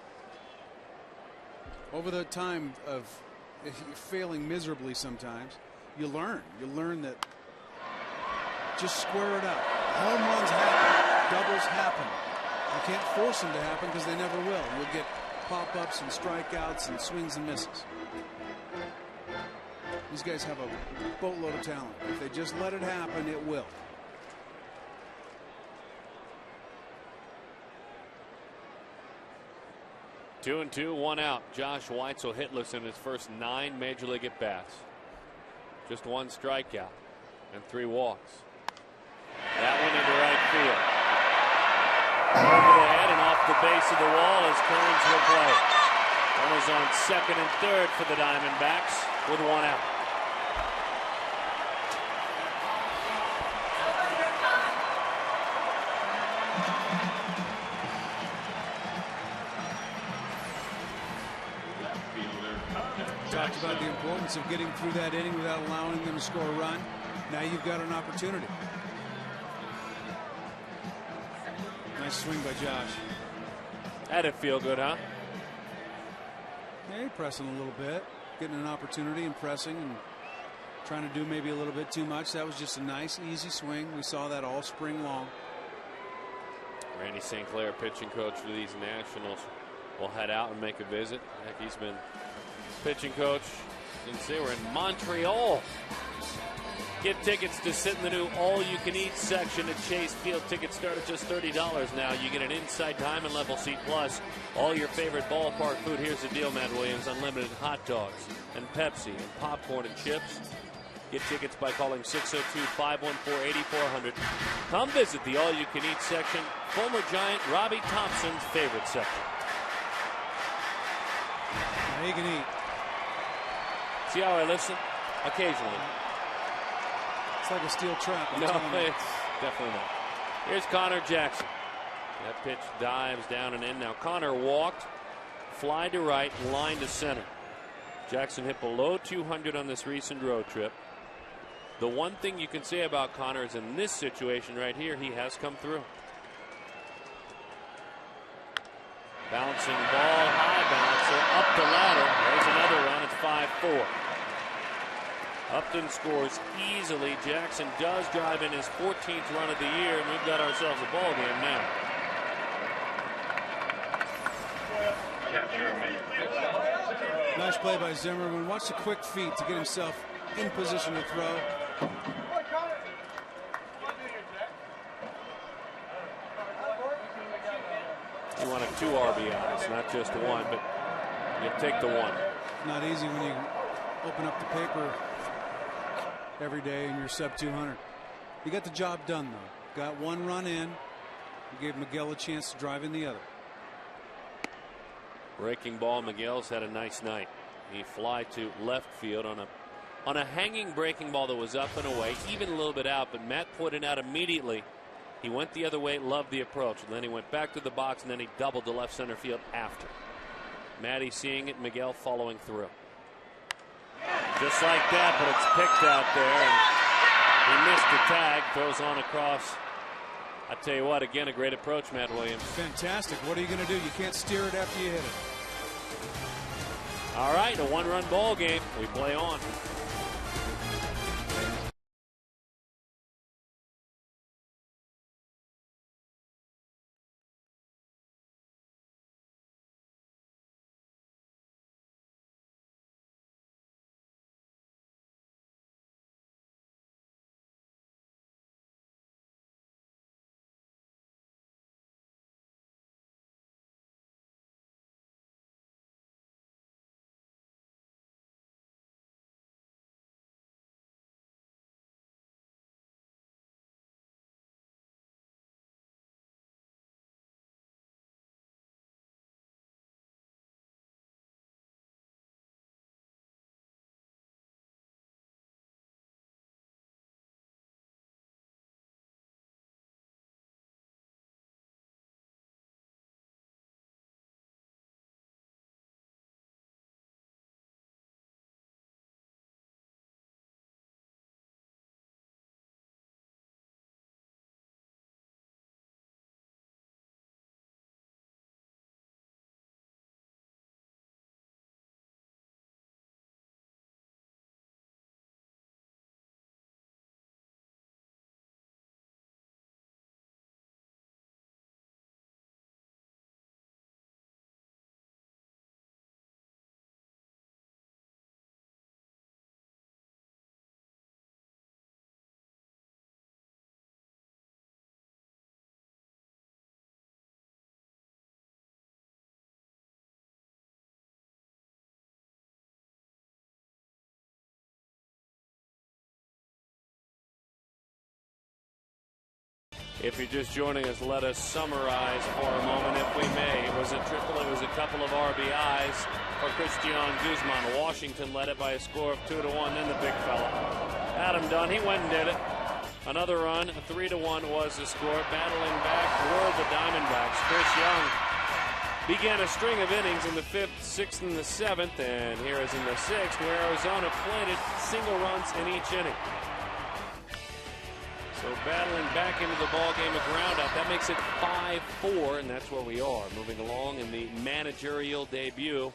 over the time of failing miserably sometimes, you learn. You learn that just square it up. Home runs happen. Doubles happen. You can't force them to happen because they never will. You'll get pop-ups and strikeouts and swings and misses. These guys have a boatload of talent. If they just let it happen, it will. Two and two, one out. Josh Weitzel hitless in his first 9 major league at bats. Just 1 strikeout and 3 walks. That one into right field. Over the head and off the base of the wall as Kearns will play. Runners on second and third for the Diamondbacks with 1 out. Talked about the importance of getting through that inning without allowing them to score a run. Now you've got an opportunity. Nice swing by Josh. That'd feel good, huh? Yeah, pressing a little bit, getting an opportunity and pressing and trying to do maybe a little bit too much. That was just a nice, easy swing. We saw that all spring long. Randy St. Clair, pitching coach for these Nationals, will head out and make a visit. Heck, he's been pitching coach since they were in Montreal. Get tickets to sit in the new all-you-can-eat section at Chase Field. Tickets start at just $30 now. You get an inside diamond level seat plus all your favorite ballpark food. Here's the deal, Matt Williams: unlimited hot dogs and Pepsi and popcorn and chips. Get tickets by calling 602-514-8400. Come visit the all-you-can-eat section, former Giant Robbie Thompson's favorite section. Now you can eat. See how I listen? Occasionally. It's like a steel trap. No, it's definitely not. Here's Connor Jackson. That pitch dives down and in. Now Connor walked, fly to right, line to center. Jackson hit below 200 on this recent road trip. The one thing you can say about Connor is in this situation right here, he has come through. Bouncing ball, high bouncer, up the ladder. There's another run. It's 5-4. Upton scores easily. Jackson does drive in his 14th run of the year, and we've got ourselves a ball game now. Nice play by Zimmerman. Watch the quick feet to get himself in position to throw. You wanted 2 RBIs, not just 1, but you take the 1. Not easy when you open up the paper every day and you're sub 200. You got the job done, though. Got 1 run in. You gave Miguel a chance to drive in the other. Breaking ball. Miguel's had a nice night. He fly to left field on a hanging breaking ball that was up and away, even a little bit out, but Matt pointed out immediately he went the other way, loved the approach, and then he went back to the box, and then he doubled to left center field after. Matty seeing it, Miguel following through. Just like that, but it's picked out there, and he missed the tag, throws on across. I tell you what, again, a great approach, Matt Williams. Fantastic. What are you going to do? You can't steer it after you hit it. All right, a 1-run ball game. We play on. If you're just joining us, let us summarize for a moment, if we may. It was a triple. It was a couple of RBIs for Christian Guzman. Washington led it by a score of 2-1. Then the big fella, Adam Dunn, he went and did it. Another run, 3-1 was the score. Battling back were the Diamondbacks. Chris Young began a string of innings in the 5th, 6th, and the 7th. And here is in the 6th, where Arizona planted single runs in each inning. So battling back into the ball game, a ground out. That makes it 5-4, and that's where we are. Moving along in the managerial debut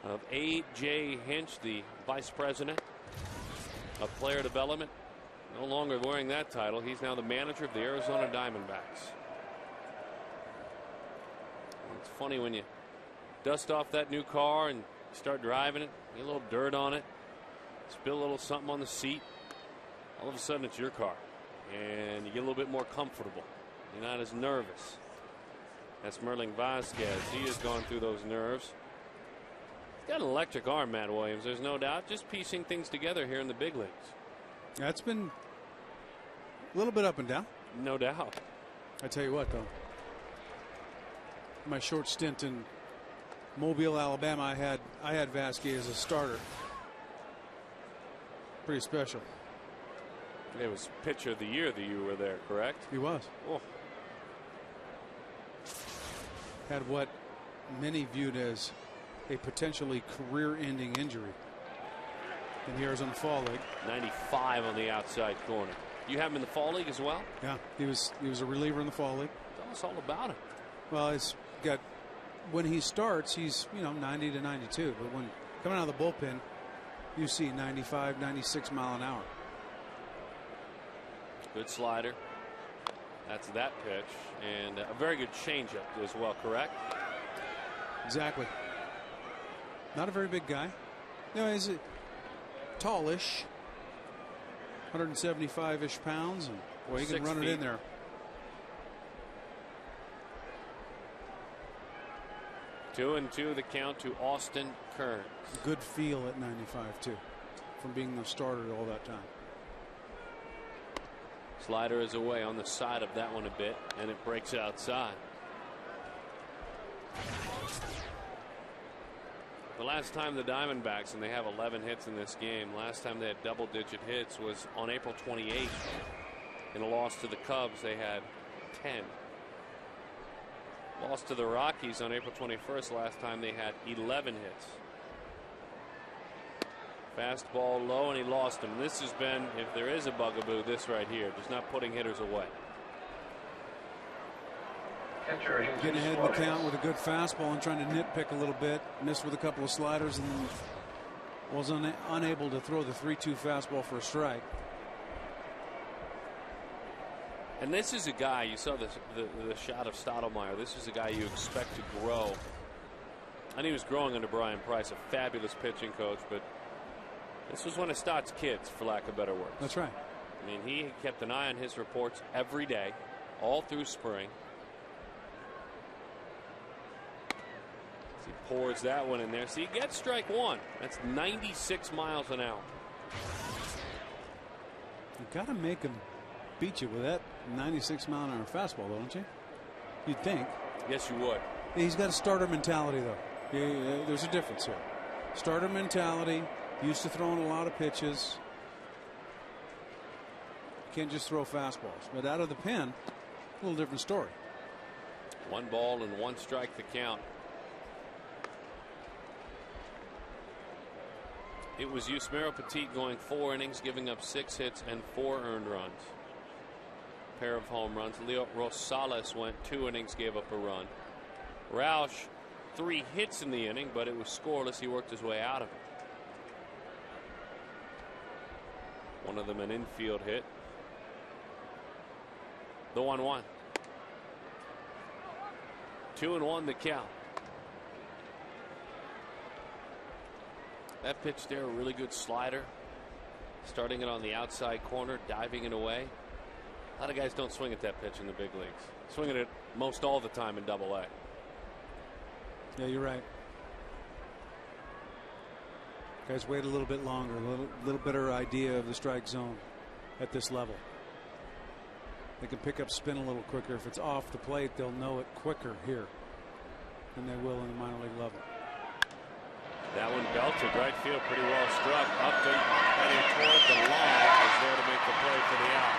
of A.J. Hinch, the vice president of player development. No longer wearing that title. He's now the manager of the Arizona Diamondbacks. It's funny when you dust off that new car and start driving it, get a little dirt on it, spill a little something on the seat. All of a sudden it's your car. And you get a little bit more comfortable. You're not as nervous. That's Merlin Vasquez. He has gone through those nerves. He's got an electric arm, Matt Williams. There's no doubt. Just piecing things together here in the big leagues. That's been a little bit up and down. No doubt. I tell you what, though. My short stint in Mobile, Alabama, I had Vasquez as a starter. Pretty special. It was pitcher of the year that you were there, correct? He was. Oh. Had what many viewed as a potentially career-ending injury in the Arizona Fall League. 95 on the outside corner. You have him in the Fall League as well? Yeah, he was a reliever in the Fall League. Tell us all about him. Well, it's got, when he starts, he's 90 to 92, but when coming out of the bullpen, you see 95, 96 mile an hour. Good slider. That's that pitch. And a very good changeup as well, correct? Exactly. Not a very big guy. He's tallish. 175-ish pounds. And boy, he can run it in there. Two and two the count to Austin Kearns. Good feel at 95 too, from being the starter all that time. Slider is away on the side of that one a bit, and it breaks outside. The last time the Diamondbacks, and they have 11 hits in this game, last time they had double-digit hits was on April 28th. In a loss to the Cubs, they had 10. Lost to the Rockies on April 21st. Last time they had 11 hits. Fastball low, and he lost him. This has been, if there is a bugaboo, this right here, just not putting hitters away. Getting ahead in the count with a good fastball and trying to nitpick a little bit. Missed with a couple of sliders and then was unable to throw the 3-2 fastball for a strike. And this is a guy, you saw the shot of Stottlemyre. This is a guy you expect to grow. And he was growing under Brian Price, a fabulous pitching coach, but this was one of Stott's kids, for lack of better words. That's right. I mean, he kept an eye on his reports every day, all through spring. He pours that one in there. So he gets strike one. That's 96 miles an hour. You got to make him beat you with that 96 mile an hour fastball, don't you? You'd think. Yes, you would. He's got a starter mentality, though. There's a difference here. Starter mentality. Used to throwing a lot of pitches. Can't just throw fastballs. But out of the pen, a little different story. 1 ball and 1 strike to count. It was Yusmeiro Petit going 4 innings, giving up 6 hits and 4 earned runs. Pair of home runs. Leo Rosales went 2 innings, gave up a run. Roush 3 hits in the inning, but it was scoreless. He worked his way out of it. One of them an infield hit. The 1-1. 2-1 the count. That pitch there, a really good slider. Starting it on the outside corner, diving it away. A lot of guys don't swing at that pitch in the big leagues. Swinging it most all the time in Double-A. Yeah, you're right. Guys wait a little bit longer, a little better idea of the strike zone at this level. They can pick up spin a little quicker. If it's off the plate, they'll know it quicker here than they will in the minor league level. That one belted right field, pretty well struck. Upton heading toward the line is there to make the play for the out.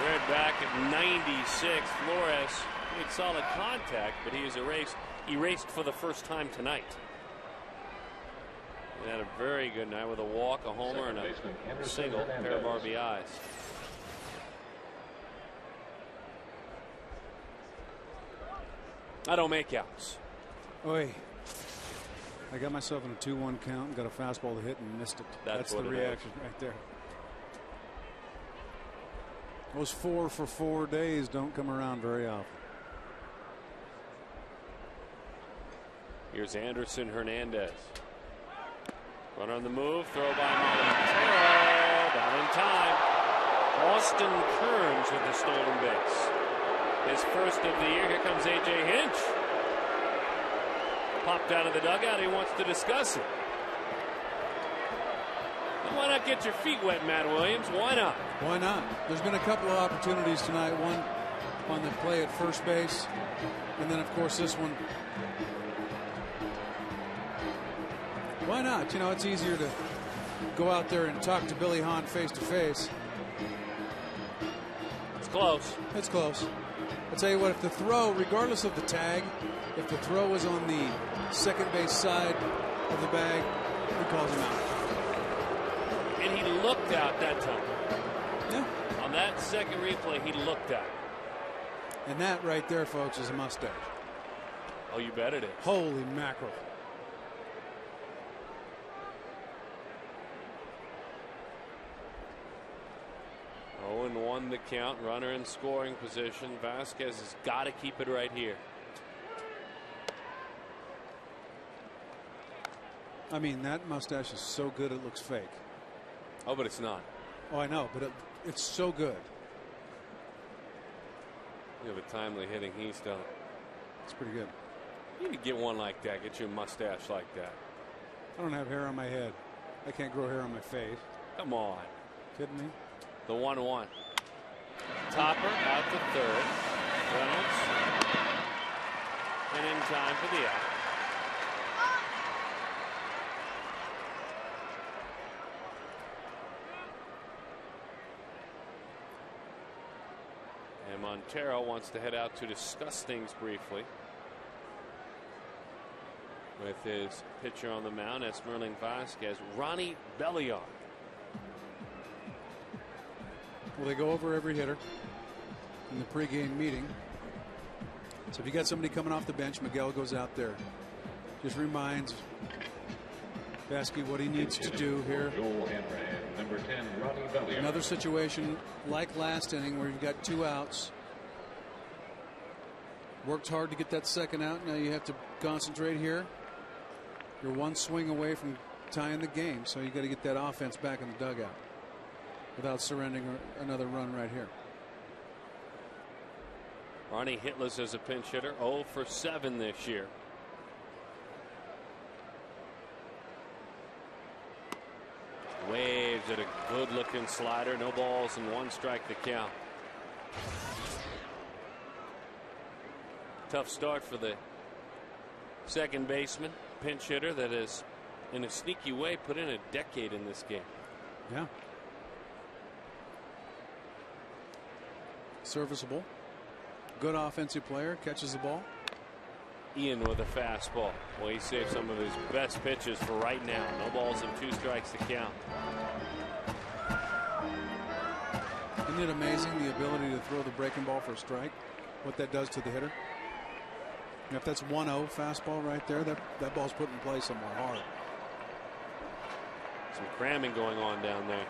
We're back at 96. Flores made solid contact, but he is erased for the first time tonight. He had a very good night with a walk, a homer, and a single, pair of RBIs. I don't make outs. Oi. I got myself in a 2-1 count and got a fastball to hit and missed it. That's the reaction right there. Those 4 for 4 days don't come around very often. Here's Anderson Hernandez. Runner on the move, throw by Montero. Not in time. Austin Kearns with the stolen base. His first of the year. Here comes AJ Hinch. Popped out of the dugout. He wants to discuss it. Well, why not get your feet wet, Matt Williams? Why not? Why not? There's been a couple of opportunities tonight. One on the play at first base, and then of course this one. Why not? You know, it's easier to go out there and talk to Billy Hahn face to face. It's close. It's close. I'll tell you what, if the throw, regardless of the tag, if the throw was on the second base side of the bag, he calls him out. And he looked out that time. Yeah. On that second replay, he looked out. And that right there, folks, is a mustache. Oh, you bet it is. Holy mackerel. Oh, and 1 the count. Runner in scoring position. Vasquez has got to keep it right here. I mean, that mustache is so good it looks fake. Oh, but it's not. Oh, I know, but it's so good. You have a timely hitting He's done. It's pretty good. You need to get one like that. Get you a mustache like that. I don't have hair on my head. I can't grow hair on my face. Come on. Kidding me? The 1-1. Topper out to third. Reynolds. And in time for the out. And Montero wants to head out to discuss things briefly with his pitcher on the mound, Esmerling Vasquez. Ronnie Belliard. Well, they go over every hitter in the pregame meeting. So if you got somebody coming off the bench, Miguel goes out there. Just reminds Vasquez what he needs to do here. Number 10, Ronnie Belliard. Another situation like last inning where you've got 2 outs. Worked hard to get that second out. Now you have to concentrate here. You're 1 swing away from tying the game, so you got to get that offense back in the dugout without surrendering another run right here. Ronnie hitless as a pinch hitter, 0 for 7 this year. Waves at a good looking slider. No balls and 1 strike to count. Tough start for the second baseman, pinch hitter that is in a sneaky way put in a decade in this game. Yeah. Serviceable. Good offensive player, catches the ball. Ian with a fastball. Well, he saved some of his best pitches for right now. No balls and 2 strikes to count. Isn't it amazing the ability to throw the breaking ball for a strike? What that does to the hitter? And if that's 1-0 fastball right there, that ball's put in play somewhere hard. Some cramming going on down there.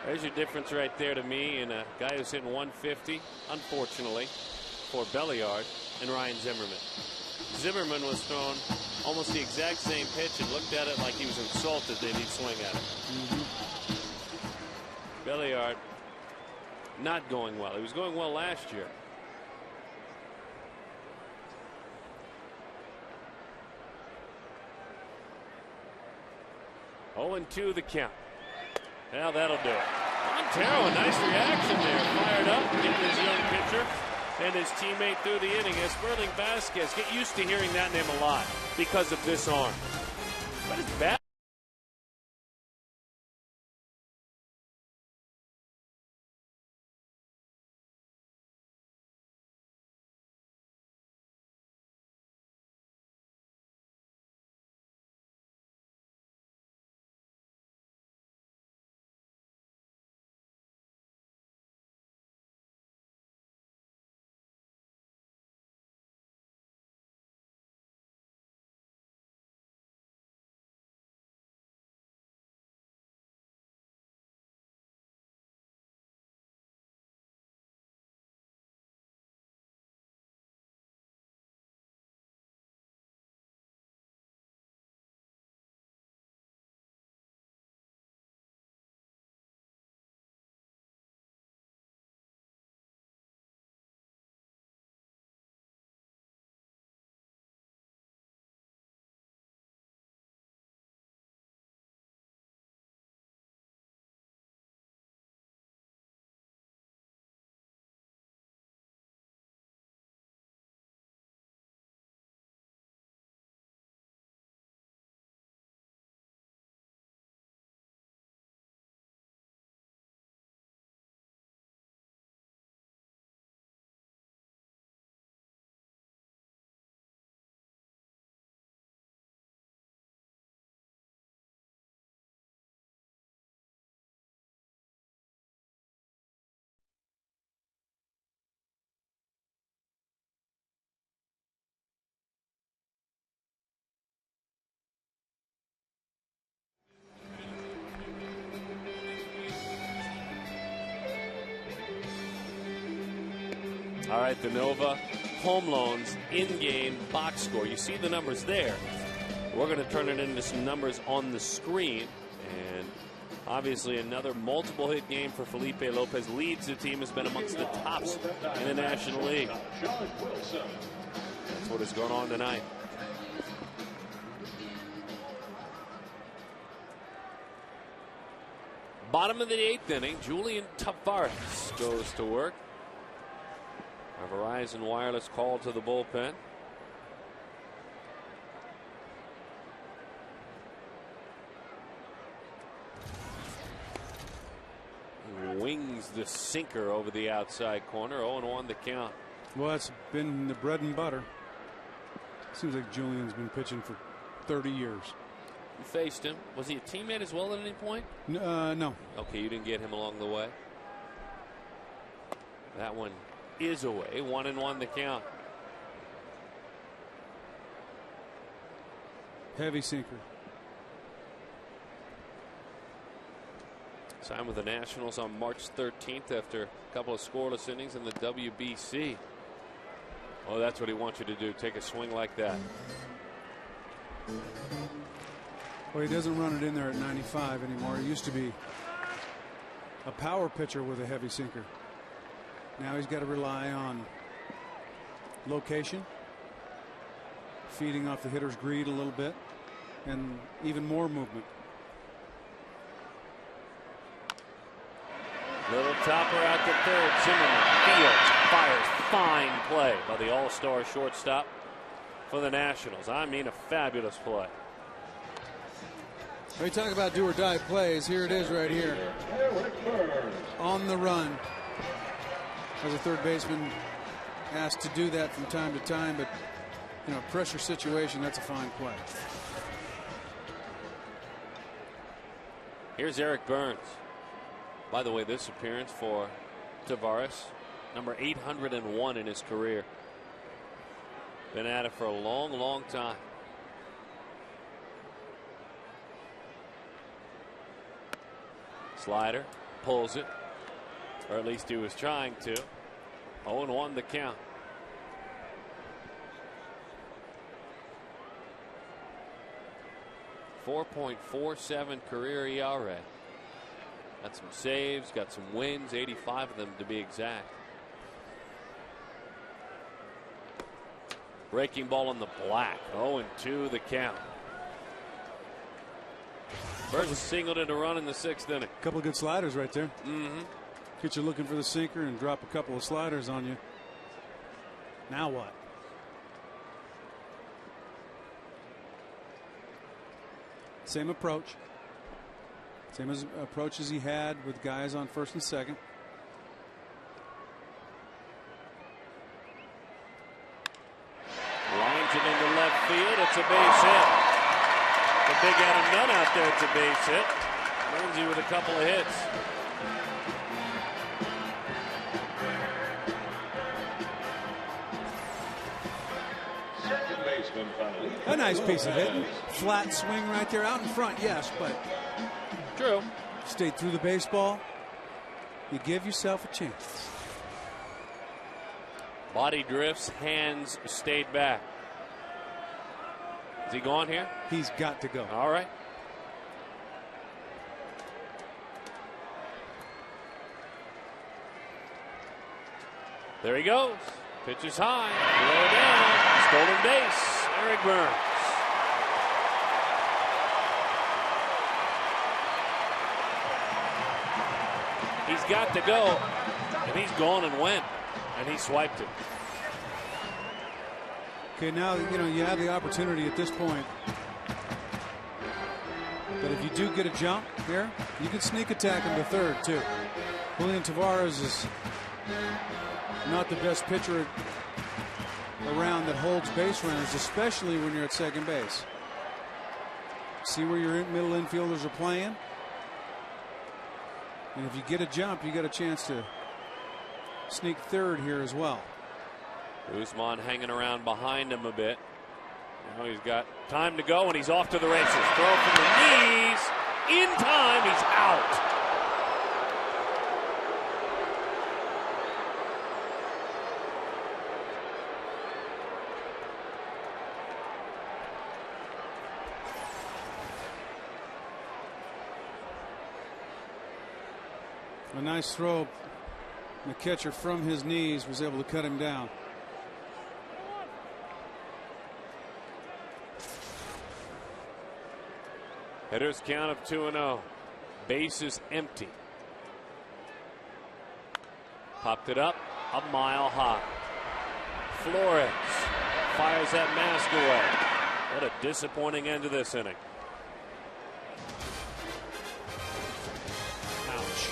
There's your difference right there to me and a guy who's hitting 150, unfortunately, for Belliard and Ryan Zimmerman. Zimmerman was thrown almost the exact same pitch and looked at it like he was insulted that he'd swing at it. Belliard not going well. He was going well last year. 0-2 the count. Now that'll do it. Montero, a nice reaction there. Fired up, getting his young pitcher and his teammate through the inning. As Sperling Vasquez, get used to hearing that name a lot because of this arm. But it's bad. All right, the Nova Home Loans in-game box score. You see the numbers there. We're going to turn it into some numbers on the screen. And obviously another multiple hit game for Felipe Lopez. Leads the team, has been amongst the tops in the National League. That's what is going on tonight. Bottom of the 8th inning, Julian Tavares goes to work. Our Verizon Wireless call to the bullpen. He wings the sinker over the outside corner. 0-1 the count. Well, it's been the bread and butter. Seems like Julian's been pitching for 30 years. You faced him. Was he a teammate as well at any point? No. Okay, you didn't get him along the way. That one is away. 1-1 the count. Heavy sinker. Signed with the Nationals on March 13th after a couple of scoreless innings in the WBC. Oh, that's what he wants you to do. Take a swing like that. Well, he doesn't run it in there at 95 anymore. He used to be a power pitcher with a heavy sinker. Now he's got to rely on location, feeding off the hitter's greed a little bit, and even more movement. Little topper out to third. Zimmerman fields, fires. Fine play by the all-star shortstop for the Nationals. I mean, a fabulous play. When you talk about do or die plays, here it is right here. On the run. As a third baseman, asked to do that from time to time, but you know, pressure situation, that's a fine play. Here's Eric Burns. By the way, this appearance for Tavares, number 801 in his career. Been at it for a long, long time. Slider, pulls it, or at least he was trying to. 0-1 the count. .47 career ERA. Got some saves, got some wins, 85 of them to be exact. Breaking ball on the black. 0-2 the count. Burns singled in a run in the 6th inning. A couple of good sliders right there. Mm-hmm. Get you looking for the sinker and drop a couple of sliders on you. Now what? Same approach. Same approach as he had with guys on 1st and 2nd. Lines it into left field. It's a base hit. The big Adam Nunn out there. It's a base hit. Lindsay with a couple of hits. A nice piece of hitting. Flat swing right there out in front, yes, but true. Stayed through the baseball. You give yourself a chance. Body drifts, hands stayed back. Is he gone here? He's got to go. All right. There he goes. Pitch is high. Low down. Stolen base. Eric Burns. He's got to go. And he's gone and went. And he swiped it. Okay, now you have the opportunity at this point. But if you do get a jump here, you can sneak attack him to 3rd too. Julian Tavares is not the best pitcher around that holds base runners, especially when you're at 2nd base. See where your middle infielders are playing. And if you get a jump, you got a chance to sneak 3rd here as well. Guzman hanging around behind him a bit. Now he's got time to go, and he's off to the races. Throw from the knees. In time, he's out. A nice throw. The catcher from his knees was able to cut him down. Hitter's count of 2-0. Bases empty. Popped it up a mile high. Flores fires that mask away. What a disappointing end to this inning. Ouch.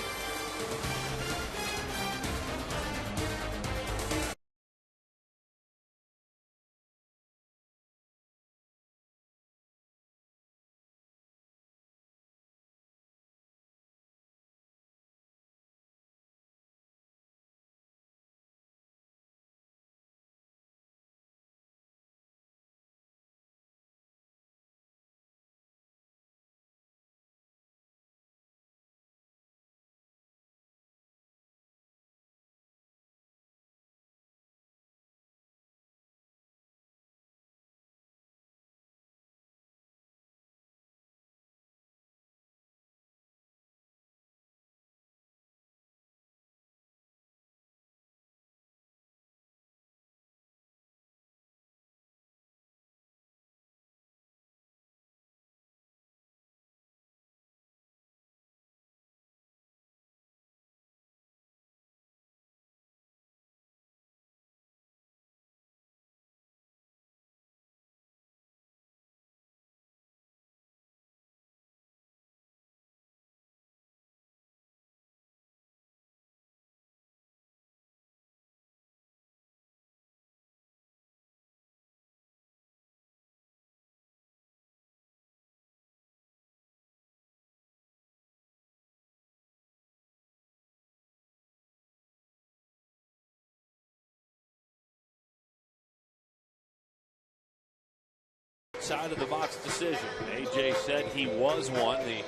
Side of the box decision. AJ said he was one. The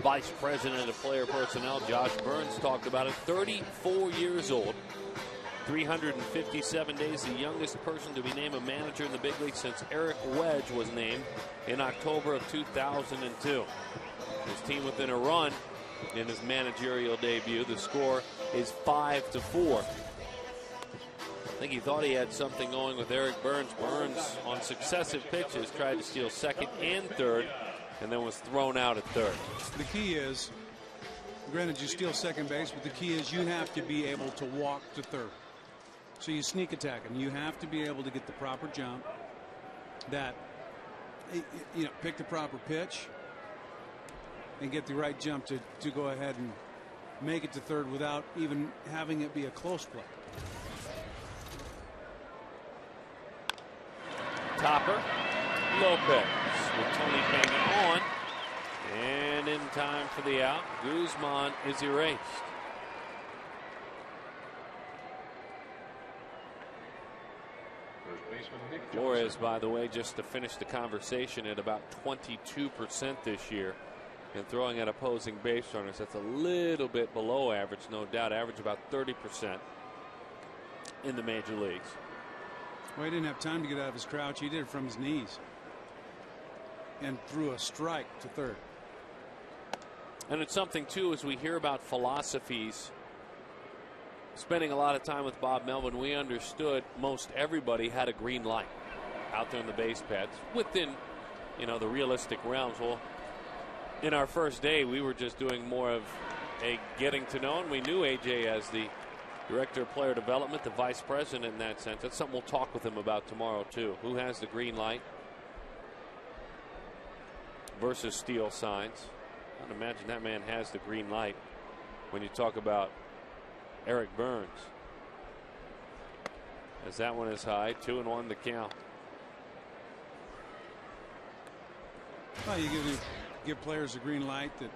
vice president of player personnel, Josh Burns, talked about it. 34 years old, 357 days, the youngest person to be named a manager in the big league since Eric Wedge was named in October of 2002. His team within a run in his managerial debut. The score is 5-4. I think he thought he had something going with Eric Burns. Burns on successive pitches tried to steal 2nd and 3rd and then was thrown out at third. The key is, granted you steal second base, but the key is you have to be able to walk to third. So you sneak attack him. You have to be able to get the proper jump, that, you know, pick the proper pitch and get the right jump to go ahead and make it to third without even having it be a close play. Topper, Lopez with Tony Pena on, and in time for the out, Guzman is erased. Flores, by the way, just to finish the conversation, at about 22% this year, and throwing at opposing base runners. That's a little bit below average, no doubt. Average about 30% in the major leagues. Well, he didn't have time to get out of his crouch. He did it from his knees and threw a strike to third. And it's something, too, as we hear about philosophies. Spending a lot of time with Bob Melvin, we understood most everybody had a green light out there in the base pads within, you know, the realistic realms. Well, in our first day, we were just doing more of a getting to know, and we knew AJ as the director of player development, the vice president in that sense. That's something we'll talk with him about tomorrow, too. Who has the green light versus steal signs? I'd imagine that man has the green light when you talk about Eric Burns. As that one is high, 2-1 the count. Well, you give players a green light that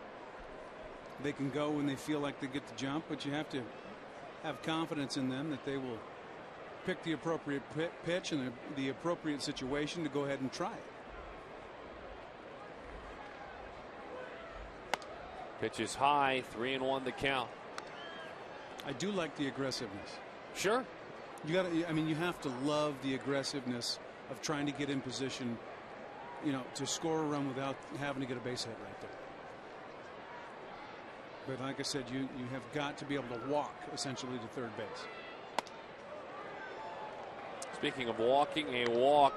they can go when they feel like they get the jump, but you have to have confidence in them that they will pick the appropriate pitch and the appropriate situation to go ahead and try it. Pitch is high, 3-1 the count. I do like the aggressiveness. Sure. You got to, I mean, you have to love the aggressiveness of trying to get in position, you know, to score a run without having to get a base hit right there. But like I said, you have got to be able to walk essentially to third base. Speaking of walking, a walk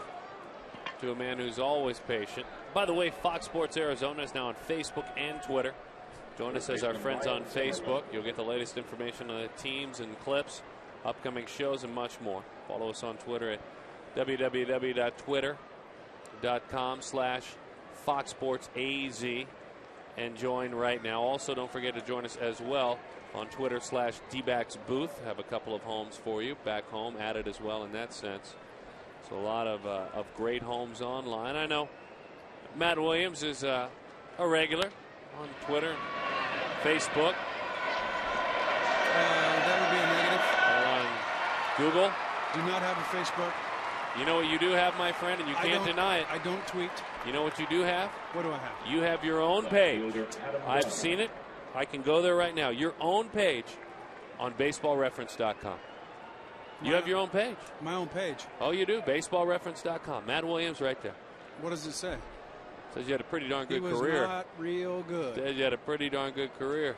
to a man who's always patient. By the way, Fox Sports Arizona is now on Facebook and Twitter. Join us as our friends on Facebook. You'll get the latest information on the teams and clips, upcoming shows, and much more. Follow us on Twitter at www.twitter.com/FoxSportsAZ and join right now. Also, don't forget to join us as well on Twitter/DBacks Booth. Have a couple of homes for you back home added as well in that sense. So a lot of great homes online. I know Matt Williams is a regular on Twitter, Facebook. That would be a negative. On Google. Do not have a Facebook. You know what you do have, my friend, and you can't deny it. I don't tweet. You know what you do have? What do I have? You have your own page. I've seen it. I can go there right now. Your own page on baseballreference.com. You have your own page. My own page. Oh, you do? Baseballreference.com. Matt Williams right there. What does it say? Says you had a pretty darn good career. He was not real good. Says you had a pretty darn good career.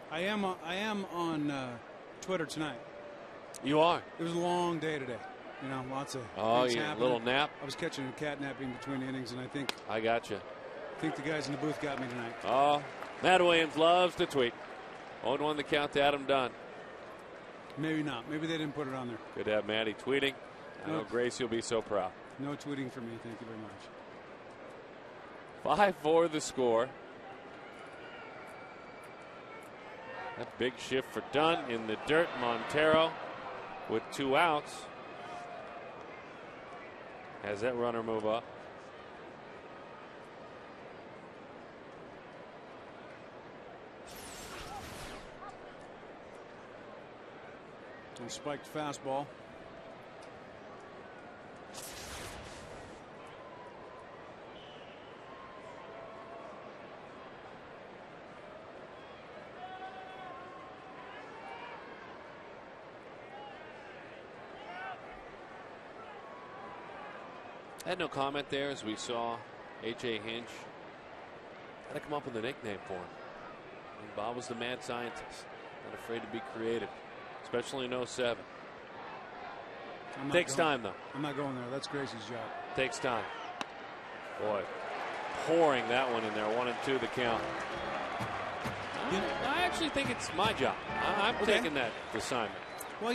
I am on Twitter tonight. You are? It was a long day today. You know, lots of things happening. A little nap? I was catching a cat nap in between innings, and I think I got you. I think the guys in the booth got me tonight. Oh, Matt Williams loves to tweet. 0-1 the count to Adam Dunn. Maybe not. Maybe they didn't put it on there. Good to have Matty tweeting. I know Grace, you'll be so proud. No tweeting for me. Thank you very much. 5-4 the score. That big shift for Dunn in the dirt. Montero with 2 outs. Has that runner move up. And spiked fastball. I had no comment there as we saw A.J. Hinch. Had to come up with a nickname for him. I mean, Bob was the mad scientist. Not afraid to be creative, especially in 07. Takes time, though. I'm not going there. That's Gracie's job. Takes time. Boy, pouring that one in there. 1-2 the count. I actually think it's my job. I'm taking that assignment. Well,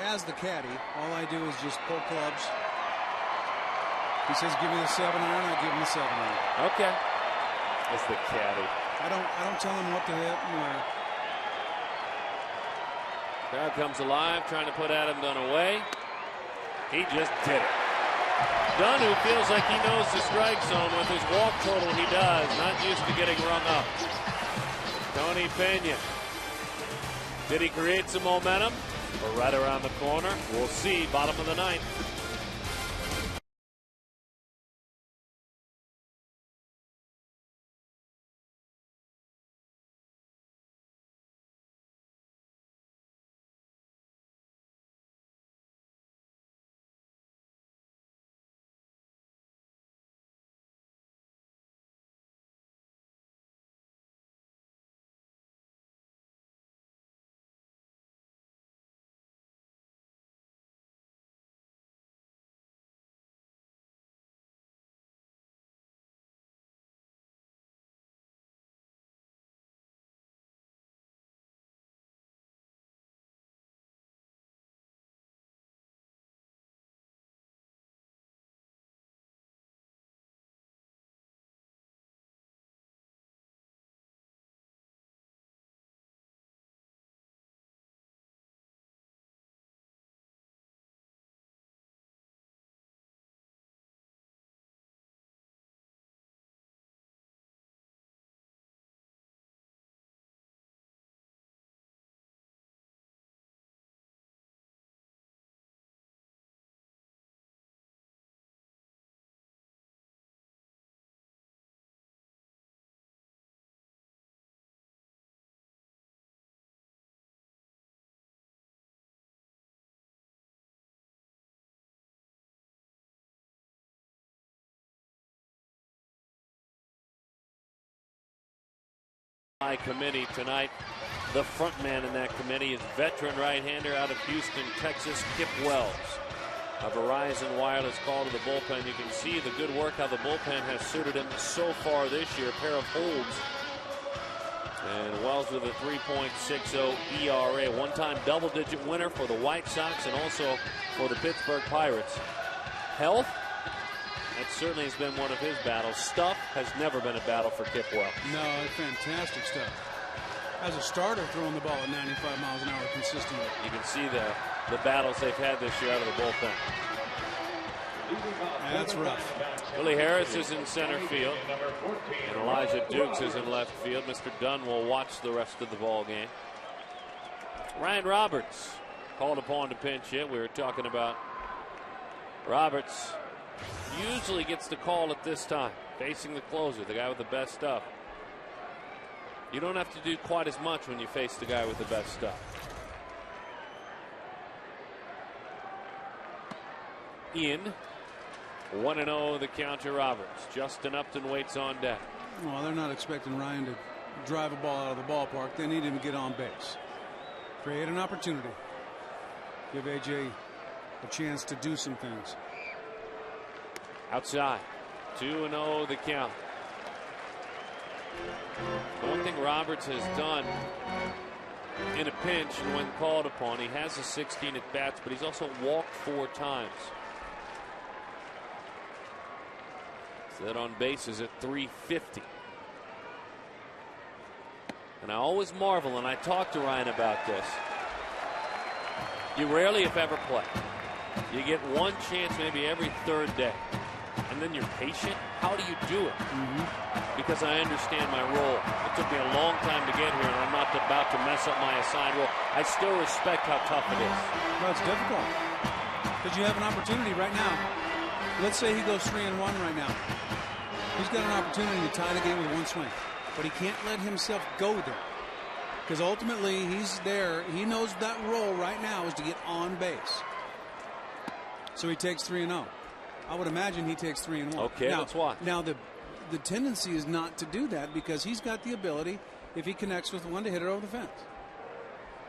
as the caddy, all I do is just pull clubs. He says, "Give me the 7-iron." I give him the 7-iron. Okay. As the caddy. I don't tell him what to hit and where. Crowd comes alive, trying to put Adam Dunn away. He just did it. Dunn, who feels like he knows the strike zone with his walk total, he does. Not used to getting rung up. Tony Pena. Did he create some momentum? We're right around the corner. We'll see. Bottom of the ninth. Committee tonight. The front man in that committee is veteran right-hander out of Houston, Texas, Kip Wells. A Verizon wireless call to the bullpen. You can see the good work how the bullpen has suited him so far this year. A pair of holds. And Wells with a 3.60 ERA. One-time double-digit winner for the White Sox and also for the Pittsburgh Pirates. Health. That certainly has been one of his battles. Stuff has never been a battle for Kip Wells. No, fantastic stuff. As a starter, throwing the ball at 95 miles an hour consistently. You can see the battles they've had this year out of the bullpen. That's rough. Willie Harris is in center field. And Elijah Dukes is in left field. Mr. Dunn will watch the rest of the ball game. Ryan Roberts called upon to pinch hit. We were talking about Roberts. Usually gets the call at this time, facing the closer, the guy with the best stuff. You don't have to do quite as much when you face the guy with the best stuff. In 1-0 the count to Roberts. Justin Upton waits on deck. Well, they're not expecting Ryan to drive a ball out of the ballpark. They need him to get on base. Create an opportunity. Give AJ a chance to do some things. Outside. 2-0 the count. The one thing Roberts has done in a pinch and when called upon, he has a 16 at bats, but he's also walked 4 times. So that on base is at 350. And I always marvel, and I talked to Ryan about this. You rarely, if ever, play. You get one chance maybe every 3rd day. And then you're patient. How do you do it? Because I understand my role. It took me a long time to get here, and I'm not about to mess up my assigned role. I still respect how tough it is. Well, it's difficult because you have an opportunity right now. Let's say he goes 3-1 right now. He's got an opportunity to tie the game with 1 swing, but he can't let himself go there because ultimately he's there. He knows that role right now is to get on base. So he takes 3-0. I would imagine he takes 3-1. Okay, now, that's why. Now the tendency is not to do that because he's got the ability, if he connects with one, to hit it over the fence.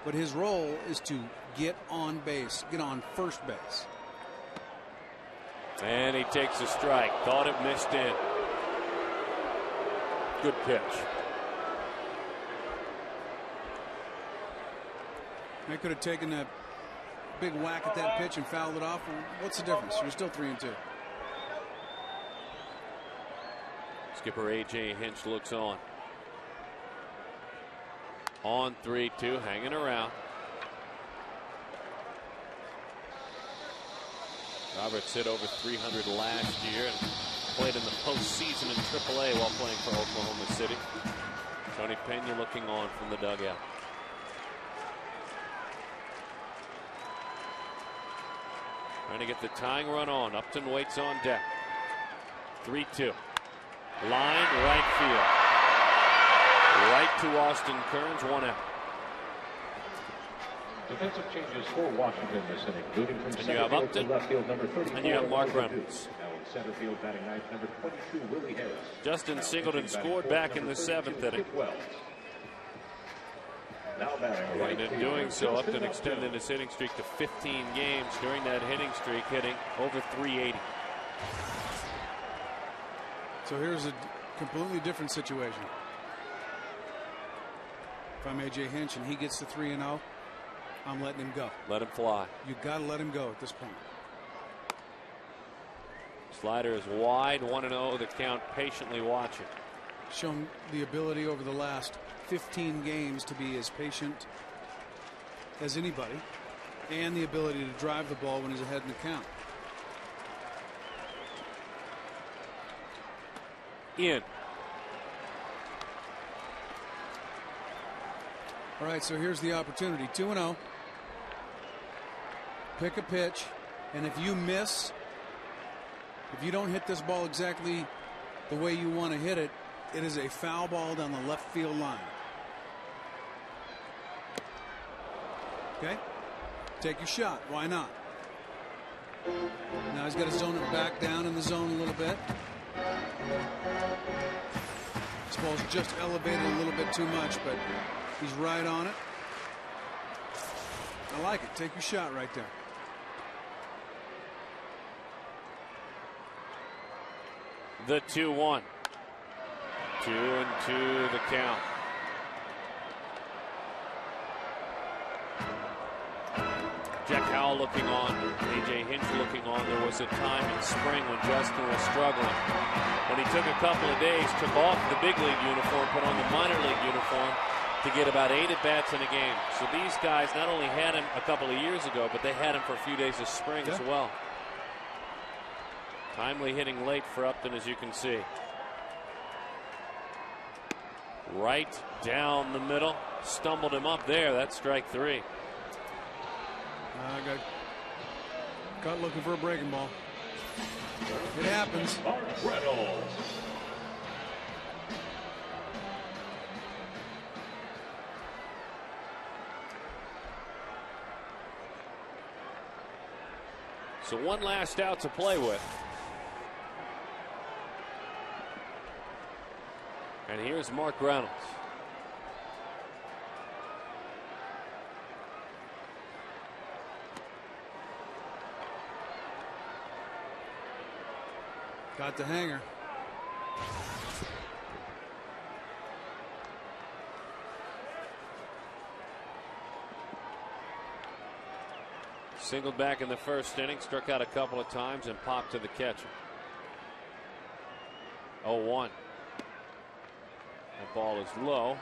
But his role is to get on base, get on first base. And he takes a strike. Thought it missed in. Good pitch. They could have taken a big whack at that pitch and fouled it off. What's the difference? You're still 3-2. Skipper A.J. Hinch looks on. On 3-2, hanging around. Roberts hit over 300 last year and played in the postseason in AAA while playing for Oklahoma City. Tony Pena looking on from the dugout. Trying to get the tying run on. Upton waits on deck. 3-2. Line right field. Right to Austin Kearns, 1 out. Defensive changes for Washington this inning. Moving from And you have Upton, left field, number 34, and you have Mark Reynolds. Now in center field, batting ninth, number 22, Willie Harris. Justin Singleton scored back in the 7th inning. Now batting right And in field, doing so, Justin Upton extended his hitting streak to 15 games during that hitting streak, hitting over 380. So here's a completely different situation. If I'm A.J. Hinch and he gets the 3-0, I'm letting him go. Let him fly. You got to let him go at this point. Slider is wide, 1-0. The count, patiently watching. Shown the ability over the last 15 games to be as patient as anybody, and the ability to drive the ball when he's ahead in the count. In. All right, so here's the opportunity. 2-0. Pick a pitch, and if you miss, if you don't hit this ball exactly the way you want to hit it, it is a foul ball down the left field line. Okay? Take your shot. Why not? Now he's got to zone it back down in the zone a little bit. This ball's just elevated a little bit too much, but he's right on it. I like it. Take your shot right there. The 2-1. 2-2 the count. Jack Howell looking on. A.J. Hinch looking on. There was a time in spring when Justin was struggling. When he took a couple of days, took off the big league uniform, put on the minor league uniform to get about 8 at-bats in a game. So these guys not only had him a couple of years ago, but they had him for a few days of spring as well. Timely hitting late for Upton, as you can see. Right down the middle. Stumbled him up there. That's strike 3. I got caught looking for a breaking ball. It happens. So one last out to play with. And here's Mark Reynolds. Got the hanger. Singled back in the first inning, struck out a couple of times and popped to the catcher. 0-1. That ball is low.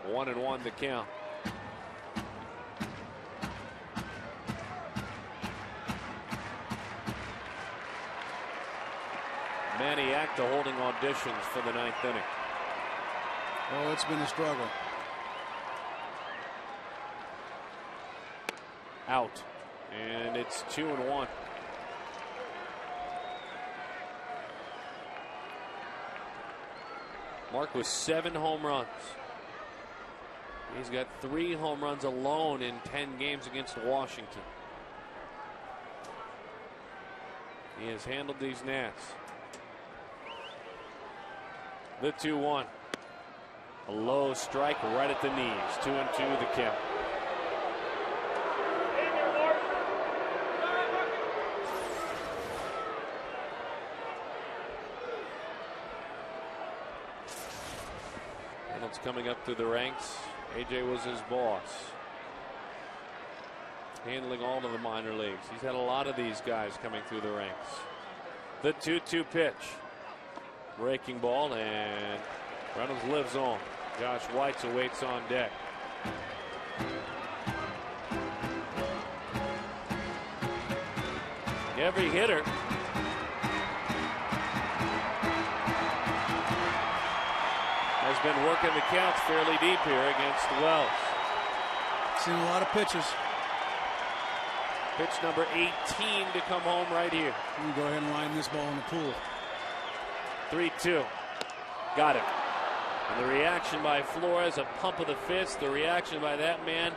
1-1 to count. Maniacta holding auditions for the 9th inning. Oh, it's been a struggle. Out. And it's 2-1. Mark with 7 home runs. He's got 3 home runs alone in 10 games against Washington. He has handled these Nats. The 2-1. A low strike right at the knees. 2-2 the count. coming up through the ranks. AJ was his boss, handling all of the minor leagues. He's had a lot of these guys coming through the ranks. The 2-2 pitch. Breaking ball, and Reynolds lives on. Josh Weitz awaits on deck. Every hitter has been working the counts fairly deep here against Wells. Seen a lot of pitches. Pitch number 18 to come home right here. You go ahead and line this ball in the pool. 3-2. Got it. And the reaction by Flores, a pump of the fist. The reaction by that man,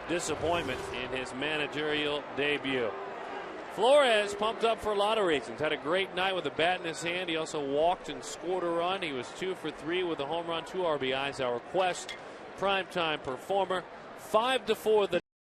disappointment in his managerial debut. Flores pumped up for a lot of reasons. Had a great night with a bat in his hand. He also walked and scored a run. He was 2 for 3 with a home run, 2 RBIs. Our Quest primetime performer. 5-4 the